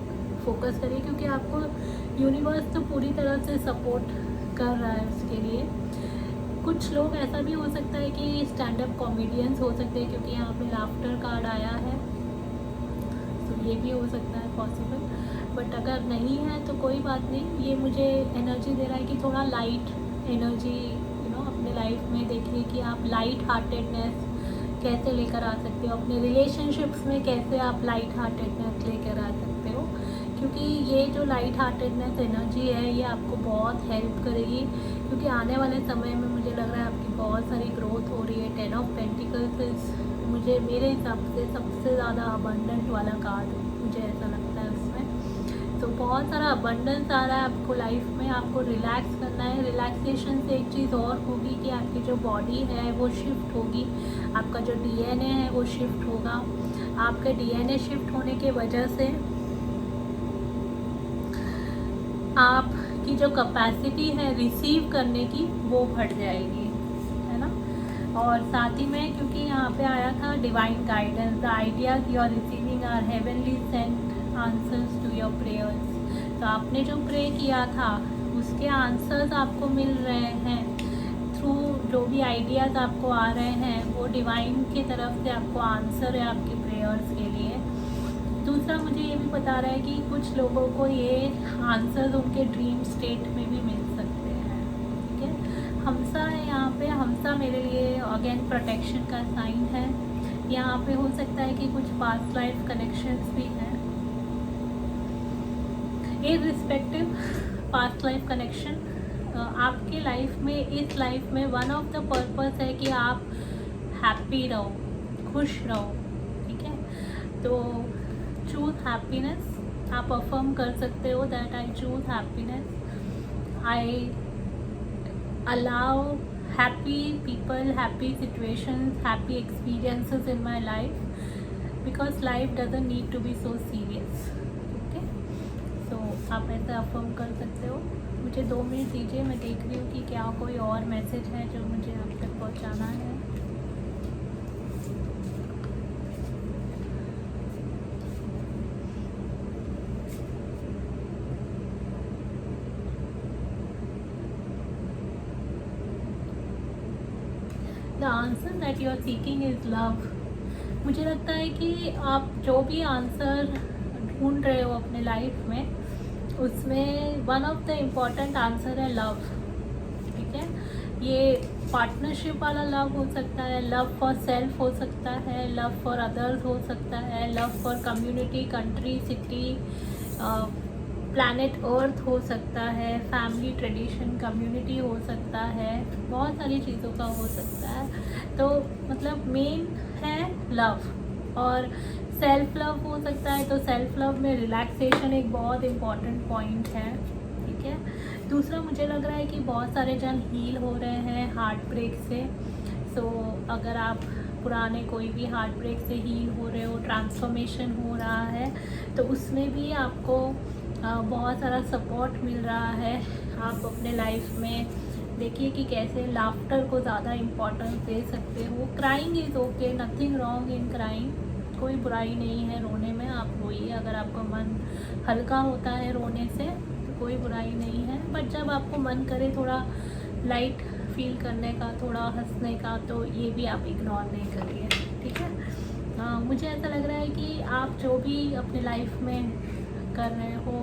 फोकस करिए, क्योंकि आपको यूनिवर्स तो पूरी तरह से सपोर्ट कर रहा है उसके लिए। कुछ लोग ऐसा भी हो सकता है कि स्टैंड अप कॉमेडियंस हो सकते हैं, क्योंकि यहाँ पे लाफ्टर कार्ड आया है, तो ये भी हो सकता है पॉसिबल। बट अगर नहीं है तो कोई बात नहीं, ये मुझे एनर्जी दे रहा है कि थोड़ा लाइट एनर्जी अपने लाइफ में देखिए कि आप लाइट हार्टेडनेस कैसे लेकर आ सकते हो, अपने रिलेशनशिप्स में कैसे आप लाइट हार्टेडनेस लेकर आ सकते हो। क्योंकि ये जो लाइट हार्टेडनेस एनर्जी है ये आपको बहुत हेल्प करेगी, क्योंकि आने वाले समय में मुझे लग रहा है आपकी बहुत सारी ग्रोथ हो रही है। 10 ऑफ पेंटिकल्स मेरे हिसाब से सबसे ज़्यादा अबंडेंट वाला कार्ड मुझे ऐसा लगता है उसमें। तो बहुत सारा अबंडेंस आ रहा है आपको लाइफ में, आपको रिलैक्स करना है। रिलैक्सेशन से एक चीज़ और होगी कि आपकी जो बॉडी है वो शिफ्ट होगी, आपका जो DNA है वो शिफ्ट होगा। आपके DNA शिफ्ट होने की वजह से आपकी जो कैपेसिटी है रिसीव करने की वो बढ़ जाएगी, है ना। और साथ ही में क्योंकि यहाँ पे आया था divine guidance, the ideas you are receiving are heavenly sent answers to your prayers. तो आपने जो प्रे किया था उसके आंसर्स आपको मिल रहे हैं थ्रू जो भी आइडियाज़ आपको आ रहे हैं, वो डिवाइन की तरफ से आपको आंसर है आपके प्रेयर्स के लिए। दूसरा मुझे ये भी बता रहा है कि कुछ लोगों को ये आंसर्स उनके ड्रीम स्टेट में भी मिल सकते हैं, ठीक है। हमसा है यहाँ पे, हमसा मेरे लिए अगेन प्रोटेक्शन का साइन है। यहाँ पे हो सकता है कि कुछ पास्ट लाइफ कनेक्शंस भी हैं। इररिस्पेक्टिव पास्ट लाइफ कनेक्शन आपके लाइफ में, इस लाइफ में वन ऑफ द पर्पस है कि आप हैप्पी रहो, खुश रहो, ठीक है। तो चूज हैप्पीनेस, आप अफर्म कर सकते हो that I choose happiness, I allow happy people, happy situations, happy experiences in my life, because life doesn't need to be so serious, okay. So आप ऐसे अफर्म कर सकते हो। मुझे 2 मिनट दीजिए, मैं देख रही हूँ कि क्या कोई और मैसेज है जो मुझे आप तक पहुँचाना है। The answer that you are seeking is love. मुझे लगता है कि आप जो भी आंसर ढूंढ रहे हो अपने लाइफ में, उसमें one of the important answer है लव, ठीक है। ये पार्टनरशिप वाला लव हो सकता है, लव फॉर सेल्फ हो सकता है, लव फॉर अदर्स हो सकता है, love for community, country, city, planet earth हो सकता है, फैमिली, ट्रेडिशन, कम्युनिटी हो सकता है, बहुत सारी चीज़ों का हो सकता है। तो मतलब मेन है लव, और सेल्फ लव हो सकता है। तो सेल्फ लव में रिलैक्सेशन एक बहुत इम्पॉर्टेंट पॉइंट है, ठीक है। दूसरा मुझे लग रहा है कि बहुत सारे जन हील हो रहे हैं हार्ट ब्रेक से। सो अगर आप पुराने कोई भी हार्ट ब्रेक से हील हो रहे हो, ट्रांसफॉर्मेशन हो रहा है, तो उसमें भी आपको बहुत सारा सपोर्ट मिल रहा है। आप अपने लाइफ में देखिए कि कैसे लाफ्टर को ज़्यादा इम्पोर्टेंस दे सकते हो। Crying is okay, nothing wrong in crying, कोई बुराई नहीं है रोने में। आप रोइए, अगर आपका मन हल्का होता है रोने से तो कोई बुराई नहीं है। बट जब आपको मन करे थोड़ा लाइट फील करने का, थोड़ा हंसने का, तो ये भी आप इग्नोर नहीं करिए, ठीक है। मुझे ऐसा लग रहा है कि आप जो भी अपने लाइफ में कर रहे हो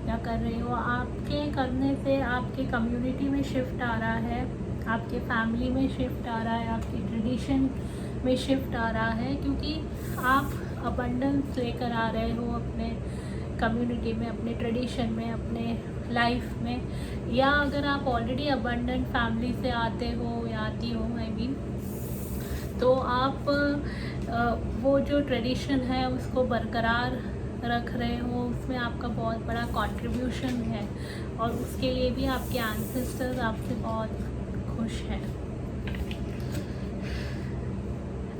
या कर रही हो, आपके करने से आपके कम्युनिटी में शिफ्ट आ रहा है, आपके फैमिली में शिफ्ट आ रहा है, आपके ट्रेडिशन में शिफ्ट आ रहा है, क्योंकि आप अबंडेंस लेकर आ रहे हो अपने कम्युनिटी में, अपने ट्रेडिशन में, अपने लाइफ में। या अगर आप ऑलरेडी अबंडेंट फैमिली से आते हो या आती हो, आई मीन, तो आप वो जो ट्रेडिशन है उसको बरकरार रख रहे हो, उसमें आपका बहुत बड़ा कंट्रीब्यूशन है और उसके लिए भी आपके एंसेस्टर्स आपसे बहुत खुश हैं।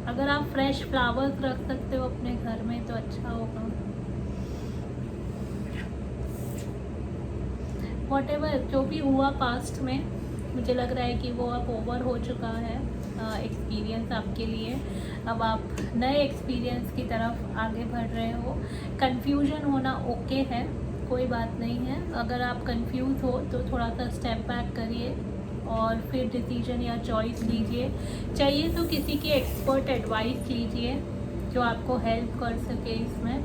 अगर आप फ्रेश फ्लावर्स रख सकते हो अपने घर में तो अच्छा होगा। व्हाटएवर जो भी हुआ पास्ट में, मुझे लग रहा है कि वो अब ओवर हो चुका है एक्सपीरियंस आपके लिए। अब आप नए एक्सपीरियंस की तरफ आगे बढ़ रहे हो। कन्फ्यूजन होना ओके है, कोई बात नहीं है। अगर आप कंफ्यूज हो तो थोड़ा सा स्टेप बैक करिए और फिर डिसीजन या चॉइस लीजिए। चाहिए तो किसी की एक्सपर्ट एडवाइस लीजिए जो आपको हेल्प कर सके इसमें,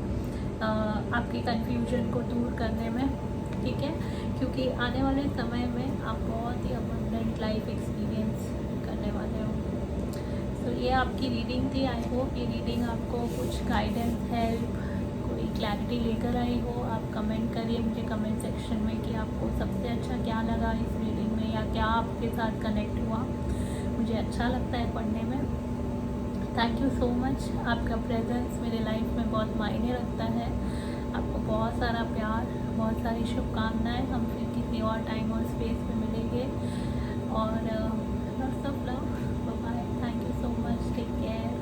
आपकी कन्फ्यूजन को दूर करने में, ठीक है। क्योंकि आने वाले समय में आप बहुत ही अबंडेंट लाइफ एक्सपीरियंस करने वाले हो। तो ये आपकी रीडिंग थी। आई होप ये रीडिंग आपको कुछ गाइडेंस, हेल्प, कोई क्लैरिटी लेकर आई हो। आप कमेंट करिए मुझे कमेंट सेक्शन में कि आपको सबसे अच्छा क्या लगा इस रीडिंग में, या क्या आपके साथ कनेक्ट हुआ। मुझे अच्छा लगता है पढ़ने में। Thank you so much. आपका प्रेजेंस मेरे लाइफ में बहुत मायने रखता है। आपको बहुत सारा प्यार, बहुत सारी शुभकामनाएं। हम फिर किसी और टाइम और स्पेस में मिलेंगे और lots of love. Bye bye. Thank you so much. Take care.